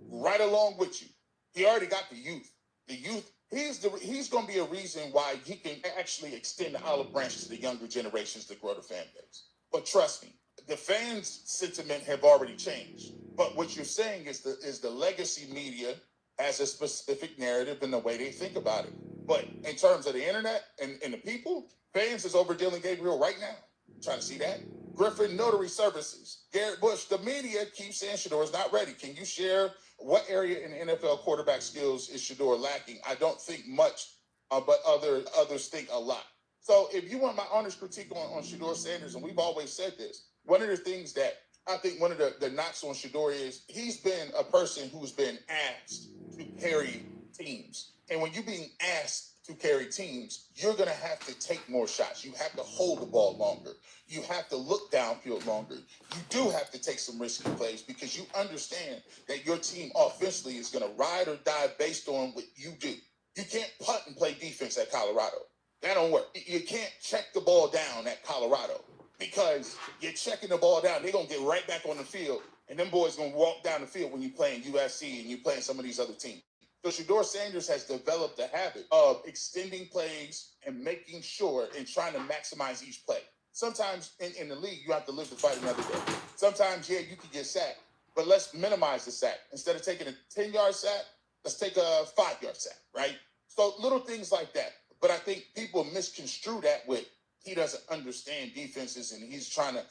Right along with you. He already got the youth. The youth, he's going to be a reason why he can actually extend the olive branches to the younger generations to grow the fan base. But trust me, the fans' sentiment have already changed. But what you're saying is the legacy media has a specific narrative in the way they think about it. But in terms of the internet and the people, fans is over Dillon Gabriel right now. Trying to see that? Griffin Notary Services. Garrett Bush, the media keeps saying Shedeur is not ready. Can you share what area in NFL quarterback skills is Shedeur lacking? I don't think much, but others think a lot. So if you want my honest critique on Shedeur Sanders, and we've always said this, one of the things that I think one of the knocks on Shedeur is he's been a person who's been asked to carry teams. And when you're being asked to carry teams, you're going to have to take more shots. You have to hold the ball longer. You have to look downfield longer. You do have to take some risky plays because you understand that your team offensively is going to ride or die based on what you do. You can't punt and play defense at Colorado. That don't work. You can't check the ball down at Colorado because you're checking the ball down. They're going to get right back on the field, and them boys going to walk down the field when you're playing USC and you're playing some of these other teams. So Shedeur Sanders has developed the habit of extending plays and making sure and trying to maximize each play. Sometimes in the league, you have to live to fight another day. Sometimes, yeah, you could get sacked, but let's minimize the sack. Instead of taking a 10-yard sack, let's take a 5-yard sack, right? So little things like that. But I think people misconstrue that with he doesn't understand defenses and he's trying to,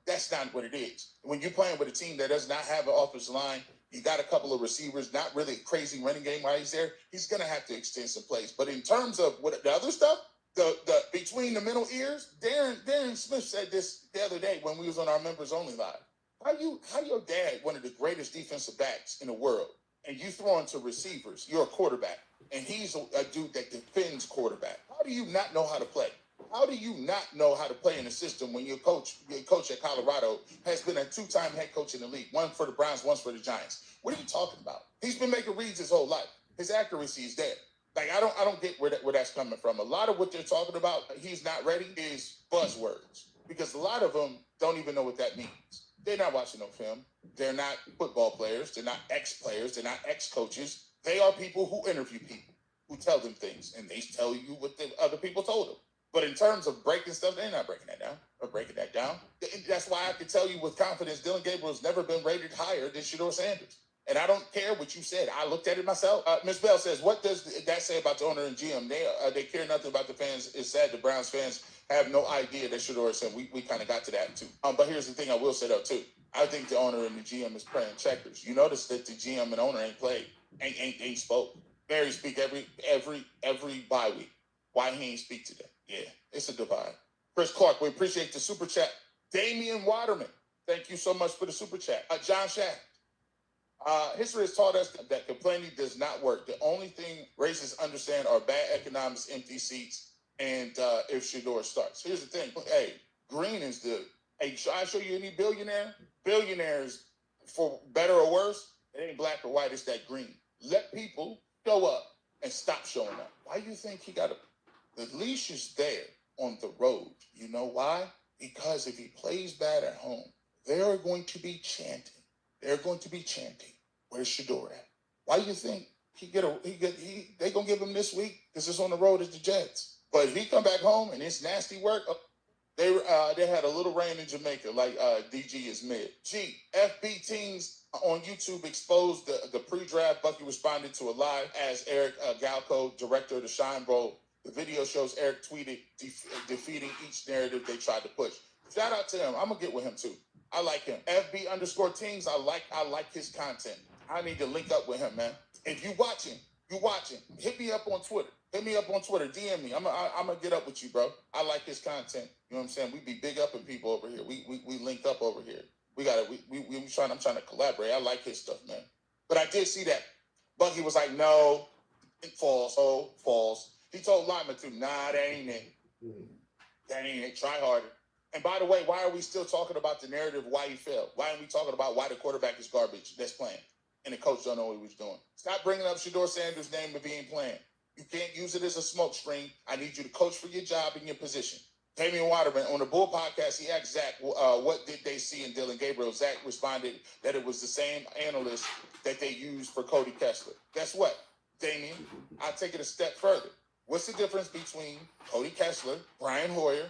that's not what it is. When you're playing with a team that does not have an offensive line, you got a couple of receivers, not really a crazy running game while he's there. He's going to have to extend some plays. But in terms of what the other stuff, the between the middle ears, Darren Smith said this the other day when we was on our members only live. How your dad, one of the greatest defensive backs in the world, and you throw into receivers, you're a quarterback, and he's a dude that defends quarterback. How do you not know how to play? How do you not know how to play in a system when your coach at Colorado has been a 2-time head coach in the league, one for the Browns, one for the Giants? What are you talking about? He's been making reads his whole life. His accuracy is there. Like, I don't get where that's coming from. A lot of what they're talking about, he's not ready, is buzzwords. Because a lot of them don't even know what that means. They're not watching no film. They're not football players. They're not ex-players. They're not ex-coaches. They are people who interview people, who tell them things, and they tell you what the other people told them. But in terms of breaking stuff, they're not breaking that down. Or breaking that down. That's why I can tell you with confidence, Dillon Gabriel has never been rated higher than Shedeur Sanders. And I don't care what you said. I looked at it myself. Ms. Bell says, what does that say about the owner and GM? They care nothing about the fans. It's sad the Browns fans have no idea that Shedeur said. We kind of got to that too. But here's the thing I will say though too. I think the owner and the GM is playing checkers. You notice that the GM and owner ain't played, ain't spoke. Barry speak every bye week. Why he ain't speak today? Yeah, it's a divide. Chris Clark, we appreciate the super chat. Damian Waterman, thank you so much for the super chat. John Shack. History has taught us that complaining does not work. The only thing racists understand are bad economics, empty seats, and if Shedeur starts. Here's the thing. Hey, Green is the... Hey, should I show you any billionaire? Billionaires, for better or worse, it ain't black or white, it's that green. Let people show up and stop showing up. Why do you think he got the leash is there on the road? You know why? Because if he plays bad at home, they are going to be chanting. They're going to be chanting. Where's Shedeur at? Why do you think they gonna give him this week? Because it's on the road as the Jets. But if he come back home and it's nasty work, they had a little rain in Jamaica, like DG is mid. FB teams on YouTube exposed the pre-draft. Bucky responded to a live as Eric Galco, director of the Shine Bowl. The video shows Eric tweeted defeating each narrative they tried to push. Shout out to him. I'm gonna get with him too. I like him. FB_teams. I like his content. I need to link up with him, man. If you watching, hit me up on Twitter. DM me. I'm gonna get up with you, bro. I like his content. You know what I'm saying? We be big upping people over here. We link up over here. I'm trying to collaborate. I like his stuff, man. But I did see that. Bucky was like, no, false. Oh, false. He told Lyman too, nah, that ain't it. That ain't it. Try harder. And by the way, why are we still talking about the narrative why he failed? Why aren't we talking about why the quarterback is garbage that's playing? And the coach don't know what he was doing. Stop bringing up Shedeur Sanders' name if he ain't playing. You can't use it as a smoke screen. I need you to coach for your job and your position. Damian Waterman, on the Bull podcast, he asked Zach, what did they see in Dillon Gabriel? Zach responded that it was the same analyst that they used for Cody Kessler. Guess what, Damian? I'll take it a step further. What's the difference between Cody Kessler, Brian Hoyer,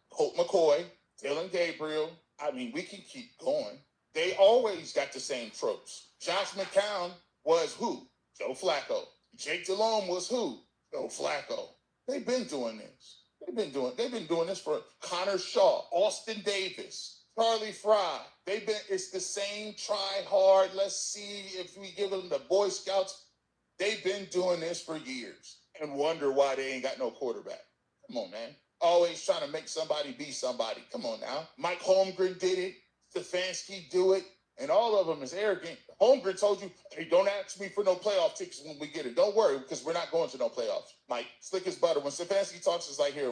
Colt McCoy, Dillon Gabriel? I mean, we can keep going. They always got the same tropes. Josh McCown was who? Joe Flacco. Jake Delhomme was who? Joe Flacco. They've been doing this. They've been doing this for Connor Shaw, Austin Davis, Charlie Fry. It's the same try hard. Let's see if we give them the Boy Scouts. They've been doing this for years and wonder why they ain't got no quarterback. Come on, man. Always trying to make somebody be somebody. Come on now. Mike Holmgren did it. Stefanski do it. And all of them is arrogant. Holmgren told you, hey, don't ask me for no playoff tickets when we get it. Don't worry, because we're not going to no playoffs. Mike, slick as butter. When Stefanski talks, it's like here,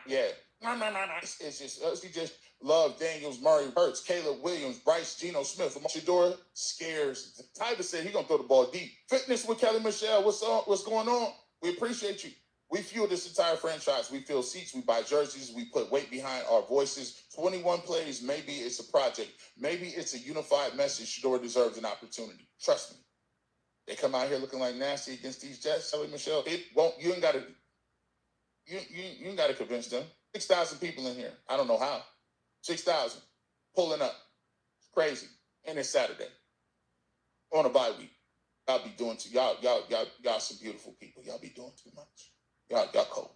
yeah. It's just, he just love Daniels, Murray, Hurts, Caleb Williams, Bryce, Geno Smith. Shedeur scares. Tyler said he's going to throw the ball deep. Fitness with Kelly Michelle. What's going on? We appreciate you. We fuel this entire franchise. We fill seats. We buy jerseys. We put weight behind our voices. 21 plays. Maybe it's a project. Maybe it's a unified message. Shedeur deserves an opportunity. Trust me. They come out here looking like nasty against these Jets. Kelly Michelle, it won't. You ain't got to. You ain't got to convince them. 6,000 people in here. I don't know how. 6,000 pulling up. It's crazy. And it's Saturday on a bye week. Y'all be doing too. Y'all some beautiful people. Y'all be doing too much. Y'all cold.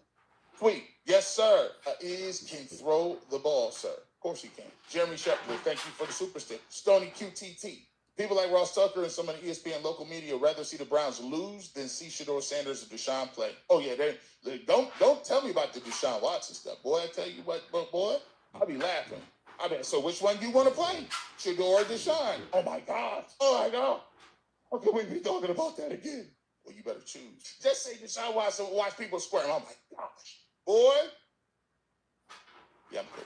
Tweet. Yes, sir. Can throw the ball, sir. Of course he can. Jeremy Shepard, thank you for the super stick. Stony QTT. People like Ross Tucker and some of the ESPN local media rather see the Browns lose than see Shedeur Sanders and Deshaun play. Oh, yeah. They don't tell me about the Deshaun Watson stuff. Boy, I tell you what, boy, I'll be laughing. So which one do you want to play? Shedeur or Deshaun? Oh, my God. How can we be talking about that again? Well, you better choose. Just say Deshaun Watson, watch people squirm. Oh, my gosh. Boy. Yeah, I'm good.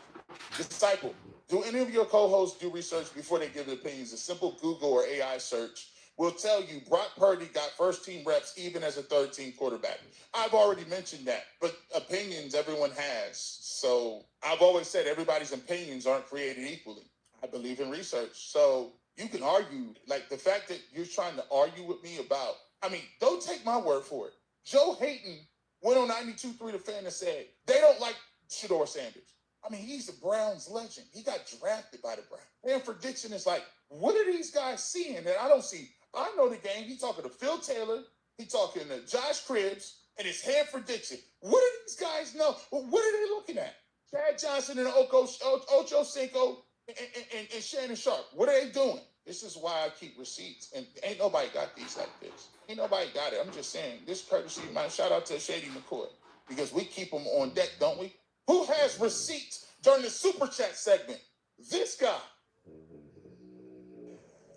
Disciple. Do any of your co-hosts do research before they give their opinions? A simple Google or AI search will tell you Brock Purdy got first-team reps even as a third-team quarterback. I've already mentioned that, but opinions everyone has. So I've always said everybody's opinions aren't created equally. I believe in research. So you can argue, like the fact that you're trying to argue with me about, I mean, don't take my word for it. Joe Hayden went on 92.3 The Fan and said, they don't like Shedeur Sanders. I mean, he's the Browns legend. He got drafted by the Browns. And prediction is like, what are these guys seeing that I don't see? I know the game. He's talking to Phil Taylor. He's talking to Josh Cribbs and his head prediction. What do these guys know? What are they looking at? Chad Johnson and Ocho Cinco and Shannon Sharp. What are they doing? This is why I keep receipts. And ain't nobody got these like this. Ain't nobody got it. I'm just saying, this courtesy of mine. Shout out to Shady McCoy. Because we keep them on deck, don't we? Who has receipts during the Super Chat segment? This guy.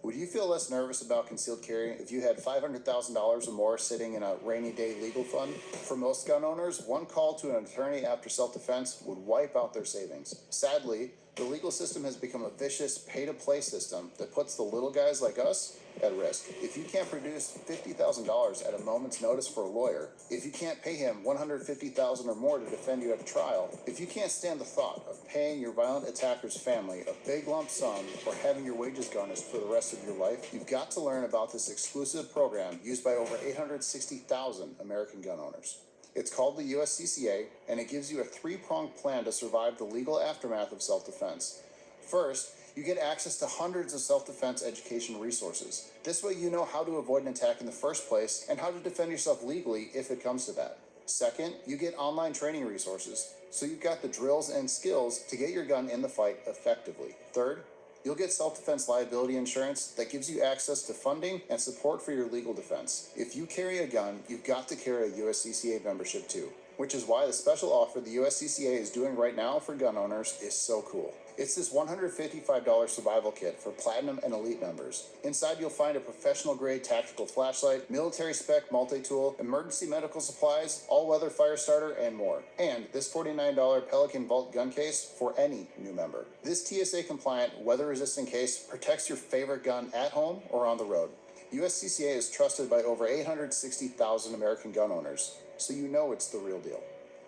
Would you feel less nervous about concealed carry if you had $500,000 or more sitting in a rainy day legal fund? For most gun owners, one call to an attorney after self-defense would wipe out their savings. Sadly, the legal system has become a vicious pay-to-play system that puts the little guys like us at risk. If you can't produce $50,000 at a moment's notice for a lawyer, if you can't pay him $150,000 or more to defend you at a trial, if you can't stand the thought of paying your violent attacker's family a big lump sum or having your wages garnished for the rest of your life, you've got to learn about this exclusive program used by over 860,000 American gun owners. It's called the USCCA, and it gives you a three-pronged plan to survive the legal aftermath of self-defense. First, you get access to hundreds of self-defense education resources. This way you know how to avoid an attack in the first place and how to defend yourself legally if it comes to that. Second, you get online training resources, so you've got the drills and skills to get your gun in the fight effectively. Third, you'll get self-defense liability insurance that gives you access to funding and support for your legal defense. If you carry a gun, you've got to carry a USCCA membership too, which is why the special offer the USCCA is doing right now for gun owners is so cool. It's this $155 survival kit for Platinum and Elite members. Inside you'll find a professional-grade tactical flashlight, military-spec multi-tool, emergency medical supplies, all-weather fire starter, and more. And this $49 Pelican Vault gun case for any new member. This TSA-compliant, weather-resistant case protects your favorite gun at home or on the road. USCCA is trusted by over 860,000 American gun owners, so you know it's the real deal.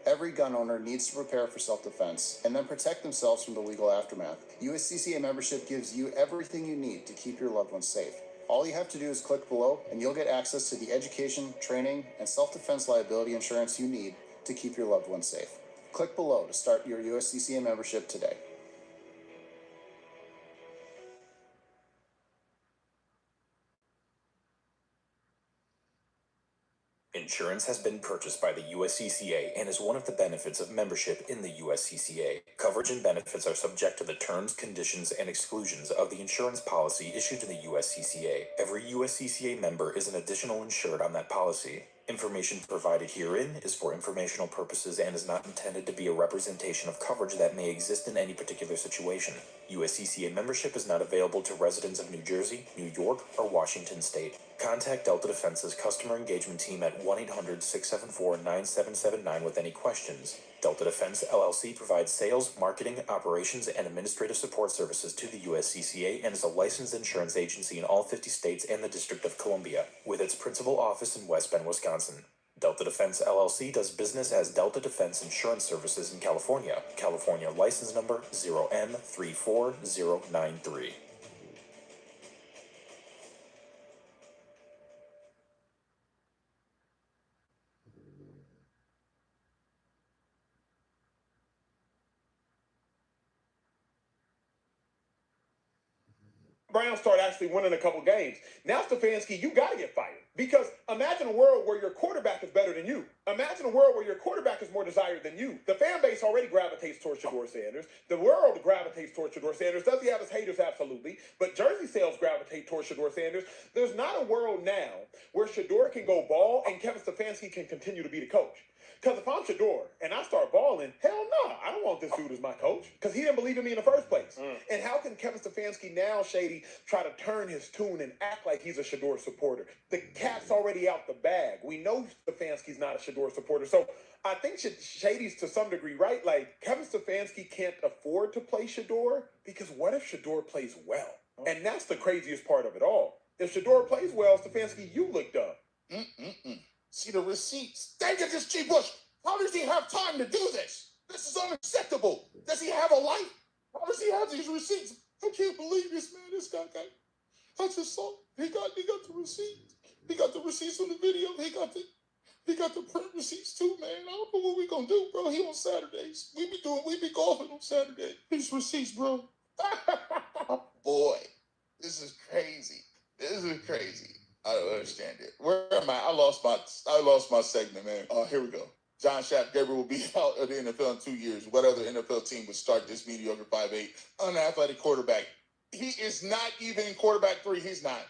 Every gun owner needs to prepare for self-defense and then protect themselves from the legal aftermath. USCCA membership gives you everything you need to keep your loved ones safe. All you have to do is click below and you'll get access to the education, training, and self-defense liability insurance you need to keep your loved ones safe. Click below to start your USCCA membership today. Insurance has been purchased by the USCCA and is one of the benefits of membership in the USCCA. Coverage and benefits are subject to the terms, conditions, and exclusions of the insurance policy issued to the USCCA. Every USCCA member is an additional insured on that policy. Information provided herein is for informational purposes and is not intended to be a representation of coverage that may exist in any particular situation. USCCA membership is not available to residents of New Jersey, New York, or Washington State. Contact Delta Defense's customer engagement team at 1-800-674-9779 with any questions. Delta Defense LLC provides sales, marketing, operations, and administrative support services to the USCCA and is a licensed insurance agency in all 50 states and the District of Columbia, with its principal office in West Bend, Wisconsin. Delta Defense LLC does business as Delta Defense Insurance Services in California. California license number 0N34093. Browns start actually winning a couple games. Now, Stefanski, you got to get fired. Because imagine a world where your quarterback is better than you. Imagine a world where your quarterback is more desired than you. The fan base already gravitates towards Shedeur Sanders. The world gravitates towards Shedeur Sanders. Does he have his haters? Absolutely. But jersey sales gravitate towards Shedeur Sanders. There's not a world now where Shedeur can go ball and Kevin Stefanski can continue to be the coach. Because if I'm Shedeur and I start balling, hell no, I don't want this dude as my coach. Because he didn't believe in me in the first place. And how can Kevin Stefanski now, Shady, try to turn his tune and act like he's a Shedeur supporter? The cat's already out the bag. We know Stefanski's not a Shedeur supporter. So I think Shady's to some degree right. Like, Kevin Stefanski can't afford to play Shedeur because what if Shedeur plays well? And that's the craziest part of it all. If Shedeur plays well, Stefanski, you look dumb. See the receipts. Dang it, this G. Bush. How does he have time to do this? This is unacceptable. Does he have a life? How does he have these receipts? I can't believe this, man. This guy. I just saw. He got the receipts. He got the receipts on the video. He got the print receipts too, man. I don't know what we gonna do, bro. He on Saturdays. We be golfing on Saturday. These receipts, bro. Boy, this is crazy. This is crazy. I don't understand it. Where am I? I lost my segment, man. Here we go. John Shedeur Gabriel will be out of the NFL in 2 years. What other NFL team would start this mediocre 5'8", unathletic quarterback? He is not even in quarterback 3. He's not.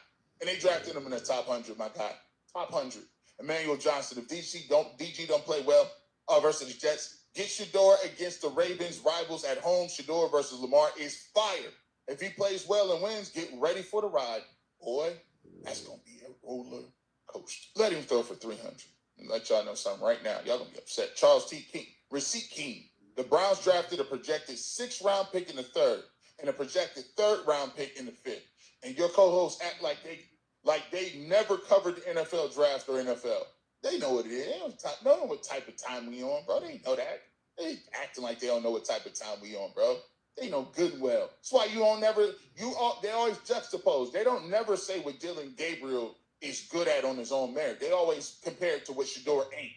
And they drafted him in the top 100, my guy. Top 100. Emmanuel Johnson. If DG don't play well versus the Jets, get Shedeur against the Ravens rivals at home. Shedeur versus Lamar is fire. If he plays well and wins, get ready for the ride. Boy, that's going to be a roller coaster. Let him throw for 300. And let y'all know something right now. Y'all going to be upset. Charles T. King. Receipt King. The Browns drafted a projected 6th round pick in the 3rd and a projected 3rd round pick in the 5th. And your co-hosts act like they never covered the NFL draft or NFL. They know what it is. They don't know what type of time we on, bro. They know that. They acting like they don't know what type of time we on, bro. They know good and well. That's why they always juxtapose. They don't never say what Dillon Gabriel is good at on his own merit. They always compare it to what Shedeur ain't.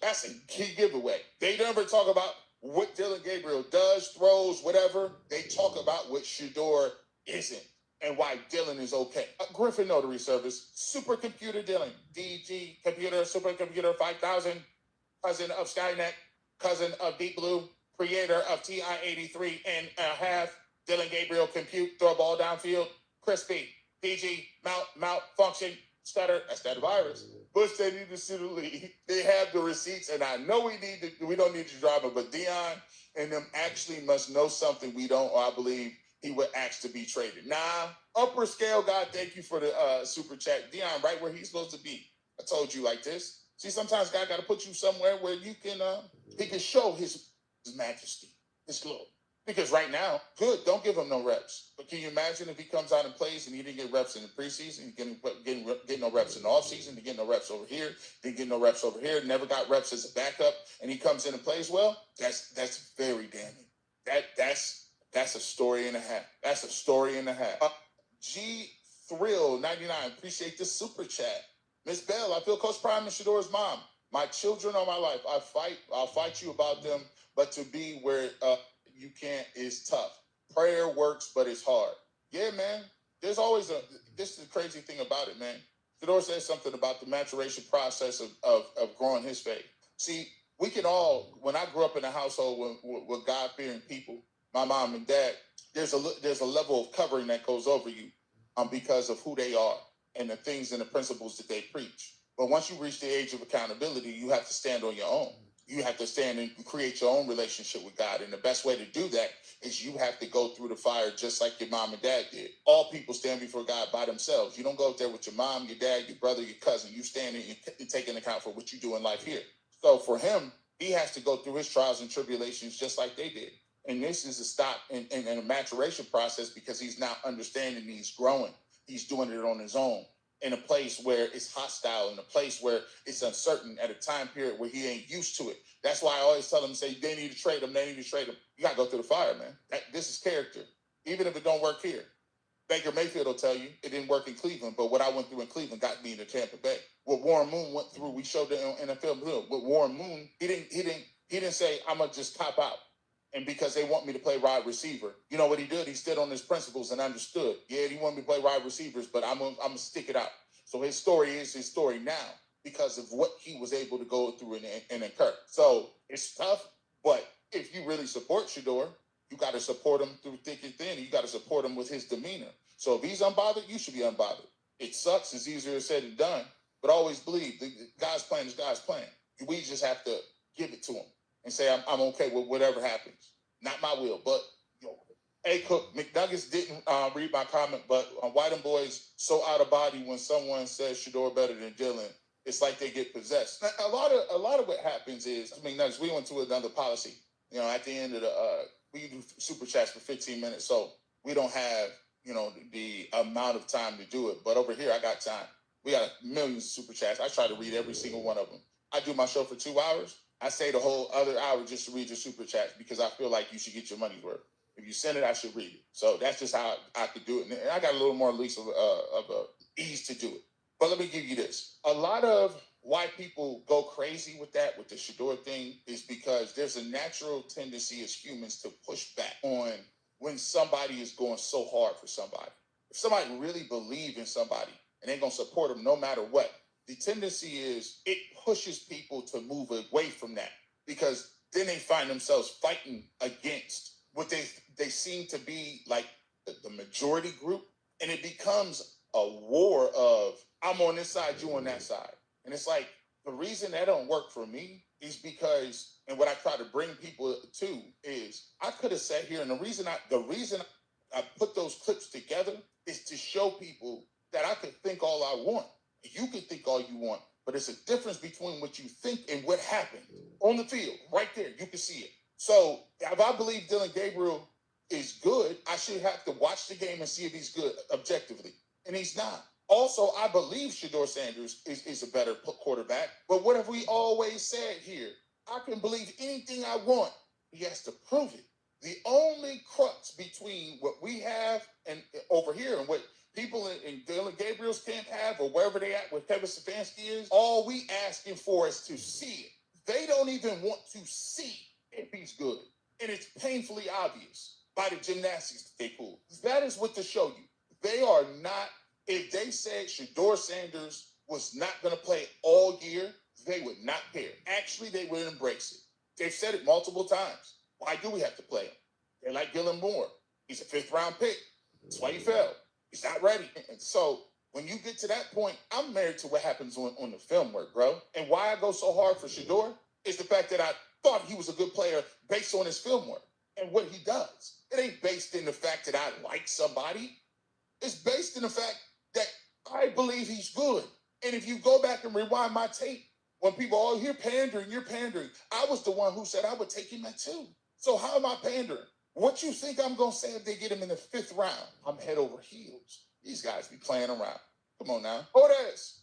That's a key giveaway. They never talk about what Dillon Gabriel does, throws, whatever. They talk about what Shedeur isn't and why Dillon is okay. Griffin Notary Service, Supercomputer Dillon, DG Computer, Supercomputer 5000, cousin of Skynet, cousin of Deep Blue, creator of TI-83 and a half, Dillon Gabriel Compute, throw a ball downfield, crispy, PG, mount, function, stutter, that's that virus. Bush, they need to sue the league. They have the receipts, and I know we don't need to drive it, but Dion and them actually must know something we don't, or I believe he would ask to be traded. Nah, upper scale guy, thank you for the super chat. Dion, right where he's supposed to be. I told you like this. See, sometimes God got to put you somewhere where you can, he can show his majesty, his glory. Because right now, good, don't give him no reps. But can you imagine if he comes out and plays and he didn't get reps in the preseason, getting no reps in the offseason, he get no reps over here, didn't get no reps over here, never got reps as a backup, and he comes in and plays well? That's very damning. That's a story and a half. That's a story and a half. G Thrill 99, appreciate the super chat. Miss Bell, I feel Coach Prime and Shedeur's mom. My children are my life. I'll fight you about them, but to be where you can't is tough. Prayer works, but it's hard. Yeah, man. There's always this is the crazy thing about it, man. Shedeur says something about the maturation process of growing his faith. See, we can all, when I grew up in a household with God-fearing people, my mom and dad, there's a level of covering that goes over you because of who they are and the things and the principles that they preach. But once you reach the age of accountability, you have to stand on your own. You have to stand and create your own relationship with God. And the best way to do that is you have to go through the fire just like your mom and dad did. All people stand before God by themselves. You don't go up there with your mom, your dad, your brother, your cousin. You stand and take into account for what you do in life here. So for him, he has to go through his trials and tribulations just like they did. And this is a stop in a maturation process because he's now understanding he's growing. He's doing it on his own. In a place where it's hostile, in a place where it's uncertain, at a time period where he ain't used to it. That's why I always tell him, say, they need to trade him, they need to trade him. You got to go through the fire, man. This is character. Even if it don't work here. Baker Mayfield will tell you it didn't work in Cleveland, but what I went through in Cleveland got me into Tampa Bay. What Warren Moon went through, we showed it in NFL. With Warren Moon, he didn't say, I'm going to just top out. And because they want me to play wide receiver, you know what he did? He stood on his principles and understood. Yeah, he wanted me to play wide receivers, but I'm gonna stick it out. So his story is his story now because of what he was able to go through and incur. So it's tough, but if you really support Shedeur, you got to support him through thick and thin. You got to support him with his demeanor. So if he's unbothered, you should be unbothered. It sucks. It's easier said than done, but always believe God's plan is God's plan. We just have to give it to him and say, I'm okay with whatever happens. Not my will, but hey, Cook, McNuggets didn't read my comment, but why them boys so out of body when someone says Shedeur better than Dillon? It's like they get possessed. A lot of what happens is, McNuggets, we went to another policy. At the end of we do super chats for 15 minutes, so we don't have the amount of time to do it. But over here, I got time. We got millions of super chats. I try to read every single one of them. I do my show for 2 hours. I stay the whole other hour just to read your super chats because I feel like you should get your money's worth. If you send it, I should read it. So that's just how I could do it. And I got a little more lease of ease to do it. But let me give you this. A lot of why people go crazy with that, with the Shedeur thing, is because there's a natural tendency as humans to push back on when somebody is going so hard for somebody. If somebody really believes in somebody and they're going to support them no matter what, the tendency is it pushes people to move away from that because then they find themselves fighting against what they seem to be like the majority group. And it becomes a war of I'm on this side, you on that side. And it's like the reason that don't work for me is because, and what I try to bring people to is I could have sat here and the reason I put those clips together is to show people that I could think all I want. You can think all you want, but it's a difference between what you think and what happened on the field. Right there, you can see it. So if I believe Dillon Gabriel is good, I should have to watch the game and see if he's good objectively. And he's not. Also, I believe Shedeur Sanders is a better quarterback. But what have we always said here? I can believe anything I want. He has to prove it. The only crux between what we have and over here and what people in Dillon Gabriel's camp have or wherever they at, where Kevin Stefanski is, all we asking for is to see it. They don't even want to see if he's good. And it's painfully obvious by the gymnastics that they pull. That is what to show you. They are not, if they said Shedeur Sanders was not going to play all year, they would not care. Actually, they would embrace it. They've said it multiple times. Why do we have to play him? They're like Gillen Moore. He's a 5th-round pick. That's why he fell. He's not ready. And so when you get to that point, I'm married to what happens on the film work, bro. And why I go so hard for Shedeur is the fact that I thought he was a good player based on his film work and what he does. It ain't based in the fact that I like somebody. It's based in the fact that I believe he's good. And if you go back and rewind my tape, when people, oh, you're pandering, I was the one who said I would take him at 2. So how am I pandering? What you think I'm going to say if they get him in the 5th round? I'm head over heels. These guys be playing around. Come on now. Otis.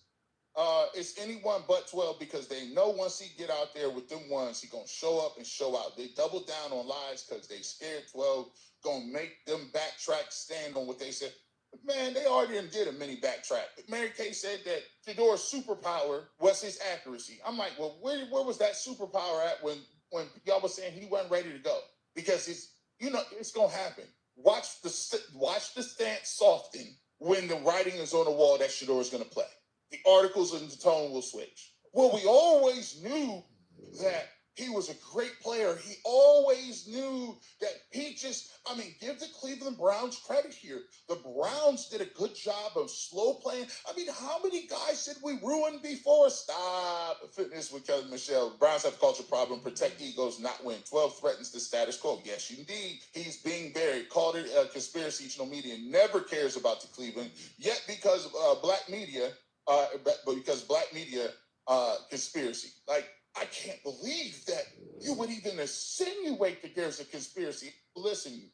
It's anyone but 12 because they know once he get out there with them ones, he going to show up and show out. They double down on lies because they scared 12 going to make them backtrack, stand on what they said. Man, they already did a mini backtrack. Mary Kay said that Shedeur's superpower was his accuracy. I'm like, well, where was that superpower at when y'all was saying he wasn't ready to go? Because it's gonna happen. Watch the stance soften when the writing is on the wall that Shedeur is gonna play. The articles and the tone will switch. Well, we always knew that he was a great player. He always knew that give the Cleveland Browns credit here. The Browns did a good job of slow playing. How many guys did we ruin before? Stop. Fitness with Kevin Michelle. Browns have culture problem. Protect egos, not win. 12 threatens the status quo. Yes, indeed. He's being buried. Called it a conspiracy. Media never cares about the Cleveland. Yet because black media, conspiracy. I can't believe that you would even insinuate that there's a conspiracy. Listen,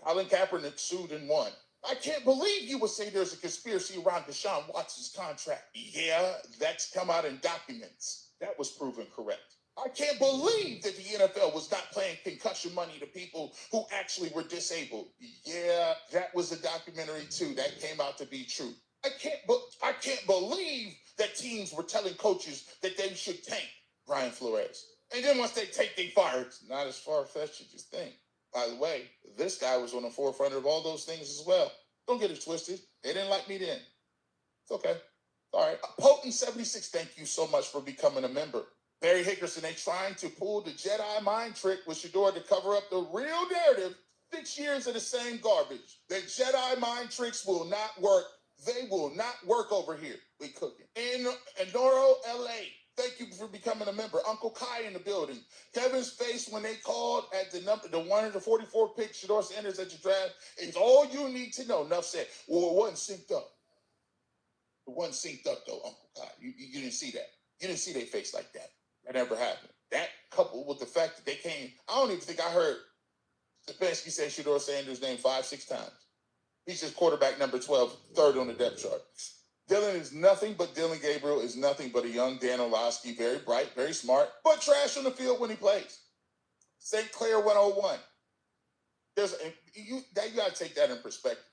Colin Kaepernick sued and won. I can't believe you would say there's a conspiracy around Deshaun Watson's contract. Yeah, that's come out in documents. That was proven correct. I can't believe that the NFL was not paying concussion money to people who actually were disabled. Yeah, that was a documentary too. That came out to be true. I can't believe that teams were telling coaches that they should tank Brian Flores. And then once they take, they fire. It's not as far-fetched as you think. By the way, this guy was on the forefront of all those things as well. Don't get it twisted. They didn't like me then. It's okay. All right. Potent 76, thank you so much for becoming a member. Barry Hickerson, they trying to pull the Jedi mind trick with Shedeur to cover up the real narrative. 6 years of the same garbage. The Jedi mind tricks will not work. They will not work over here. We cooking. In Noro, LA. Thank you for becoming a member. Uncle Kai in the building. Kevin's face when they called at the 144 pick Shedeur Sanders at your draft is all you need to know. Enough said. Well, it wasn't synced up. It wasn't synced up though, Uncle Kai. You didn't see that. You didn't see their face like that. That never happened. That coupled with the fact that they came, I don't even think I heard Stefanski say Shedeur Sanders' name 5-6 times. He's just quarterback number 12, third on the depth chart. Dillon is nothing but Dillon Gabriel is nothing but a young Dan Orlovsky, very bright, very smart, but trash on the field when he plays. St. Clair 101. You got to take that in perspective.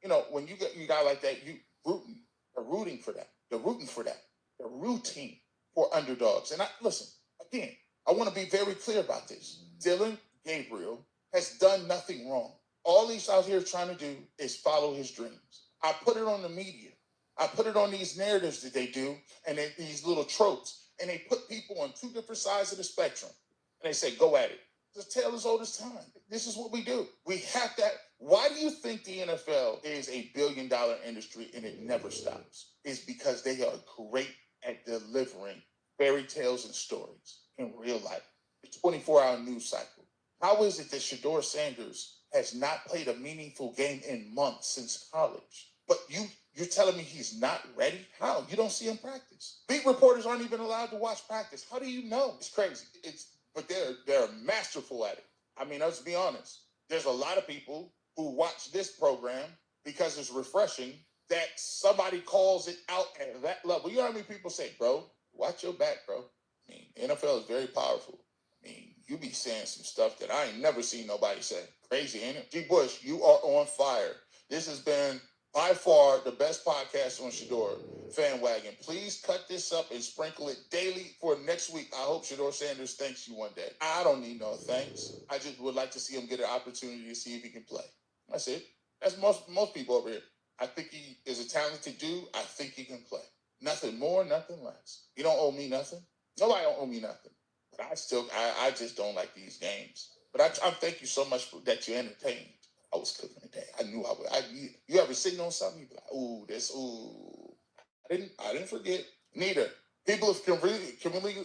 You know, when you get a guy like that, they're rooting for that. They're rooting for that. They're rooting for underdogs. And listen, again, I want to be very clear about this. Dillon Gabriel has done nothing wrong. All he's out here trying to do is follow his dreams. I put it on the media. I put it on these narratives that they do and these little tropes. And they put people on two different sides of the spectrum. And they say, go at it. The tale as old as time. This is what we do. We have that. Why do you think the NFL is a billion-dollar industry and it never stops? It's because they are great at delivering fairy tales and stories in real life. The 24-hour news cycle. How is it that Shedeur Sanders has not played a meaningful game in months since college? But you're telling me he's not ready? How? You don't see him practice. Beat reporters aren't even allowed to watch practice. How do you know? It's crazy. But they're masterful at it. I mean, let's be honest. There's a lot of people who watch this program because it's refreshing that somebody calls it out at that level. You know how many people say, bro, watch your back, bro. I mean, NFL is very powerful. I mean, you be saying some stuff that I ain't never seen nobody say. Crazy, ain't it? G. Bush, you are on fire. This has been by far the best podcast on Shedeur Fan Wagon. Please cut this up and sprinkle it daily for next week. I hope Shedeur Sanders thanks you one day. I don't need no thanks. I just would like to see him get an opportunity to see if he can play. That's it. That's most people over here. I think he is a talented dude. I think he can play. Nothing more, nothing less. You don't owe me nothing. Nobody don't owe me nothing. But I just don't like these games. But I thank you so much for that you entertained. I was cooking today. I knew I would. You ever sitting on something? You be like, ooh. I didn't forget. Neither. People conveniently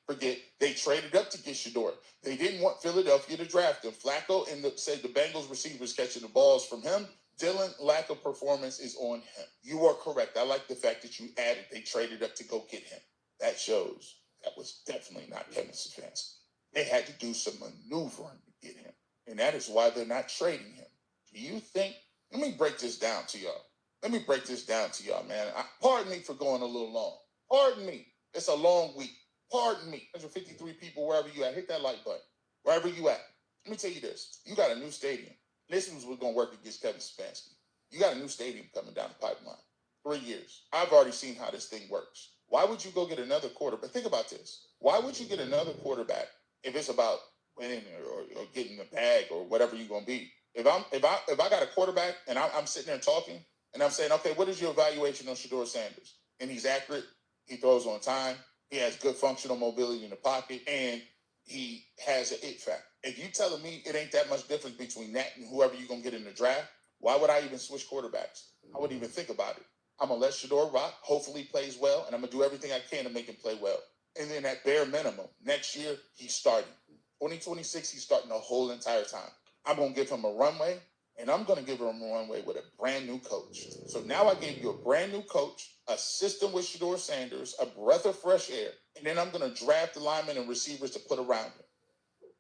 forget they traded up to get Shedeur. They didn't want Philadelphia to draft him. Flacco said the Bengals receivers catching the balls from him. Dillon, lack of performance is on him. You are correct. I like the fact that you added they traded up to go get him. That shows that was definitely not Kevin Stefanski. They had to do some maneuvering to get him. And that is why they're not trading him. Do you think? Let me break this down to y'all. Man. Pardon me for going a little long. Pardon me. It's a long week. Pardon me. There's 53 people wherever you at. Hit that like button. Wherever you at. Let me tell you this. You got a new stadium. This is what's going to work against Kevin Stefanski. You got a new stadium coming down the pipeline. 3 years. I've already seen how this thing works. Why would you go get another quarterback? Think about this. Why would you get another quarterback if it's about winning or getting the bag or whatever you're going to be? If I got a quarterback and I'm sitting there talking and I'm saying, okay, what is your evaluation on Shedeur Sanders? And he's accurate. He throws on time. He has good functional mobility in the pocket, and he has an it factor. If you telling me it ain't that much difference between that and whoever you're going to get in the draft, why would I even switch quarterbacks? I wouldn't even think about it. I'm going to let Shedeur rock, hopefully he plays well, and I'm going to do everything I can to make him play well. And then at bare minimum, next year, he's starting. 2026, he's starting the whole entire time. I'm going to give him a runway, and I'm going to give him a runway with a brand new coach. So now I gave you a brand new coach, a system with Shedeur Sanders, a breath of fresh air, and then I'm going to draft the linemen and receivers to put around him.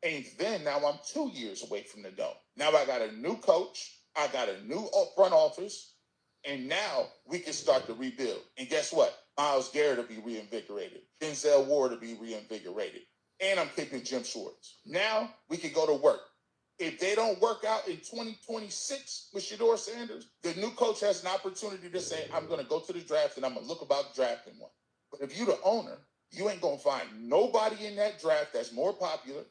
And then now I'm 2 years away from the dome. Now I got a new coach. I got a new front office. And now we can start to rebuild. And guess what? Myles Garrett will be reinvigorated. Denzel Ward will be reinvigorated. And I'm keeping Jim Schwartz. Now we can go to work. If they don't work out in 2026 with Shedeur Sanders, the new coach has an opportunity to say, I'm going to go to the draft and I'm going to look about drafting one. But if you're the owner, you ain't going to find nobody in that draft that's more popular,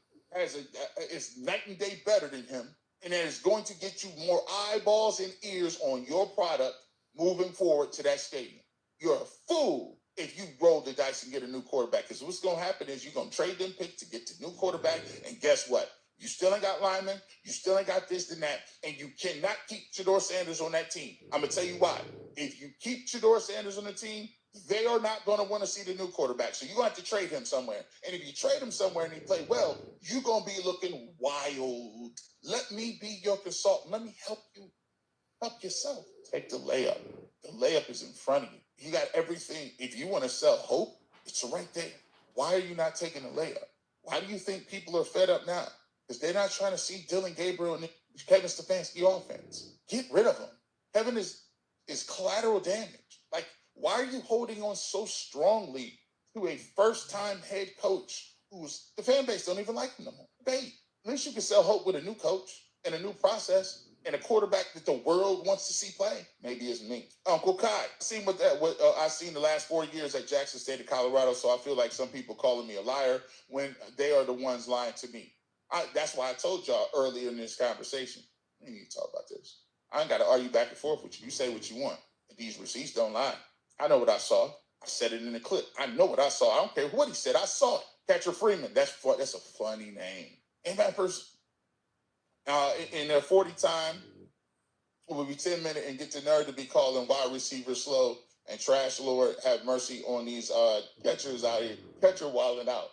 is night and day better than him, and that is going to get you more eyeballs and ears on your product moving forward to that stadium. You're a fool if you roll the dice and get a new quarterback, because what's going to happen is you're going to trade them picks to get the new quarterback, and guess what? You still ain't got linemen, you still ain't got this and that, and you cannot keep Shedeur Sanders on that team. I'm going to tell you why. If you keep Shedeur Sanders on the team, they are not going to want to see the new quarterback. So you're going to have to trade him somewhere. And if you trade him somewhere and he play well, you're going to be looking wild. Let me be your consultant. Let me help you help yourself. Take the layup. The layup is in front of you. You got everything. If you want to sell hope, it's right there. Why are you not taking the layup? Why do you think people are fed up now? because they're not trying to see Dillon Gabriel and Kevin Stefanski offense. Get rid of them. Kevin is collateral damage. Like, why are you holding on so strongly to a first-time head coach who's the fan base don't even like him no more? Babe, at least you can sell hope with a new coach and a new process and a quarterback that the world wants to see play. Maybe it's me. Uncle Kai. Seen what I've seen the last 4 years at Jackson State of Colorado, so I feel like some people calling me a liar when they are the ones lying to me. That's why I told y'all earlier in this conversation, we need to talk about this. I ain't got to argue back and forth with you. You say what you want. These receipts don't lie. I know what I saw. I said it in the clip. I know what I saw. I don't care what he said. I saw it. Catcher Freeman. That's a funny name. Ain't that person? In their 40 time, it will be 10 minutes and get the nerve to be calling wide receiver slow and trash. Lord have mercy on these catchers out here. Catcher wilding out.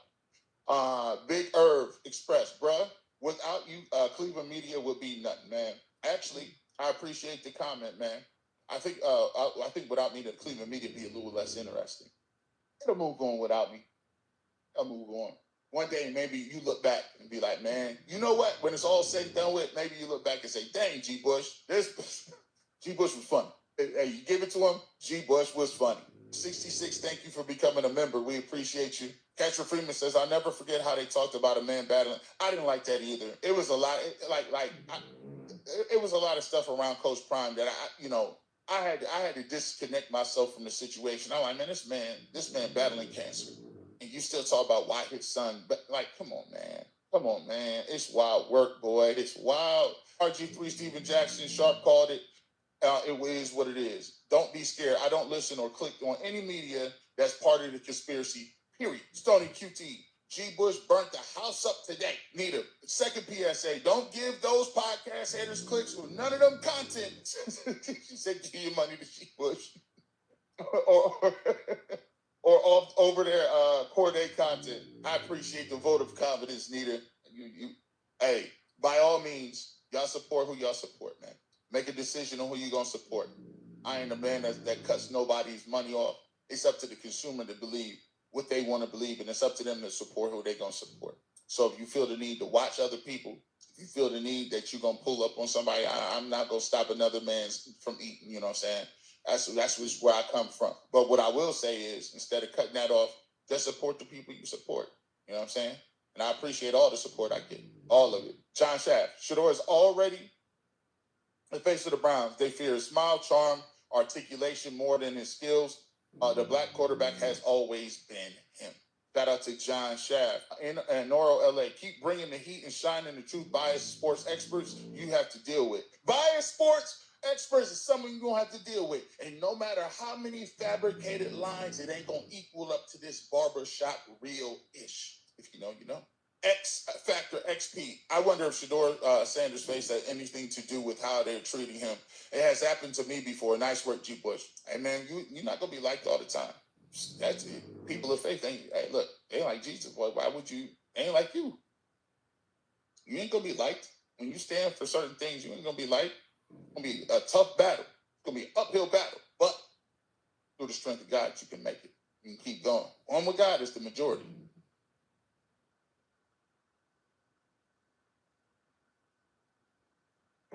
Big Irv Express, bruh. Without you, Cleveland media would be nothing, man. Actually, I appreciate the comment, man. I think without me, the Cleveland media would be a little less interesting. It'll move on without me. I'll move on. One day, maybe you look back and be like, man, you know what? When it's all said and done with, maybe you look back and say, dang, G. Bush, G. Bush was funny. Hey, you give it to him, G. Bush was funny. 66, thank you for becoming a member. We appreciate you. Catcher Freeman says, I'll never forget how they talked about a man battling. I didn't like that either. It was a lot, it was a lot of stuff around Coach Prime that I had to disconnect myself from the situation. I'm like, man, this man battling cancer. And you still talk about why his son, but like, come on, man. It's wild work, boy. It's wild. RG3 Steven Jackson, Sharp called it. It is what it is. Don't be scared. I don't listen or click on any media that's part of the conspiracy, period. Stony QT. G. Bush burnt the house up today. Nita, second PSA. Don't give those podcast haters clicks with none of them content. She said, give your money to G. Bush. or off over their Corday content. I appreciate the vote of confidence, Nita. Hey, by all means, y'all support who y'all support, man. Make a decision on who you're gonna support. I ain't a man that cuts nobody's money off. It's up to the consumer to believe what they want to believe, and it's up to them to support who they're gonna support. So if you feel the need to watch other people, if you feel the need that you're gonna pull up on somebody, I'm not gonna stop another man from eating, you know what I'm saying? That's where I come from. But what I will say is, instead of cutting that off, just support the people you support. You know what I'm saying? And I appreciate all the support I get. All of it. John Shaft. Shedeur is already the face of the Browns. They fear his smile, charm, articulation more than his skills. The black quarterback has always been him. Shout out to John Shaft. In Noro, LA. Keep bringing the heat and shining the truth. Biased sports experts you have to deal with. Biased sports experts is someone you're going to have to deal with. And no matter how many fabricated lines, it ain't going to equal up to this barbershop real-ish. If you know, you know. X Factor XP. I wonder if Shedeur Sanders' face had anything to do with how they're treating him. It has happened to me before. Nice work, G. Bush. Hey, man, you're not going to be liked all the time. That's it. People of faith ain't, hey, look, they ain't like Jesus, boy. Why would you? They ain't like you. You ain't going to be liked. When you stand for certain things, you ain't going to be liked. It's going to be a tough battle. It's going to be an uphill battle. But through the strength of God, you can make it. You can keep going. One with God is the majority.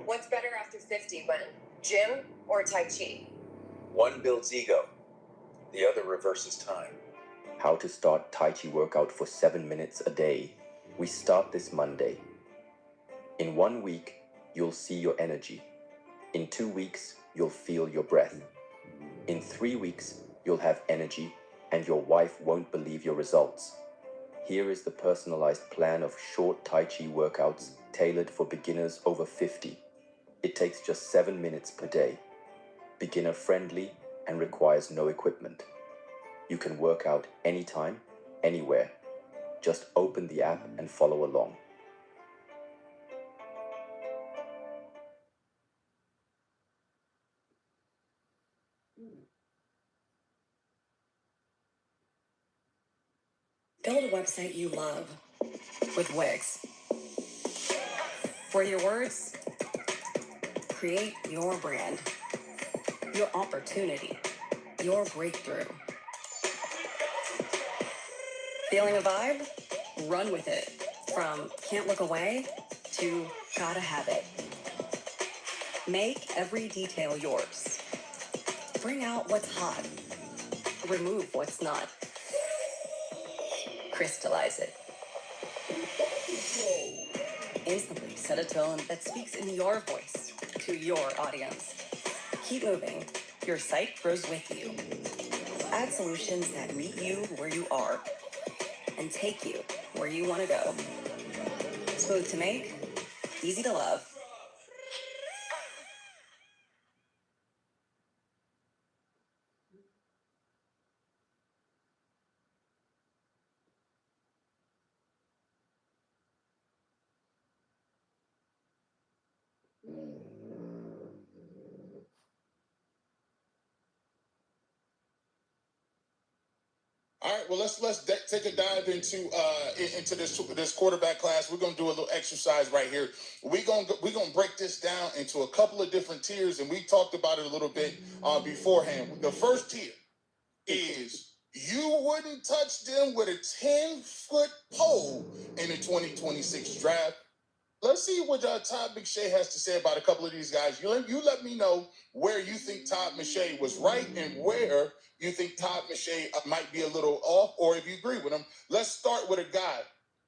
What's better after 50, Gwen? Gym or Tai Chi? One builds ego, the other reverses time. How to start Tai Chi workout for 7 minutes a day. We start this Monday. In 1 week, you'll see your energy. In 2 weeks, you'll feel your breath. In 3 weeks, you'll have energy and your wife won't believe your results. Here is the personalized plan of short Tai Chi workouts tailored for beginners over 50. It takes just 7 minutes per day. Beginner friendly and requires no equipment. You can work out anytime, anywhere. Just open the app and follow along. Build a website you love with Wix. For your words, create your brand, your opportunity, your breakthrough. Feeling a vibe? Run with it. From can't look away to gotta have it. Make every detail yours. Bring out what's hot. Remove what's not. Crystallize it. Instantly set a tone that speaks in your voice to your audience. Keep moving. Your site grows with you. Add solutions that meet you where you are and take you where you want to go. Smooth to make, easy to love. All right, well take a dive into this quarterback class. We're gonna do a little exercise right here. We're gonna break this down into a couple of different tiers, and we talked about it a little bit beforehand. The first tier is you wouldn't touch them with a 10-foot pole in the 2026 draft. Let's see what Todd McShay has to say about a couple of these guys. You let me know where you think Todd McShay was right and where you think Todd McShay might be a little off, or if you agree with him. Let's start with a guy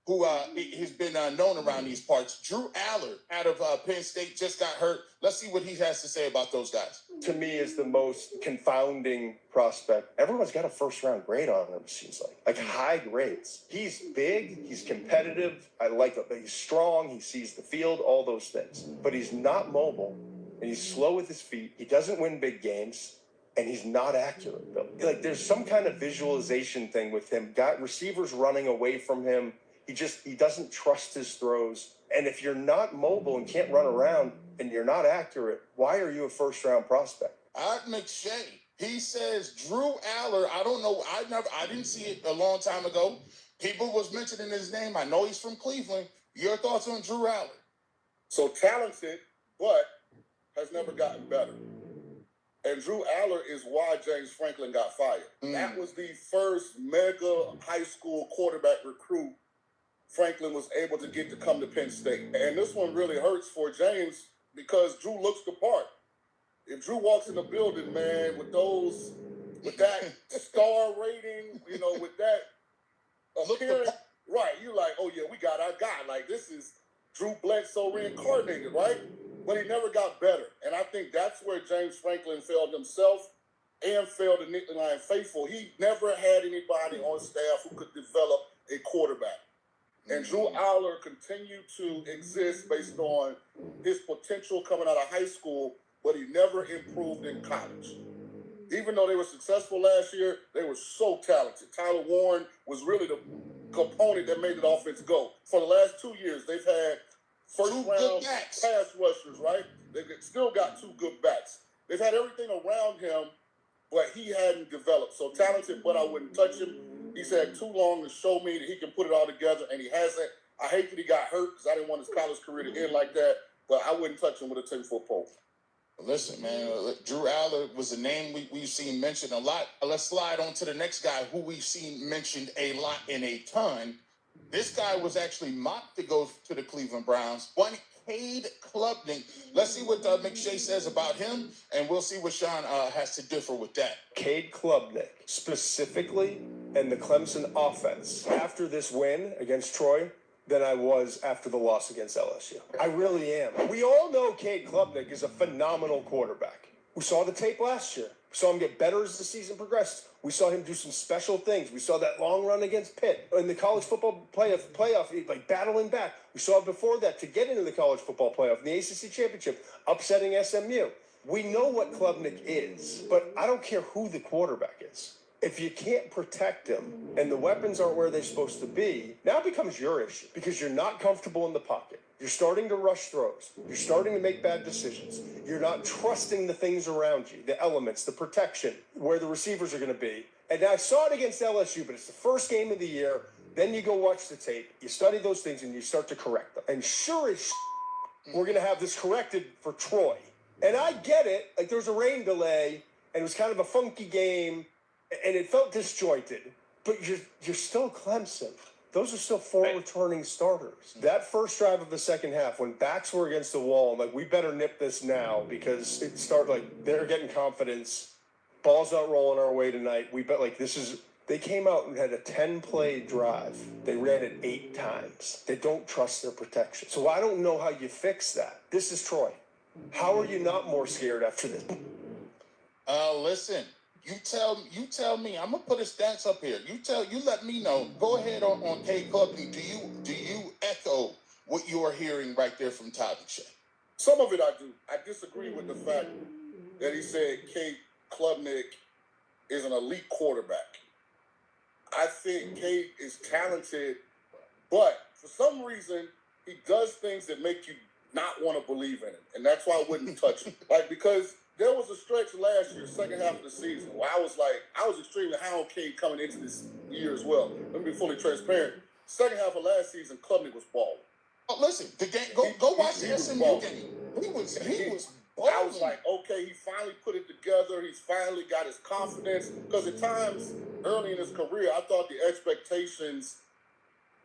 who has been known around these parts. Drew Aller out of Penn State just got hurt. Let's see what he has to say about those guys. To me, is the most confounding prospect. Everyone's got a first-round grade on him, it seems like high grades. He's big, he's competitive. I like that he's strong, he sees the field, all those things. But he's not mobile, and he's slow with his feet. He doesn't win big games, and he's not accurate, Bill. Like, there's some kind of visualization thing with him. Got receivers running away from him. He doesn't trust his throws. And if you're not mobile and can't run around and you're not accurate, why are you a first-round prospect? Art McShay, he says Drew Aller. I don't know. I didn't see it a long time ago. People was mentioning his name. I know he's from Cleveland. Your thoughts on Drew Aller? So talented, but has never gotten better. And Drew Aller is why James Franklin got fired. That was the first mega high school quarterback recruit Franklin was able to get to come to Penn State. And this one really hurts for James because Drew looks the part. If Drew walks in the building, man, with that star rating, with that appearance, right, you're like, oh yeah, we got our guy. Like, this is Drew Bledsoe reincarnated, right? But he never got better. And I think that's where James Franklin failed himself and failed the Nittany Lion faithful. He never had anybody on staff who could develop a quarterback. And Drew Aller continued to exist based on his potential coming out of high school, but he never improved in college. Even though they were successful last year, they were so talented. Tyler Warren was really the component that made the offense go. For the last 2 years, they've had first-round pass rushers, right? They've still got two good backs. They've had everything around him, but he hadn't developed. So talented, but I wouldn't touch him. He's had too long to show me that he can put it all together, and he hasn't. I hate that he got hurt because I didn't want his college career to end like that, but I wouldn't touch him with a 10-foot pole. Listen, man, Drew Aller was a name we've seen mentioned a lot. Let's slide on to the next guy who we've seen mentioned a lot and a ton. This guy was actually mocked to go to the Cleveland Browns. One Cade Klubnik. Let's see what McShay says about him, and we'll see what Sean has to differ with that. Cade Klubnik, specifically, and the Clemson offense, after this win against Troy, than I was after the loss against LSU. I really am. We all know Cade Klubnik is a phenomenal quarterback. We saw the tape last year. We saw him get better as the season progressed. We saw him do some special things. We saw that long run against Pitt in the college football playoff, like battling back. We saw it before that to get into the college football playoff, in the ACC championship, upsetting SMU. We know what Klubnik is, but I don't care who the quarterback is. If you can't protect him and the weapons aren't where they're supposed to be, now it becomes your issue because you're not comfortable in the pocket. You're starting to rush throws. You're starting to make bad decisions. You're not trusting the things around you, the elements, the protection, where the receivers are going to be. And I saw it against LSU, but it's the first game of the year. Then you go watch the tape. You study those things and you start to correct them. And sure as we're going to have this corrected for Troy. And I get it. Like, there was a rain delay and it was kind of a funky game. And it felt disjointed, but you're still Clemson. Those are still 4 returning starters. That first drive of the second half, when backs were against the wall, I'm like, we better nip this now because it started like they're getting confidence. Ball's not rolling our way tonight. We bet like this is. They came out and had a 10-play drive. They ran it 8 times. They don't trust their protection. So I don't know how you fix that. This is Troy. How are you not more scared after this? Listen, you tell me. I'm gonna put his stats up here. You let me know. Go ahead on K Clubney. Do you echo what you are hearing right there from Taviche? Some of it I do. I disagree with the fact that he said Kate Klubnik is an elite quarterback. I think Kate is talented, but for some reason, he does things that make you not want to believe in him. And that's why I wouldn't touch him. Like, because there was a stretch last year, second half of the season, where I was extremely high on Kate coming into this year as well. Let me be fully transparent. Second half of last season, Klubnik was balling. Oh, listen, the game. Go watch the SMU game. He was balling. I was like, okay, he finally put it together. He's finally got his confidence. Because at times early in his career, I thought the expectations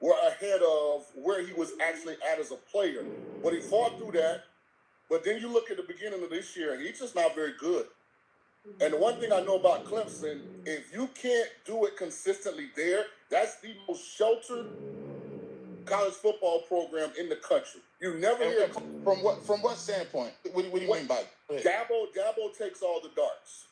were ahead of where he was actually at as a player. But he fought through that. But then you look at the beginning of this year, and he's just not very good. And the one thing I know about Clemson, if you can't do it consistently there, that's the most sheltered college football program in the country. You never hear from what standpoint? What do you mean by Dabo takes all the darts.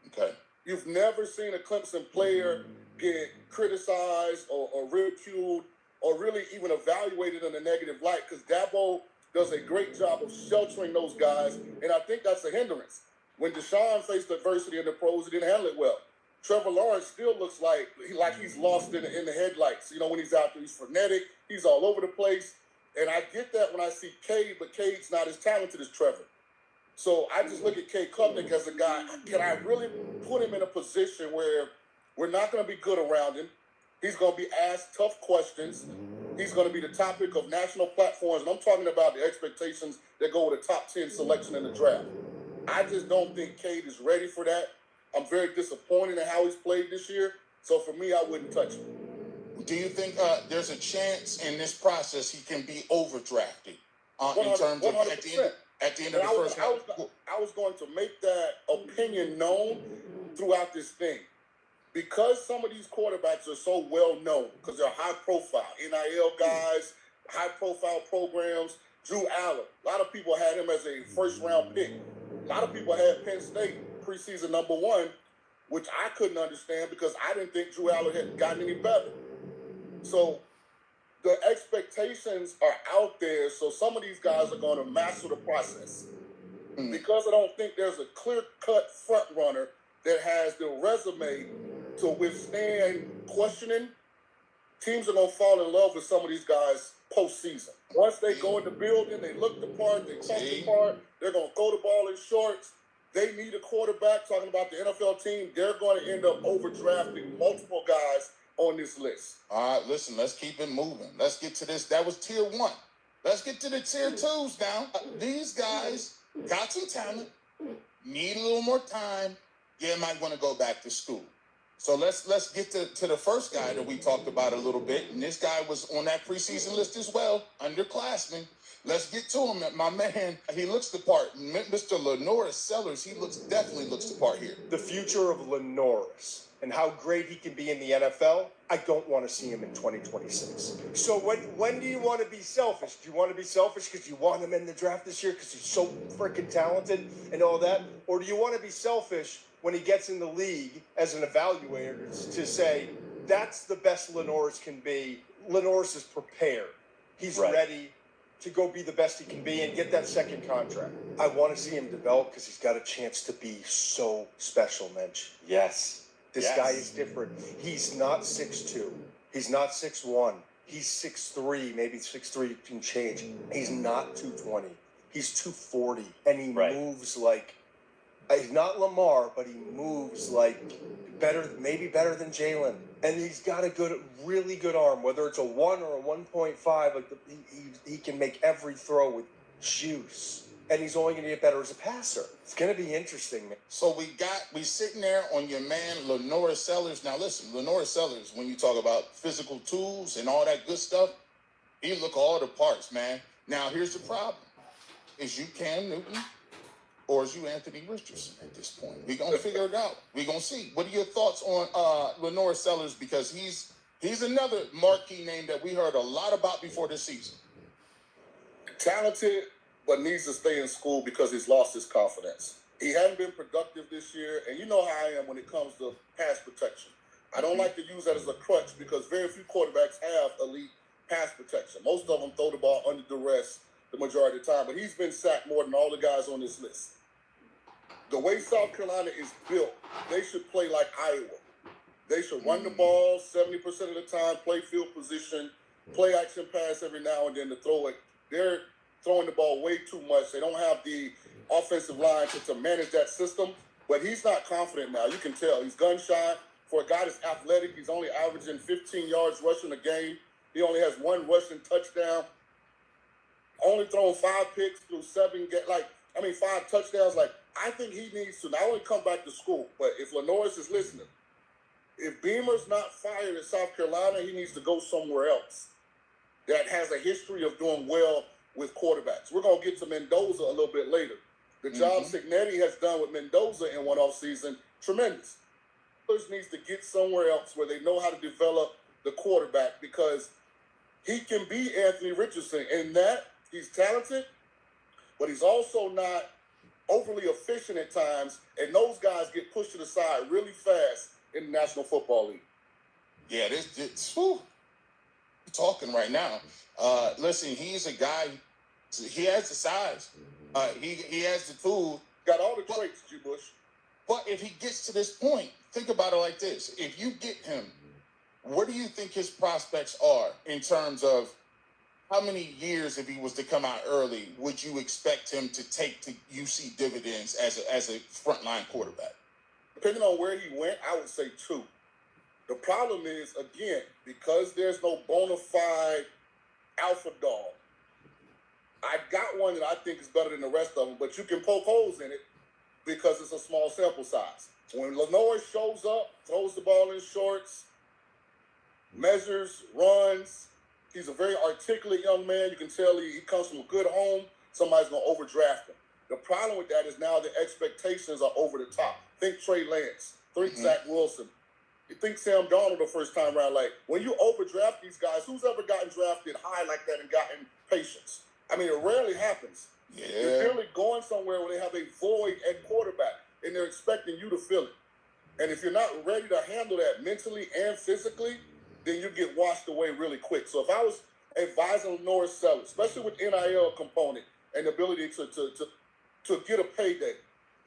Okay. You've never seen a Clemson player get criticized or ridiculed or really even evaluated in a negative light because Dabo does a great job of sheltering those guys, and I think that's a hindrance. When Deshaun faced adversity in the pros, he didn't handle it well. Trevor Lawrence still looks like he's lost in the headlights. You know, when he's out there, he's frenetic. He's all over the place. And I get that when I see Cade, but Cade's not as talented as Trevor. So I just look at Cade Klubnik as a guy. Can I really put him in a position where we're not going to be good around him? He's going to be asked tough questions. He's going to be the topic of national platforms. And I'm talking about the expectations that go with a top 10 selection in the draft. I just don't think Cade is ready for that. I'm very disappointed in how he's played this year. So for me, I wouldn't touch him. Do you think there's a chance in this process he can be overdrafted in terms of at the end of the first round? I was going to make that opinion known throughout this thing. Because some of these quarterbacks are so well known, because they're high profile, NIL guys, high profile programs. Drew Allen, a lot of people had him as a first round pick. A lot of people had Penn State preseason #1, which I couldn't understand because I didn't think Drew Allen had gotten any better. So the expectations are out there, so some of these guys are going to master the process. Because I don't think there's a clear-cut front runner that has the resume to withstand questioning, teams are going to fall in love with some of these guys postseason. Once they go in the building, they look the part, they talk the part, they're going to throw the ball in shorts. They need a quarterback. Talking about the NFL team, they're going to end up overdrafting multiple guys on this list. All right, listen, let's keep it moving. Let's get to this. That was tier 1. Let's get to the tier 2s now. These guys got some talent, need a little more time. Yeah, might want to go back to school. So let's get to the first guy that we talked about a little bit. And this guy was on that preseason list as well, underclassman. Let's get to him. My man, he looks the part. Mr. Lenoris Sellers, he definitely looks the part here. The future of Lenoris and how great he can be in the NFL, I don't want to see him in 2026. So when do you want to be selfish? Do you want to be selfish because you want him in the draft this year because he's so freaking talented and all that? Or do you want to be selfish when he gets in the league as an evaluator to say, that's the best Lenoris can be. Lenoris is prepared. He's ready to go be the best he can be and get that second contract. I want to see him develop because he's got a chance to be so special, Mensch. Yes. This guy is different. He's not 6'2". He's not 6'1". He's 6'3", maybe 6'3" can change. He's not 220. He's 240. And he moves like, he's not Lamar, but he moves like maybe better than Jalen. And he's got a really good arm, whether it's a 1 or a 1.5. Like he can make every throw with juice. and he's only going to get better as a passer. It's going to be interesting, man. So we sitting there on your man Lenore Sellers. Now listen, Lenore Sellers, when you talk about physical tools and all that good stuff, he look all the parts, man. Now here's the problem: is you Cam Newton or is you Anthony Richardson at this point? We're gonna figure it out. We're gonna see. What are your thoughts on Lenore Sellers? Because he's another marquee name that we heard a lot about before this season. Talented, but needs to stay in school because he's lost his confidence. He hasn't been productive this year, and you know how I am when it comes to pass protection. I don't like to use that as a crutch because very few quarterbacks have elite pass protection. Most of them throw the ball under duress the majority of the time, but he's been sacked more than all the guys on this list. The way South Carolina is built, they should play like Iowa. They should run the ball 70% of the time, play field position, play action pass every now and then to throw it. They're throwing the ball way too much. They don't have the offensive line to manage that system, but he's not confident now. You can tell he's gun shy. For a guy that's athletic, he's only averaging 15 yards rushing a game. He only has one rushing touchdown. Only thrown 5 picks through 5 touchdowns. I think he needs to not only come back to school, but if Lenoris is listening, if Beamer's not fired at South Carolina, he needs to go somewhere else that has a history of doing well with quarterbacks. We're going to get to Mendoza a little bit later. The job Signetti has done with Mendoza in one offseason, tremendous. Needs to get somewhere else where they know how to develop the quarterback because he can be Anthony Richardson in that he's talented, but he's also not overly efficient at times, and those guys get pushed to the side really fast in the National Football League. Yeah, we're talking right now. Listen, he's a guy. He has the size. He has the tool. Got all the traits, G. Bush. But if he gets to this point, think about it like this. If you get him, what do you think his prospects are in terms of how many years, if he was to come out early, would you expect him to take to UC dividends as a frontline quarterback? Depending on where he went, I would say 2. The problem is, again, because there's no bona fide alpha dog, I got one that I think is better than the rest of them, but you can poke holes in it because it's a small sample size. When Lenore shows up, throws the ball in shorts, measures, runs, he's a very articulate young man. You can tell he comes from a good home. Somebody's going to overdraft him. The problem with that is now the expectations are over the top. Think Trey Lance. Think Zach Wilson. You think Sam Darnold the first time around. When you overdraft these guys, who's ever gotten drafted high like that and gotten patience? I mean, it rarely happens. Yeah. You're really going somewhere where they have a void at quarterback, and they're expecting you to fill it. And if you're not ready to handle that mentally and physically, then you get washed away really quick. So if I was advising Norris Sellers, especially with NIL component and the ability to get a payday,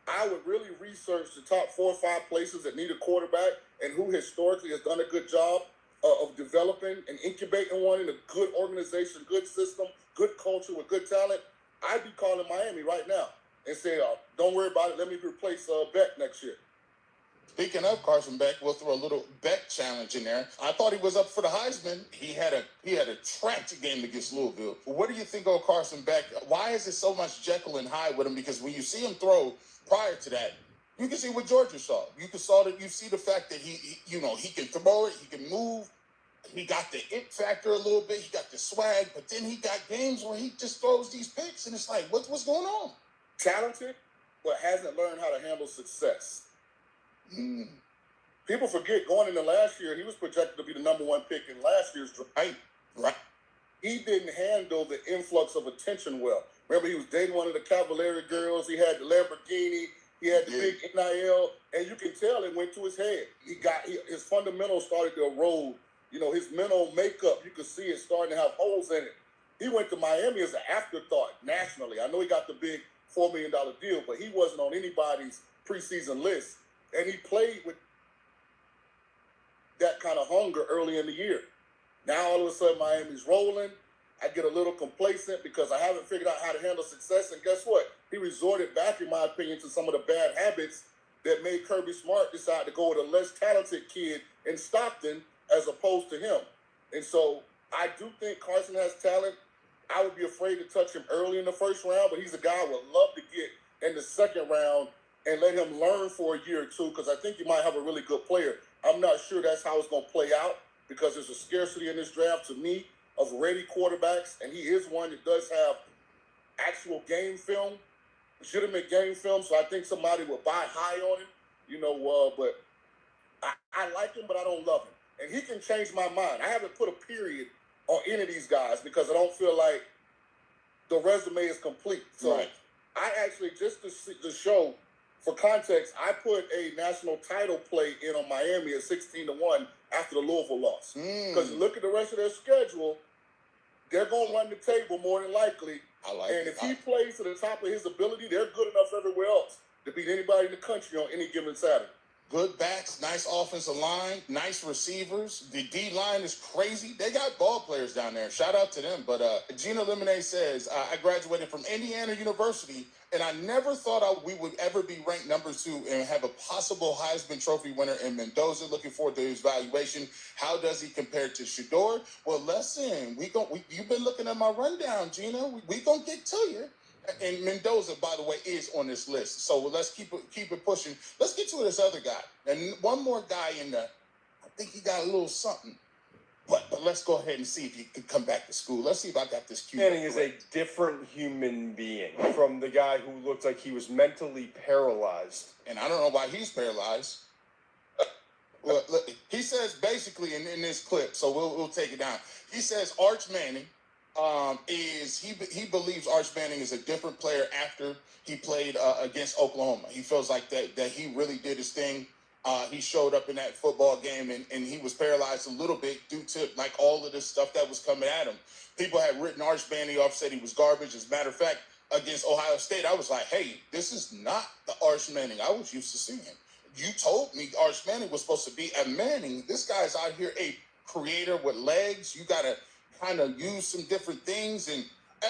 I would really research the top 4 or 5 places that need a quarterback and who historically has done a good job of developing and incubating one in a good organization, good system, good culture with good talent. I'd be calling Miami right now and saying, don't worry about it. Let me replace Beck next year. Speaking of Carson Beck, we'll throw a little Beck challenge in there. I thought he was up for the Heisman. He had a tragic game against Louisville. What do you think of Carson Beck? Why is it so much Jekyll and Hyde with him? Because when you see him throw prior to that, you can see what Georgia saw. You see the fact that he can throw it, he can move. He got the it factor a little bit. He got the swag, but then he got games where he just throws these picks, and it's like, what's going on? Talented, but hasn't learned how to handle success. People forget going into last year, he was projected to be the number 1 pick in last year's draft. Right. He didn't handle the influx of attention well. Remember, he was dating one of the Cavalieri girls. He had the Lamborghini. He had the big NIL, and you can tell it went to his head. His fundamentals started to erode. His mental makeup, you could see it starting to have holes in it. He went to Miami as an afterthought nationally. I know he got the big $4 million deal, but he wasn't on anybody's preseason list. And he played with that kind of hunger early in the year. Now, all of a sudden, Miami's rolling. I get a little complacent because I haven't figured out how to handle success. And guess what? He resorted back, in my opinion, to some of the bad habits that made Kirby Smart decide to go with a less talented kid in Stockton as opposed to him. And so I do think Carson has talent. I would be afraid to touch him early in the first round, but he's a guy I would love to get in the second round and let him learn for a year or two, because I think he might have a really good player. I'm not sure that's how it's going to play out, because there's a scarcity in this draft, to me, of ready quarterbacks, and he is one that does have actual game film, legitimate game film, so I think somebody would buy high on him, but I like him, but I don't love him. And he can change my mind. I haven't put a period on any of these guys because I don't feel like the resume is complete. So Right. I actually, just to show, for context, I put a national title play in on Miami at 16-1 after the Louisville loss. Because you look at the rest of their schedule, they're going to run the table more than likely. And if he plays to the top of his ability, they're good enough everywhere else to beat anybody in the country on any given Saturday. Good backs, nice offensive line, nice receivers. The D line is crazy. They got ball players down there. Shout out to them. But Gina Lemonade says, I graduated from Indiana University, and I never thought we would ever be ranked number 2 and have a possible Heisman Trophy winner in Mendoza. Looking forward to his evaluation. How does he compare to Shedeur? Well, listen, you've been looking at my rundown, Gina. We gonna get to you. And Mendoza, by the way, is on this list. So let's keep it pushing. Let's get to this other guy. And one more guy in there. I think he got a little something. But let's go ahead and see if he can come back to school. Let's see if I got this cue. Chanting is a different human being from the guy who looked like he was mentally paralyzed. And I don't know why he's paralyzed. Well, look, he says basically in this clip, so we'll take it down. He says Arch Manning he believes Arch Manning is a different player after he played against Oklahoma. He feels like that he really did his thing. He showed up in that football game and he was paralyzed a little bit due to like all of this stuff that was coming at him. People had written Arch Manning off, said he was garbage. As a matter of fact, against Ohio State, I was like, hey, this is not the Arch Manning I was used to seeing. You told me Arch Manning was supposed to be a Manning. This guy's out here a creator with legs. You got to kind of use some different things. And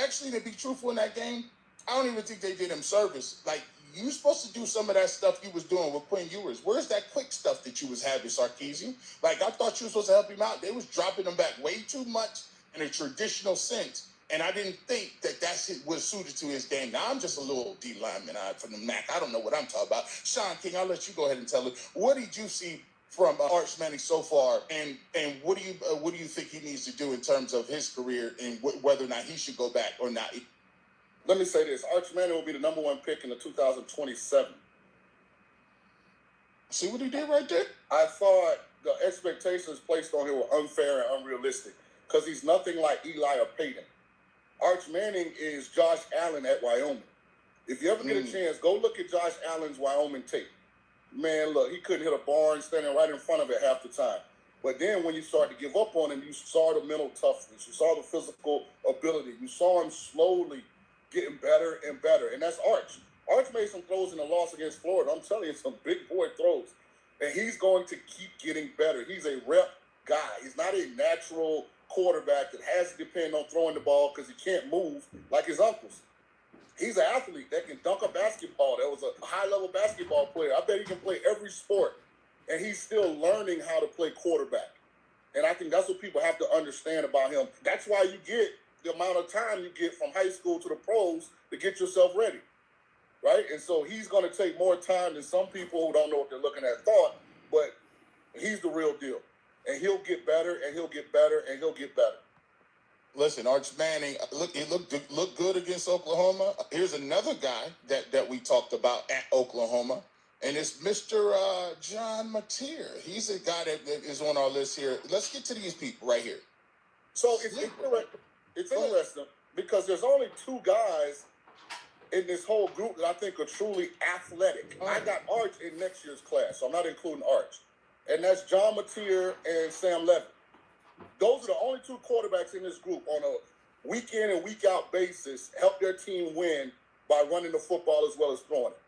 actually, to be truthful in that game, I don't even think they did him service. Like, you were supposed to do some of that stuff you was doing with Quinn Ewers. Where's that quick stuff that you was having, Sarkisian? Like, I thought you were supposed to help him out. They was dropping him back way too much in a traditional sense. And I didn't think that was suited to his game. Now, I'm just a little D lineman from the MAC. I don't know what I'm talking about. Sean King, I'll let you go ahead and tell it. What did you see from Arch Manning so far, and what do you think he needs to do in terms of his career and whether or not he should go back or not? Let me say this. Arch Manning will be the number 1 pick in the 2027. See what he did right there? I thought the expectations placed on him were unfair and unrealistic because he's nothing like Eli or Peyton. Arch Manning is Josh Allen at Wyoming. If you ever get a chance, go look at Josh Allen's Wyoming tape. Man, look, he couldn't hit a barn standing right in front of it half the time. But then when you start to give up on him, you saw the mental toughness. You saw the physical ability. You saw him slowly getting better and better. And that's Arch. Arch made some throws in the loss against Florida. I'm telling you, some big boy throws. And he's going to keep getting better. He's a rep guy. He's not a natural quarterback that has to depend on throwing the ball because he can't move like his uncles. He's an athlete that can dunk a basketball. That was a high-level basketball player. I bet he can play every sport. And he's still learning how to play quarterback. And I think that's what people have to understand about him. That's why you get the amount of time you get from high school to the pros to get yourself ready, right? And so he's going to take more time than some people who don't know what they're looking at thought, but he's the real deal. And he'll get better, and he'll get better, and he'll get better. Listen, Arch Manning, he looked good against Oklahoma. Here's another guy that we talked about at Oklahoma, and it's Mr. John Mateer. He's a guy that is on our list here. Let's get to these people right here. So it's interesting because there's only 2 guys in this whole group that I think are truly athletic. I got Arch in next year's class, so I'm not including Arch. And that's John Mateer and Sam Levin. Those are the only 2 quarterbacks in this group on a week in and week out basis help their team win by running the football as well as throwing it.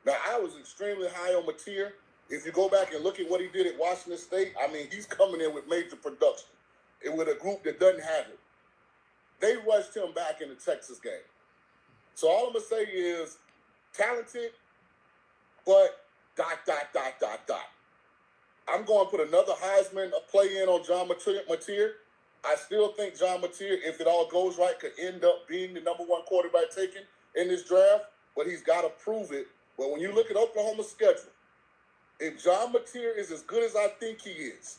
Now, I was extremely high on Mateer. If you go back and look at what he did at Washington State, I mean, he's coming in with major production and with a group that doesn't have it. They rushed him back in the Texas game. So all I'm going to say is talented, but ... I'm going to put another Heisman play in on John Mateer. I still think John Mateer, if it all goes right, could end up being the number one quarterback taken in this draft, but he's got to prove it. But when you look at Oklahoma's schedule, if John Mateer is as good as I think he is,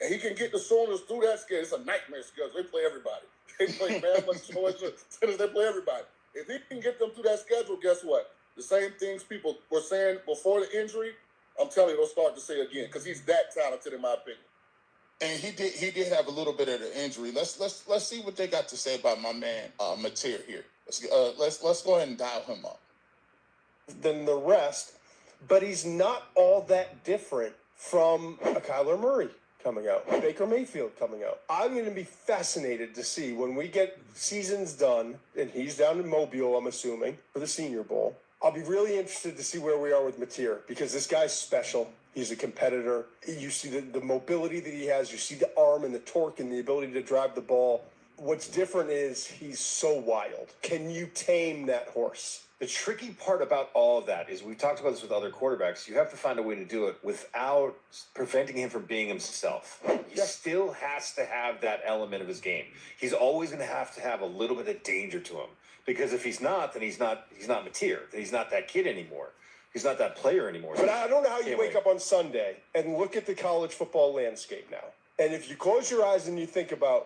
and he can get the Sooners through that schedule, it's a nightmare schedule. They play everybody. They play Bama, Georgia, Tennessee, they play everybody. If he can get them through that schedule, guess what? The same things people were saying before the injury, I'm telling you, they'll start to say again, because he's that talented in my opinion. And he did have a little bit of the injury. Let's see what they got to say about my man Mateer here. Let's go ahead and dial him up. Than the rest, but he's not all that different from a Kyler Murray coming out, Baker Mayfield coming out. I'm going to be fascinated to see when we get seasons done, and he's down in Mobile, I'm assuming, for the Senior Bowl. I'll be really interested to see where we are with Mateer, because this guy's special. He's a competitor. You see the mobility that he has. You see the arm and the torque and the ability to drive the ball. What's different is he's so wild. Can you tame that horse? The tricky part about all of that is, we've talked about this with other quarterbacks, you have to find a way to do it without preventing him from being himself. He still has to have that element of his game. He's always going to have a little bit of danger to him, because if he's not, then he's not Mateer. Then he's not that kid anymore. He's not that player anymore. But I don't know how you wake up on Sunday and look at the college football landscape now. And if you close your eyes and you think about